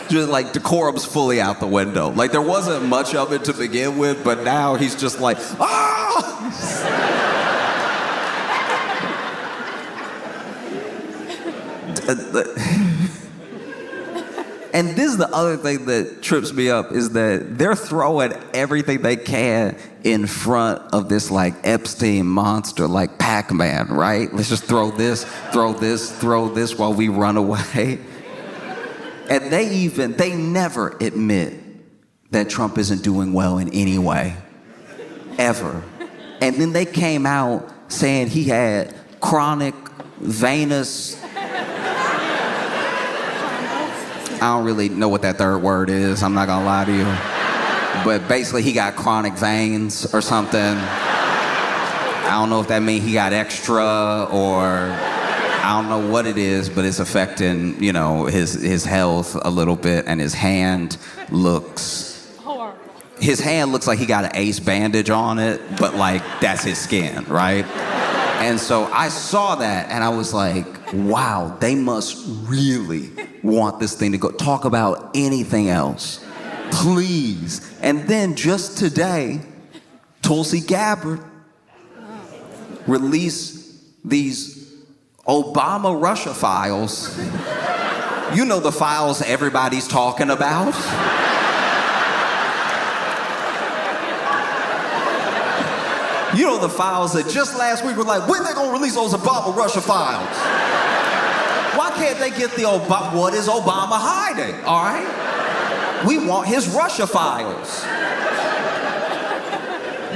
Just like decorum's fully out the window. Like, there wasn't much of it to begin with, but now he's just like, And this is the other thing that trips me up, is that they're throwing everything they can in front of this like Epstein monster, like Pac-Man, right? Let's just throw this while we run away. And they never admit that Trump isn't doing well in any way, ever. And then they came out saying he had chronic venous I don't really know what that third word is. I'm not gonna lie to you. But basically, he got chronic veins or something. I don't know if that means he got extra or I don't know what it is, but it's affecting, you know, his health a little bit, and his hand looks like he got an ace bandage on it, but like that's his skin, right? And so I saw that and I was like, wow, they must really want this thing to go. Talk about anything else, please. And then just today, Tulsi Gabbard released these Obama-Russia files. You know the files everybody's talking about. You know the files that just last week were like, when they gonna release those Obama-Russia files? Why can't they get the Obama? What is Obama hiding, all right? We want his Russia files.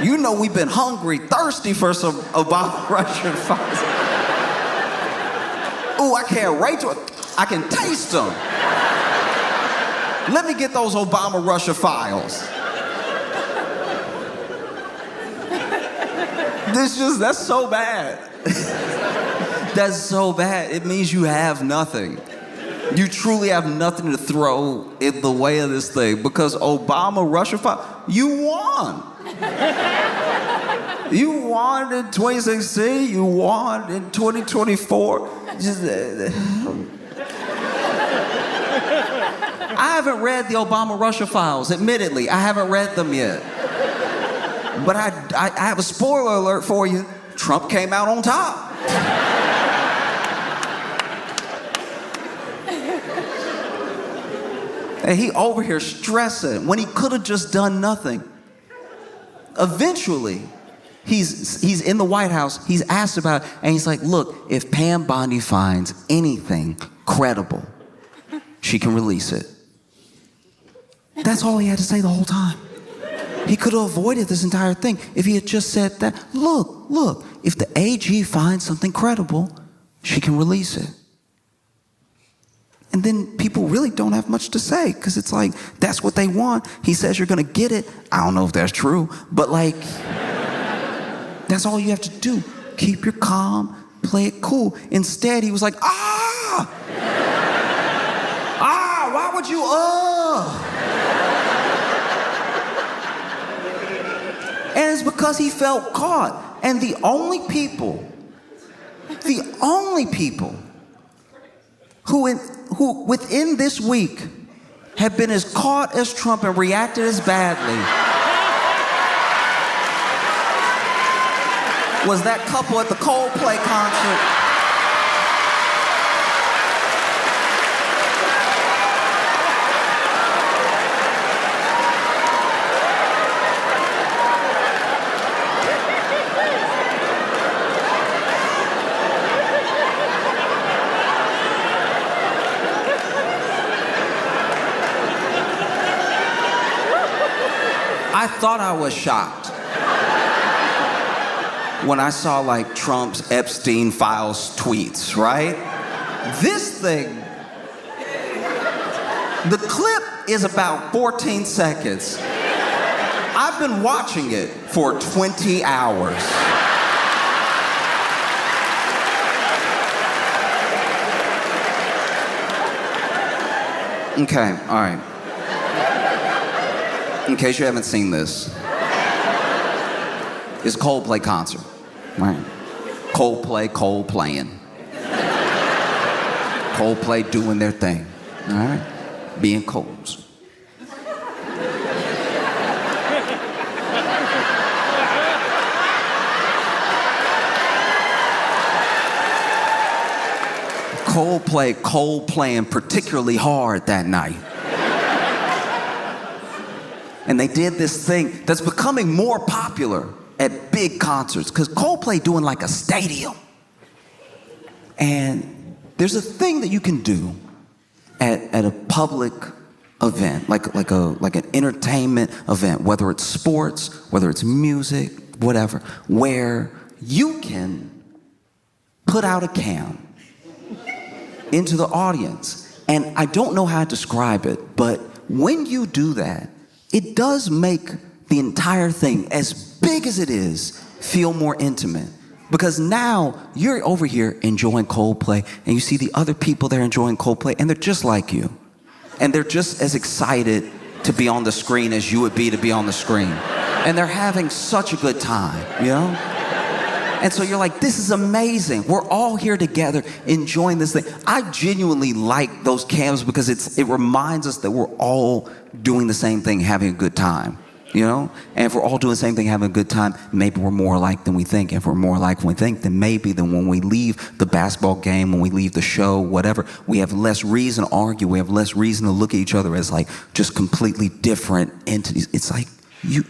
You know we've been hungry, thirsty for some Obama-Russia files. Ooh, I can't wait to it. I can taste them. Let me get those Obama-Russia files. That's so bad. That's so bad. It means you have nothing. You truly have nothing to throw in the way of this thing because Obama-Russia file, you won. You won in 2016, you won in 2024. I haven't read the Obama-Russia files, admittedly. I haven't read them yet. But I have a spoiler alert for you. Trump came out on top. And he over here stressing when he could have just done nothing. Eventually, he's in the White House, he's asked about it, and he's like, look, if Pam Bondi finds anything credible, she can release it. That's all he had to say the whole time. He could have avoided this entire thing if he had just said that, look, if the AG finds something credible, she can release it. And then people really don't have much to say because it's like, that's what they want. He says you're gonna get it. I don't know if that's true, but like, that's all you have to do. Keep your calm, play it cool. Instead, he was like, why would you, And it's because he felt caught. And the only people who within this week have been as caught as Trump and reacted as badly was that couple at the Coldplay concert. I thought I was shocked when I saw like Trump's Epstein files tweets, right? This thing, the clip is about 14 seconds. I've been watching it for 20 hours. Okay, all right. In case you haven't seen this, it's a Coldplay concert, right? Coldplaying. Coldplay doing their thing, all right? Being Colds. Coldplaying particularly hard that night. And they did this thing that's becoming more popular at big concerts, because Coldplay doing like a stadium. And there's a thing that you can do at a public event, like an entertainment event, whether it's sports, whether it's music, whatever, where you can put out a cam into the audience And I don't know how to describe it, but when you do that, it does make the entire thing, as big as it is, feel more intimate. Because now you're over here enjoying Coldplay, and you see the other people there enjoying Coldplay, and they're just like you. And they're just as excited to be on the screen as you would be to be on the screen. And they're having such a good time, you know? And so you're like, this is amazing. We're all here together enjoying this thing. I genuinely like those cams because it reminds us that we're all doing the same thing, having a good time, you know? And if we're all doing the same thing, having a good time, maybe we're more alike than we think. If we're more alike than we think, then maybe when we leave the basketball game, when we leave the show, whatever, we have less reason to argue. We have less reason to look at each other as like just completely different entities. It's like, you're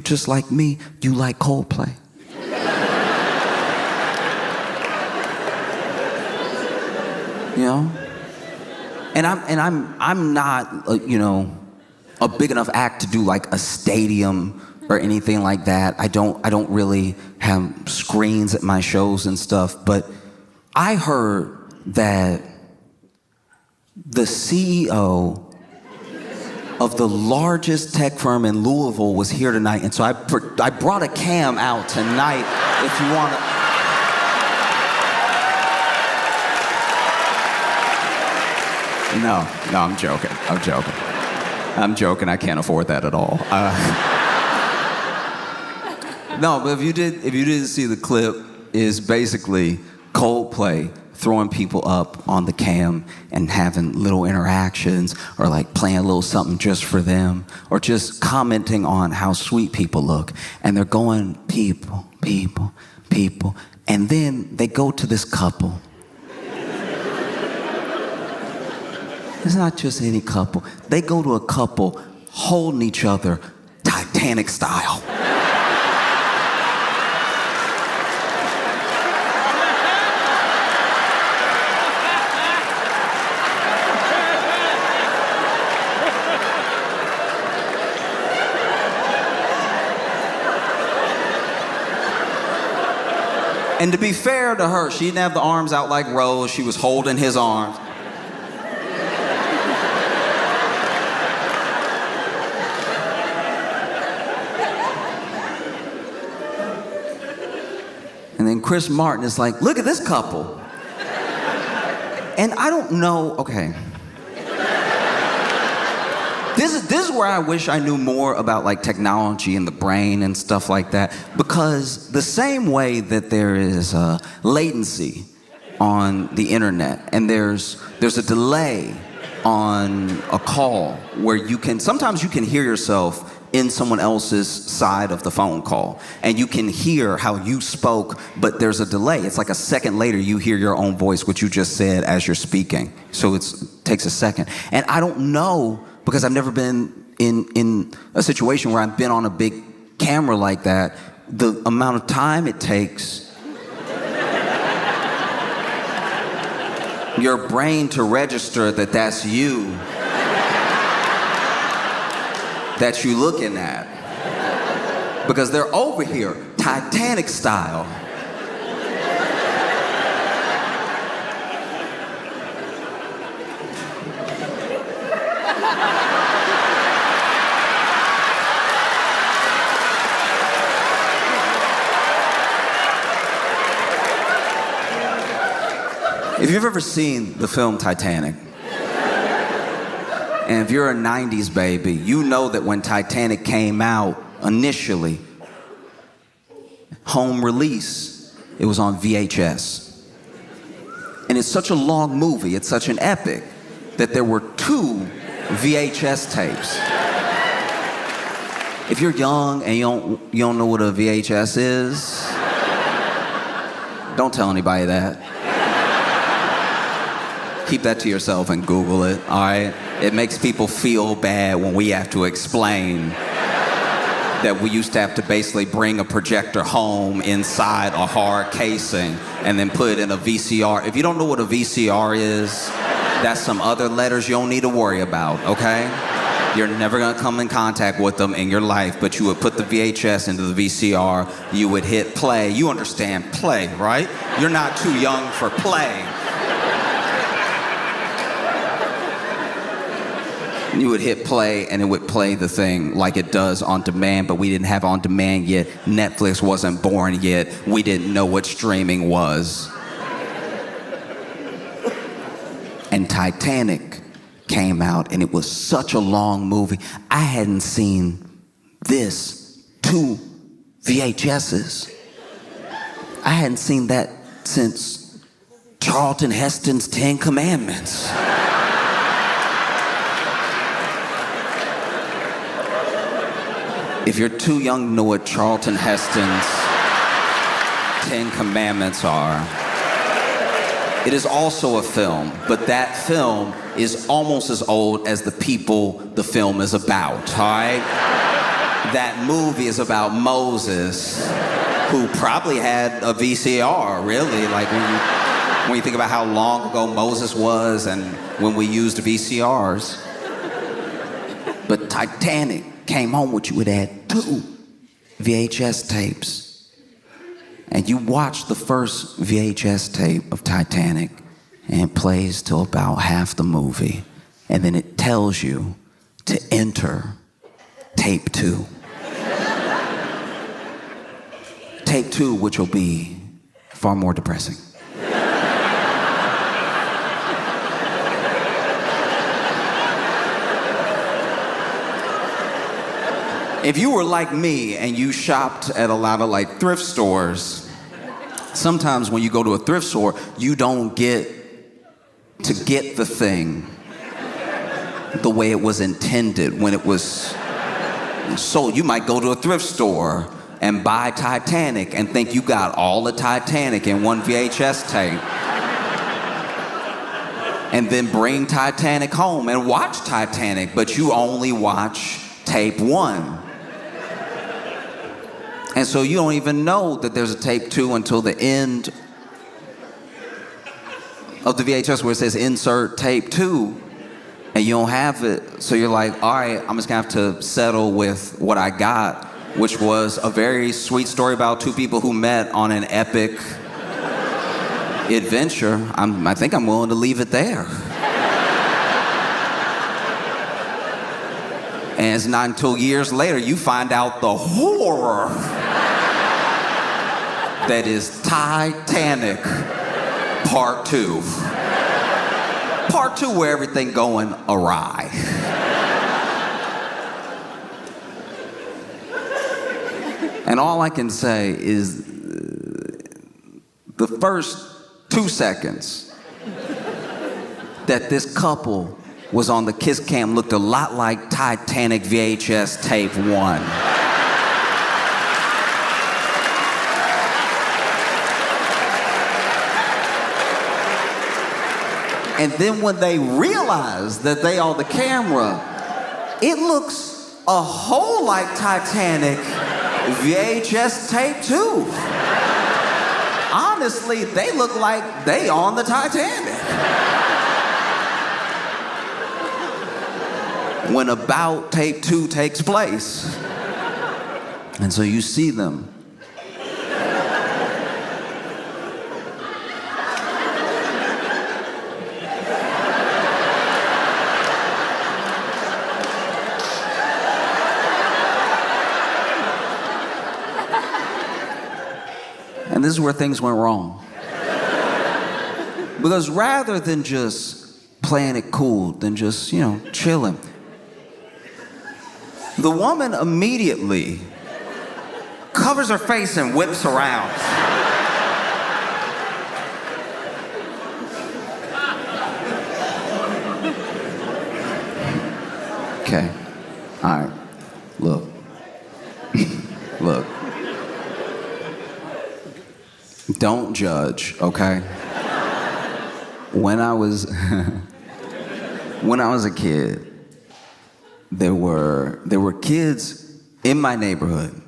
just like me. You like Coldplay. You know, and I'm not you know, a big enough act to do like a stadium or anything like that. I don't really have screens at my shows and stuff. But I heard that the CEO of the largest tech firm in Louisville was here tonight, and so I brought a cam out tonight. If you want to. No, I'm joking. I'm joking. I can't afford that at all. No, but if you didn't see the clip, is basically Coldplay throwing people up on the cam and having little interactions, or like playing a little something just for them, or just commenting on how sweet people look. And they're going, people, people, people. And then they go to this couple. It's not just any couple. They go to a couple holding each other Titanic style. And to be fair to her, she didn't have the arms out like Rose. She was holding his arms. And then Chris Martin is like, look at this couple. And I don't know, okay. This is where I wish I knew more about like technology and the brain and stuff like that. Because the same way that there is latency on the internet, and there's a delay on a call where sometimes you can hear yourself in someone else's side of the phone call, and you can hear how you spoke, but there's a delay. It's like a second later you hear your own voice, what you just said as you're speaking. So it takes a second. And I don't know, because I've never been in a situation where I've been on a big camera like that, the amount of time it takes your brain to register that that's you that you looking at. Because they're over here, Titanic style. If you've ever seen the film Titanic, and if you're a 90s baby, you know that when Titanic came out initially, home release, it was on VHS. And it's such a long movie, it's such an epic, that there were 2 VHS tapes. If you're young and you don't know what a VHS is, don't tell anybody that. Keep that to yourself and Google it, all right? It makes people feel bad when we have to explain that we used to have to basically bring a projector home inside a hard casing and then put it in a VCR. If you don't know what a VCR is, that's some other letters you don't need to worry about, okay? You're never gonna come in contact with them in your life, but you would put the VHS into the VCR, you would hit play. You understand play, right? You're not too young for play. You would hit play and it would play the thing like it does on demand, but we didn't have on demand yet. Netflix wasn't born yet. We didn't know what streaming was. And Titanic came out and it was such a long movie. I hadn't seen this 2 VHSs. I hadn't seen that since Charlton Heston's 10 Commandments. If you're too young to know what Charlton Heston's 10 Commandments are, it is also a film, but that film is almost as old as the people the film is about, all right? That movie is about Moses, who probably had a VCR, really. Like when you think about how long ago Moses was and when we used VCRs. But Titanic came home with you, it had 2 VHS tapes. And you watch the first VHS tape of Titanic and it plays till about half the movie. And then it tells you to enter tape 2. Tape 2, which will be far more depressing. If you were like me and you shopped at a lot of like thrift stores, sometimes when you go to a thrift store, you don't get to get the thing the way it was intended when it was sold. You might go to a thrift store and buy Titanic and think you got all the Titanic in one VHS tape. And then bring Titanic home and watch Titanic, but you only watch tape 1. And so you don't even know that there's a tape 2 until the end of the VHS where it says insert tape 2, and you don't have it. So you're like, all right, I'm just gonna have to settle with what I got, which was a very sweet story about 2 people who met on an epic adventure. I think I'm willing to leave it there. And it's not until years later you find out the horror that is Titanic Part 2. Part 2 where everything going awry. And all I can say is the first 2 seconds that this couple was on the kiss cam looked a lot like Titanic VHS tape 1. And then when they realize that they are the camera, it looks a whole like Titanic VHS tape 2. Honestly, they look like they on the Titanic. When about tape 2 takes place. And so you see them. And this is where things went wrong. Because rather than just playing it cool, than just, chilling, the woman immediately covers her face and whips around. Okay. All right. Look. Look. Don't judge, okay? When I was a kid, there were kids in my neighborhood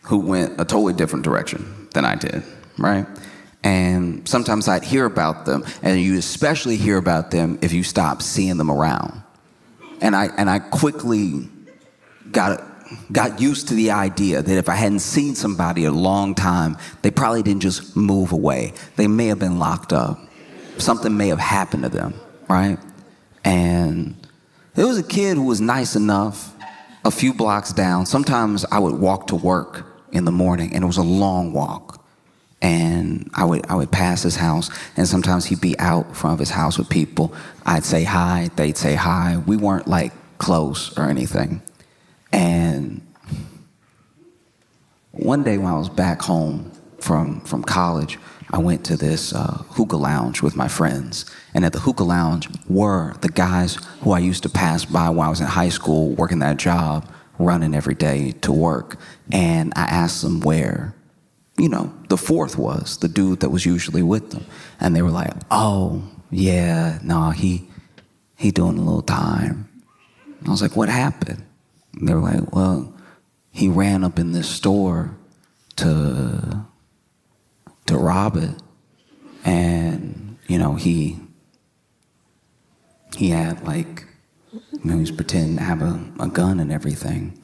who went a totally different direction than I did, right? And sometimes I'd hear about them, and you especially hear about them if you stop seeing them around. And I quickly got used to the idea that if I hadn't seen somebody a long time, they probably didn't just move away. They may have been locked up. Something may have happened to them, right? And There was a kid who was nice enough a few blocks down. Sometimes I would walk to work in the morning, and it was a long walk. And I would pass his house, and sometimes he'd be out in front of his house with people. I'd say hi, they'd say hi. We weren't like close or anything. And one day when I was back home from college, I went to this hookah lounge with my friends. And at the hookah lounge were the guys who I used to pass by when I was in high school, working that job, running every day to work. And I asked them where, the fourth was, the dude that was usually with them. And they were like, oh, yeah, no, he doing a little time. And I was like, what happened? And they were like, well, he ran up in this store to rob it. And, he had like, he was pretending to have a gun and everything.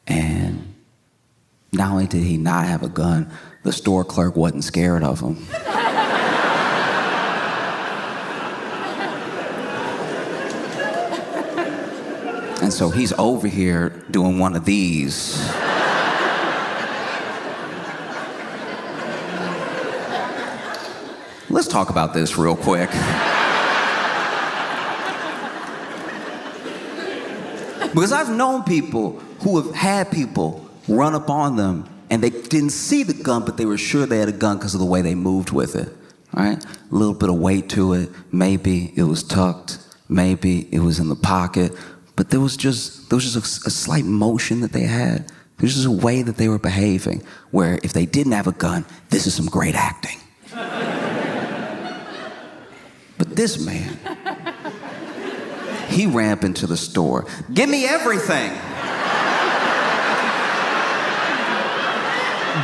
And not only did he not have a gun, the store clerk wasn't scared of him. And so he's over here doing one of these. Let's talk about this real quick. Because I've known people who have had people run up on them and they didn't see the gun, but they were sure they had a gun because of the way they moved with it, right? A little bit of weight to it. Maybe it was tucked. Maybe it was in the pocket. But there was just a slight motion that they had. There was just a way that they were behaving where if they didn't have a gun, this is some great acting. But this man, he ran up into the store. Give me everything.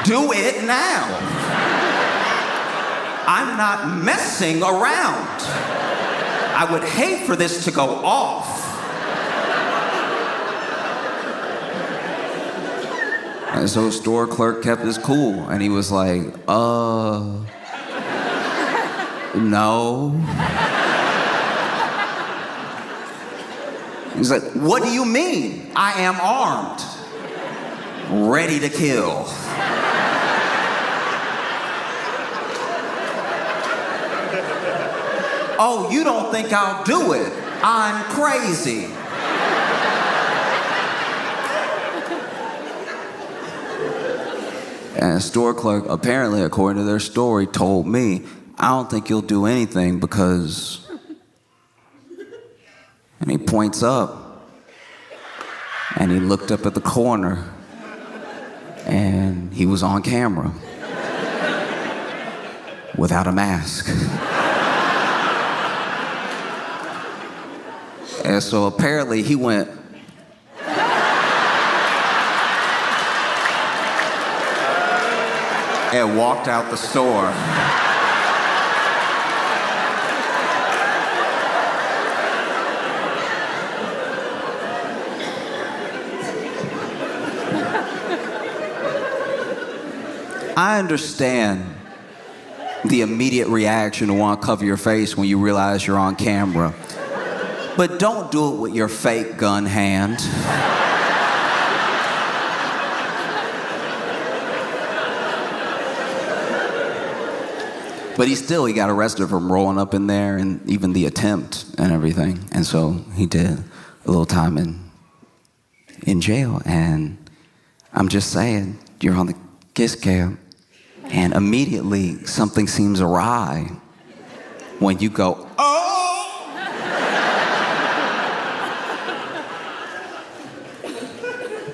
Do it now. I'm not messing around. I would hate for this to go off. And so the store clerk kept his cool, and he was like, no. He's like, what do you mean? I am armed, ready to kill. Oh, you don't think I'll do it? I'm crazy. And the store clerk, apparently, according to their story, told me, I don't think you'll do anything because... And he points up, and he looked up at the corner, and he was on camera without a mask. And so apparently he went... and walked out the store. I understand the immediate reaction to want to cover your face when you realize you're on camera. But don't do it with your fake gun hand. But he got arrested from rolling up in there and even the attempt and everything. And so he did a little time in jail. And I'm just saying, you're on the kiss cam, and immediately something seems awry when you go, oh!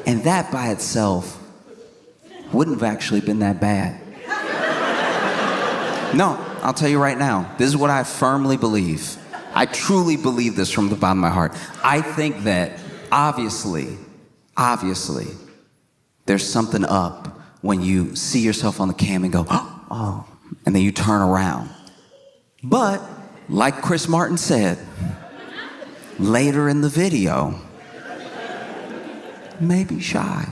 And that by itself wouldn't have actually been that bad. No, I'll tell you right now, this is what I firmly believe. I truly believe this from the bottom of my heart. I think that obviously, there's something up when you see yourself on the cam and go, oh, and then you turn around. But, like Chris Martin said, later in the video, maybe shy.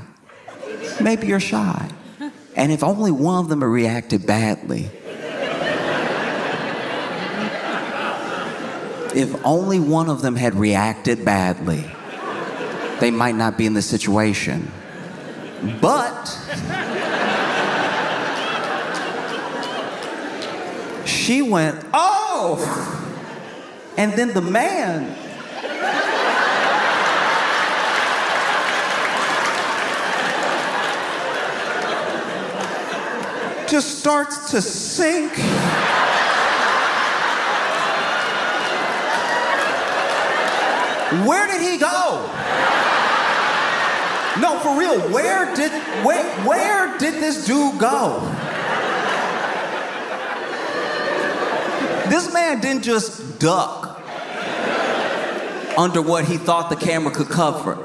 Maybe you're shy. And if only one of them had reacted badly, If only one of them had reacted badly, they might not be in this situation. But she went, oh! And then the man just starts to sink. Where did he go? No, for real, where did this dude go? This man didn't just duck under what he thought the camera could cover.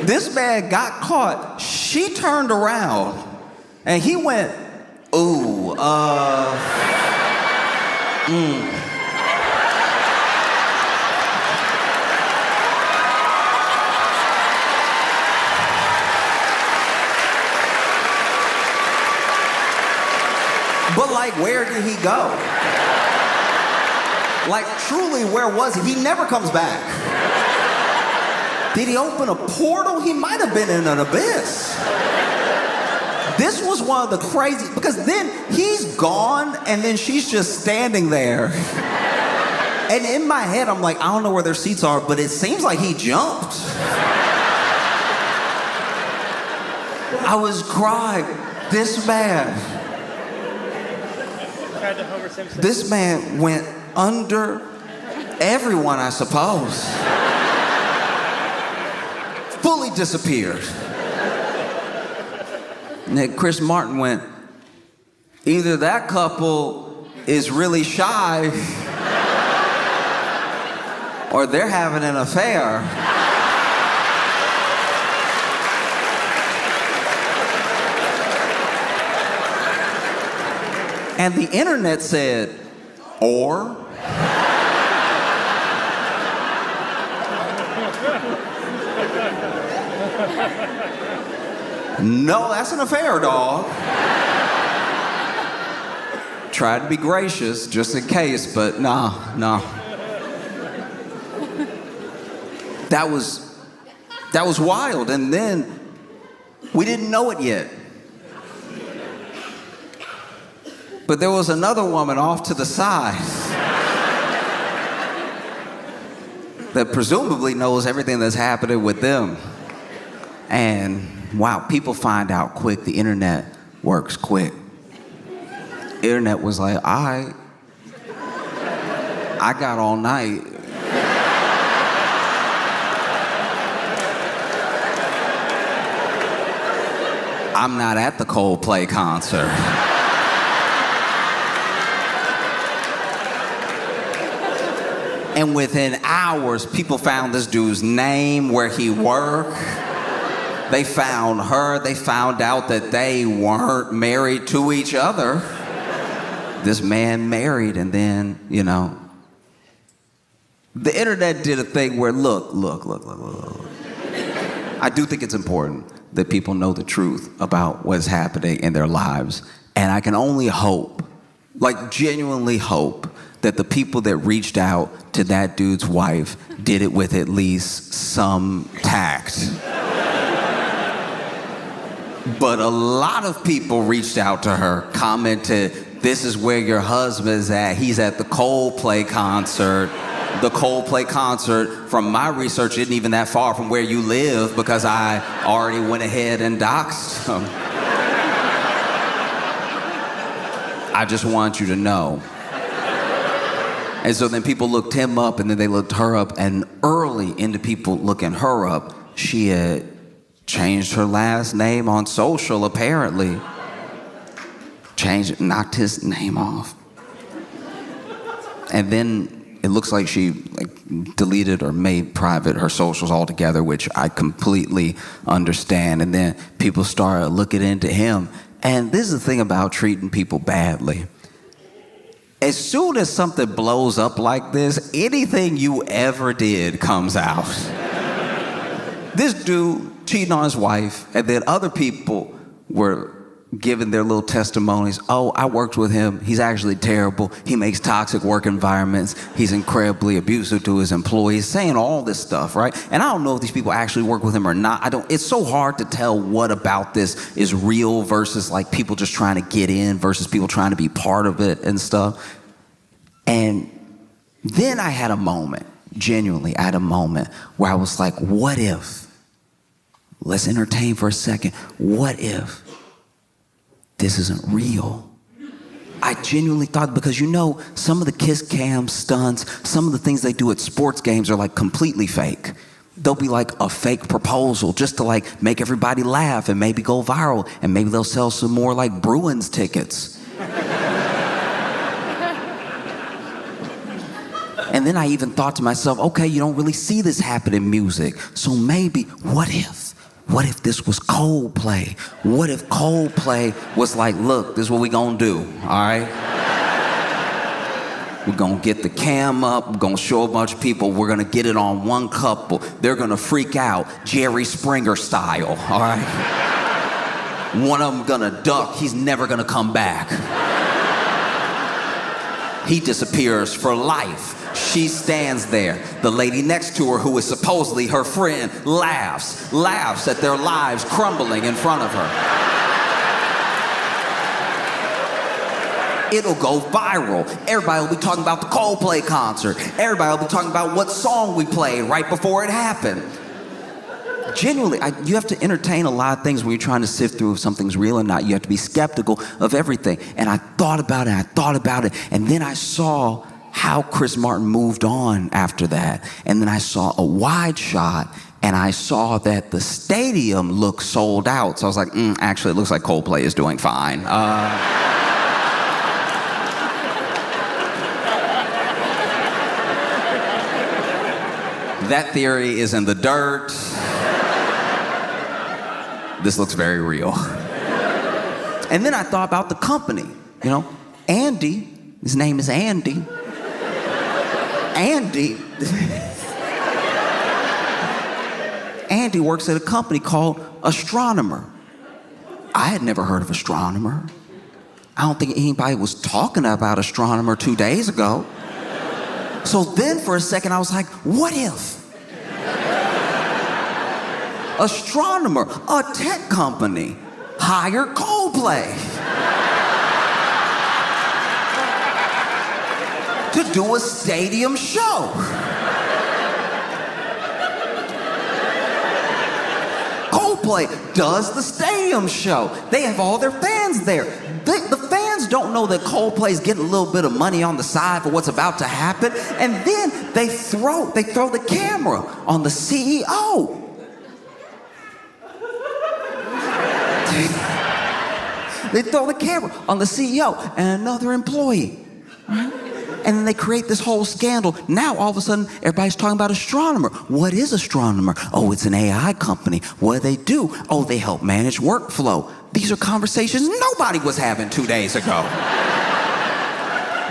This man got caught. She turned around and he went, ooh, But like, where did he go? Like, truly, where was he? He never comes back. Did he open a portal? He might have been in an abyss. This was one of the crazy, because then he's gone and then she's just standing there. And in my head, I'm like, I don't know where their seats are, but it seems like he jumped. I was crying. This man went under everyone, I suppose. Fully disappeared. And then Chris Martin went, either that couple is really shy or they're having an affair. And the internet said, or? No, that's an affair, dog. Tried to be gracious just in case, but no. That was wild, and then we didn't know it yet. But there was another woman off to the side that presumably knows everything that's happening with them. And wow, people find out quick. The internet works quick. Internet was like, I got all night. I'm not at the Coldplay concert. And within hours, people found this dude's name, where he worked. They found her. They found out that they weren't married to each other. This man married, and then, the internet did a thing where, look. I do think it's important that people know the truth about what's happening in their lives. And I can only hope, like genuinely hope, that the people that reached out to that dude's wife did it with at least some tact. But a lot of people reached out to her, commented, this is where your husband's at. He's at the Coldplay concert. The Coldplay concert, from my research, isn't even that far from where you live, because I already went ahead and doxed him. I just want you to know. And so then people looked him up, and then they looked her up, and early into people looking her up, she had changed her last name on social, apparently. Knocked his name off. And then it looks like she deleted or made private her socials altogether, which I completely understand. And then people started looking into him. And this is the thing about treating people badly. As soon as something blows up like this, anything you ever did comes out. This dude cheating on his wife, and then other people were giving their little testimonies. Oh, I worked with him. He's actually terrible. He makes toxic work environments. He's incredibly abusive to his employees, saying all this stuff, right? And I don't know if these people actually work with him or not. It's so hard to tell what about this is real versus like people just trying to get in versus people trying to be part of it and stuff. And then I had a moment, genuinely, I had a moment where I was like, what if? Let's entertain for a second. What if this isn't real? I genuinely thought, because some of the kiss cam stunts, some of the things they do at sports games are like completely fake. They'll be like a fake proposal just to like make everybody laugh and maybe go viral, and maybe they'll sell some more like Bruins tickets. And then I even thought to myself, okay, you don't really see this happen in music, so maybe, what if? What if this was Coldplay? What if Coldplay was like, look, this is what we gonna do, all right? We're gonna get the cam up, we're gonna show a bunch of people, we're gonna get it on one couple. They're gonna freak out, Jerry Springer style, all right? One of them gonna duck, he's never gonna come back. He disappears for life. She stands there. The lady next to her, who is supposedly her friend, laughs at their lives crumbling in front of her. It'll go viral. Everybody will be talking about the Coldplay concert. Everybody will be talking about what song we played right before it happened. Genuinely, you have to entertain a lot of things when you're trying to sift through if something's real or not. You have to be skeptical of everything. And I thought about it, and then I saw how Chris Martin moved on after that. And then I saw a wide shot, and I saw that the stadium looked sold out. So I was like, actually, it looks like Coldplay is doing fine. That theory is in the dirt. This looks very real. And then I thought about the company. Andy, his name is Andy. Andy works at a company called Astronomer. I had never heard of Astronomer. I don't think anybody was talking about Astronomer 2 days ago. So then for a second I was like, what if? Astronomer, a tech company, hired Coldplay to do a stadium show. Coldplay does the stadium show. They have all their fans there. The fans don't know that Coldplay's getting a little bit of money on the side for what's about to happen, and then they throw the camera on the CEO. They throw the camera on the CEO and another employee. Right? And then they create this whole scandal. Now, all of a sudden, everybody's talking about Astronomer. What is Astronomer? Oh, it's an AI company. What do they do? Oh, they help manage workflow. These are conversations nobody was having 2 days ago.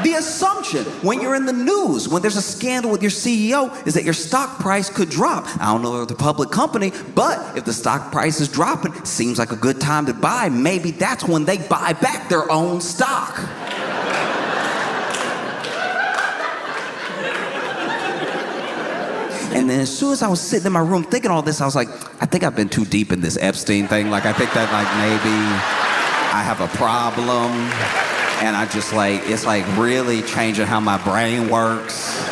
The assumption when you're in the news, when there's a scandal with your CEO, is that your stock price could drop. I don't know if it's a public company, but if the stock price is dropping, seems like a good time to buy. Maybe that's when they buy back their own stock. And then as soon as I was sitting in my room thinking all this, I was like, I think I've been too deep in this Epstein thing. Like, I think that maybe I have a problem. And I just it's really changing how my brain works.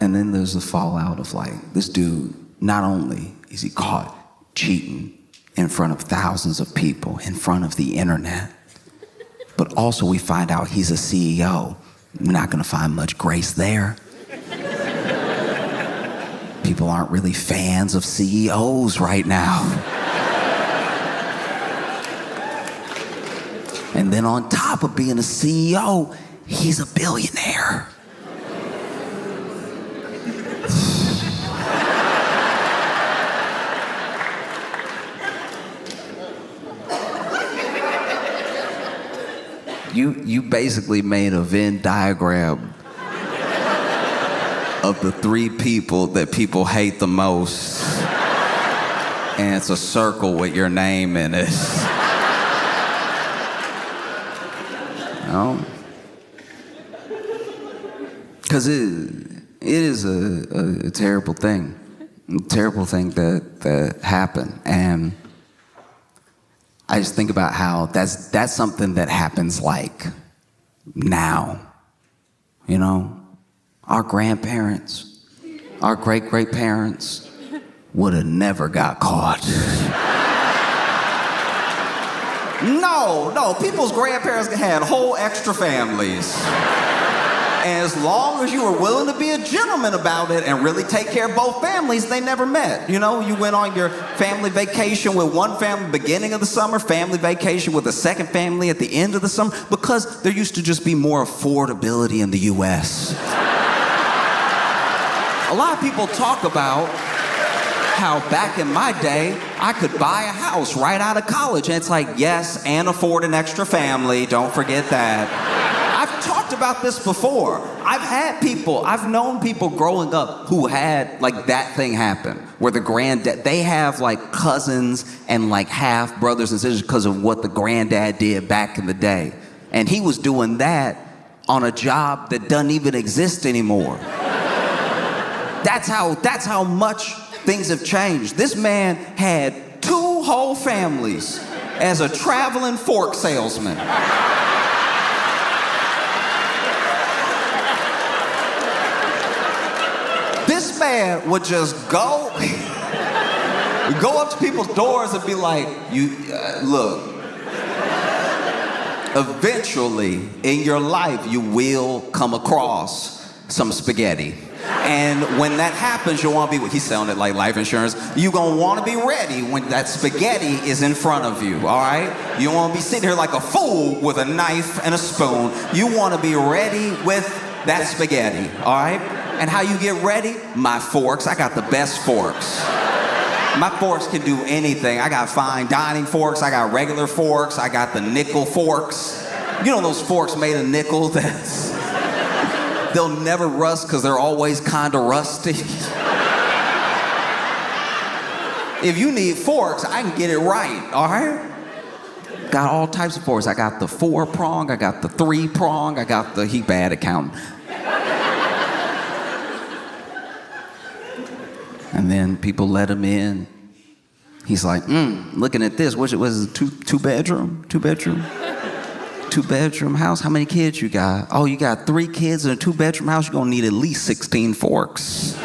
And then there's the fallout of this dude, not only is he caught cheating in front of thousands of people, in front of the internet, but also we find out he's a CEO. We're not gonna find much grace there. People aren't really fans of CEOs right now. And then on top of being a CEO, he's a billionaire. You basically made a Venn diagram of the three people that people hate the most. and it's a circle with your name in it. Because it is a terrible thing. Terrible thing that happened. And I just think about how that's something that happens like now. You know, our grandparents, our great-great-parents would have never got caught. No, people's grandparents had whole extra families. And as long as you were willing to be a gentleman about it and really take care of both families, they never met. You know, you went on your family vacation with one family beginning of the summer, family vacation with a second family at the end of the summer, because there used to just be more affordability in the U.S. A lot of people talk about how back in my day, I could buy a house right out of college. And it's like, yes, and afford an extra family. Don't forget that. I've talked about this before. I've known people growing up who had like that thing happen, where the granddad, they have like cousins and like half brothers and sisters because of what the granddad did back in the day. And he was doing that on a job that doesn't even exist anymore. That's how much things have changed. This man had 2 whole families as a traveling fork salesman. This man would just go up to people's doors and be like, look, eventually in your life you will come across some spaghetti. And when that happens, you'll want to be, he's selling it like life insurance, you're going to want to be ready when that spaghetti is in front of you, all right? You don't want to be sitting here like a fool with a knife and a spoon. You want to be ready with that spaghetti, all right? And how you get ready? My forks. I got the best forks. My forks can do anything. I got fine dining forks. I got regular forks. I got the nickel forks. You know those forks made of nickel that's... They'll never rust because they're always kind of rusty. If you need forks, I can get it right, all right? Got all types of forks. I got the 4-prong, I got the 3-prong, I got the, he bad accountant. And then people let him in. He's like, looking at this, was it two bedroom? 2-bedroom house? How many kids you got? Oh, you got 3 kids in a 2-bedroom house? You're gonna need at least 16 forks.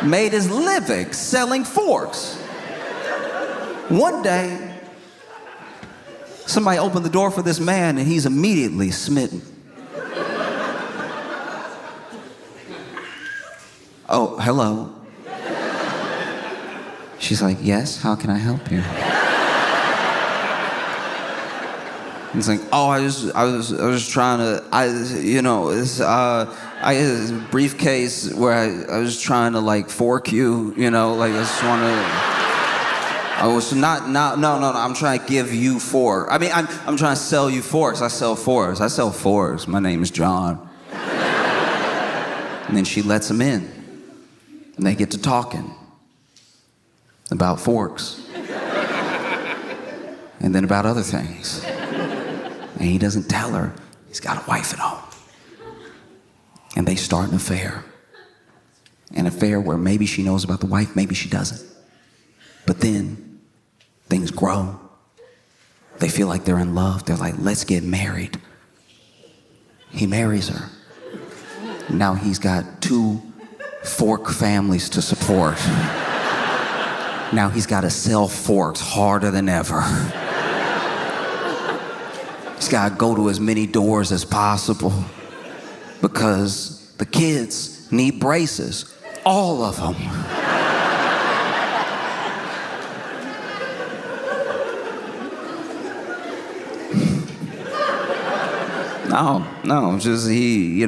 Made his living selling forks. One day, somebody opened the door for this man and he's immediately smitten. Oh, hello. She's like, yes, how can I help you? He's like, oh, I was trying to, I had this briefcase where I was trying to like fork you, like I just want to, I'm trying to give you fork. I mean, I'm trying to sell you forks. I sell forks. My name is John. And then she lets him in. And they get to talking about forks. And then about other things. And he doesn't tell her he's got a wife at home. And they start an affair. An affair where maybe she knows about the wife, maybe she doesn't. But then things grow. They feel like they're in love. They're like, let's get married. He marries her. Now he's got 2 fork families to support. Now he's got to sell forks harder than ever. He's got to go to as many doors as possible because the kids need braces. All of them. No, just he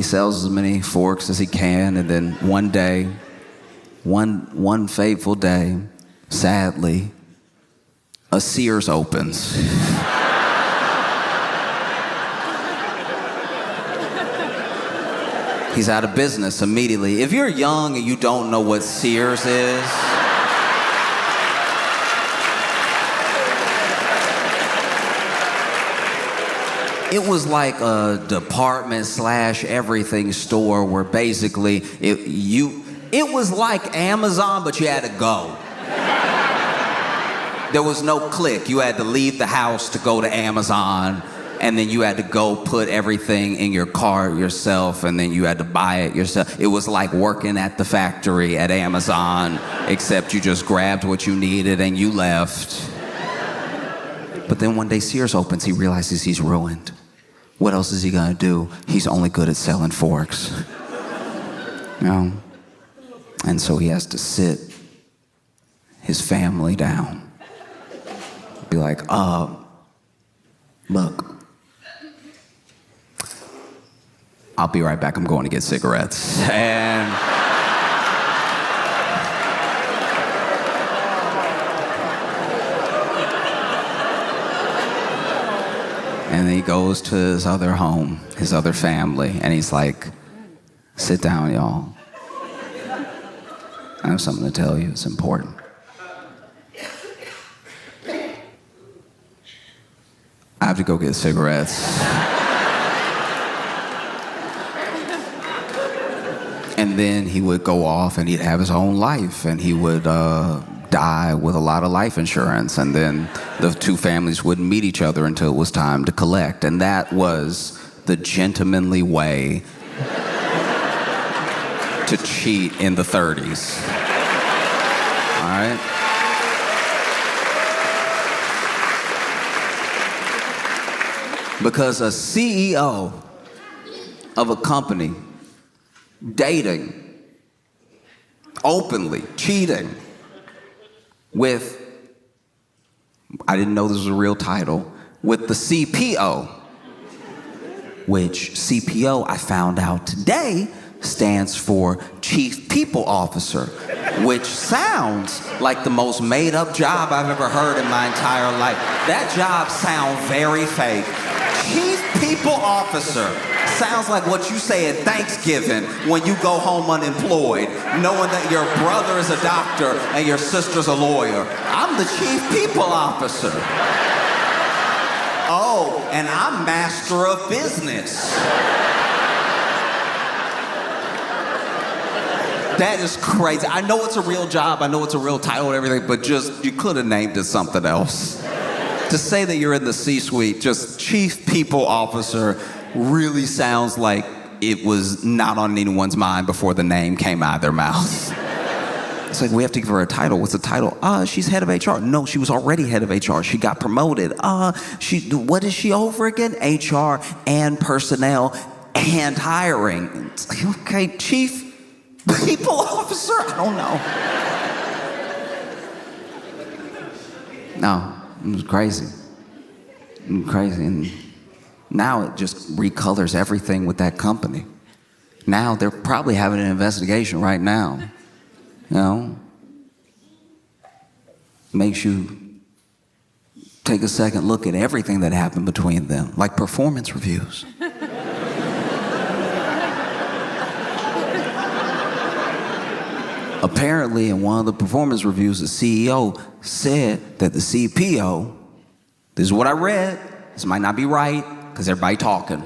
sells as many forks as he can, and then one day, one fateful day, sadly, a Sears opens. He's out of business immediately. If you're young and you don't know what Sears is, it was like a department / everything store where basically it was like Amazon, but you had to go. There was no click. You had to leave the house to go to Amazon, and then you had to go put everything in your cart yourself, and then you had to buy it yourself. It was like working at the factory at Amazon, except you just grabbed what you needed and you left. But then one day Sears opens, he realizes he's ruined. What else is he gonna do? He's only good at selling forks. You know? And so he has to sit his family down. Be like, look, I'll be right back. I'm going to get cigarettes. And then he goes to his other home, his other family, and he's like, sit down, y'all. I have something to tell you. It's important. I have to go get cigarettes. And then he would go off and he'd have his own life, and he would die with a lot of life insurance, and then the two families wouldn't meet each other until it was time to collect. And that was the gentlemanly way to cheat in the 30s. All right? Because a CEO of a company dating, openly cheating with, I didn't know this was a real title, with the CPO, which CPO, I found out today, stands for Chief People Officer, which sounds like the most made-up job I've ever heard in my entire life. That job sounds very fake. Chief People Officer sounds like what you say at Thanksgiving when you go home unemployed, knowing that your brother is a doctor and your sister's a lawyer. I'm the Chief People Officer. Oh, and I'm Master of Business. That is crazy. I know it's a real job, I know it's a real title and everything, but just, you could have named it something else. To say that you're in the C-suite, just Chief People Officer, really sounds like it was not on anyone's mind before the name came out of their mouth. It's like, we have to give her a title. What's the title? She's head of HR. No, she was already head of HR. She got promoted. What is she over again? HR and personnel and hiring. It's like, okay, Chief People Officer? I don't know. No, it was crazy. It was crazy. And now it just recolors everything with that company. Now they're probably having an investigation right now. You know? Makes you take a second look at everything that happened between them, like performance reviews. Apparently, in one of the performance reviews, the CEO said that the CPO, this is what I read, this might not be right, because everybody talking.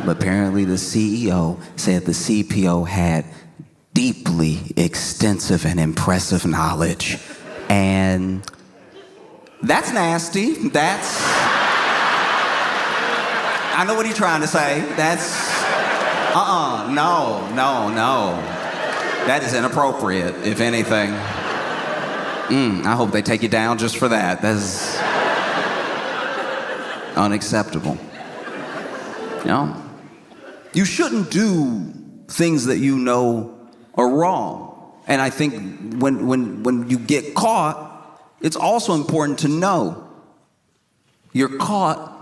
But apparently the CEO said the CPO had deeply extensive and impressive knowledge. And that's nasty. I know what he's trying to say. No. That is inappropriate, if anything. I hope they take you down just for that. That's unacceptable. You know? You shouldn't do things that you know are wrong. And I think when you get caught, it's also important to know you're caught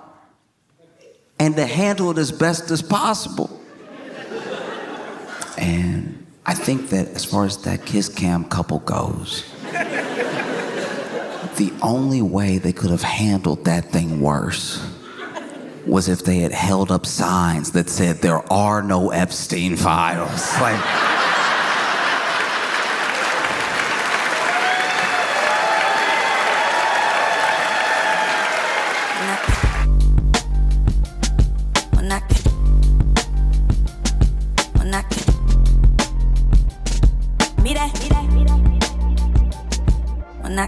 and to handle it as best as possible. And I think that as far as that kiss cam couple goes, the only way they could have handled that thing worse was if they had held up signs that said there are no Epstein files. Like, Mira, mira, mira, mira. When I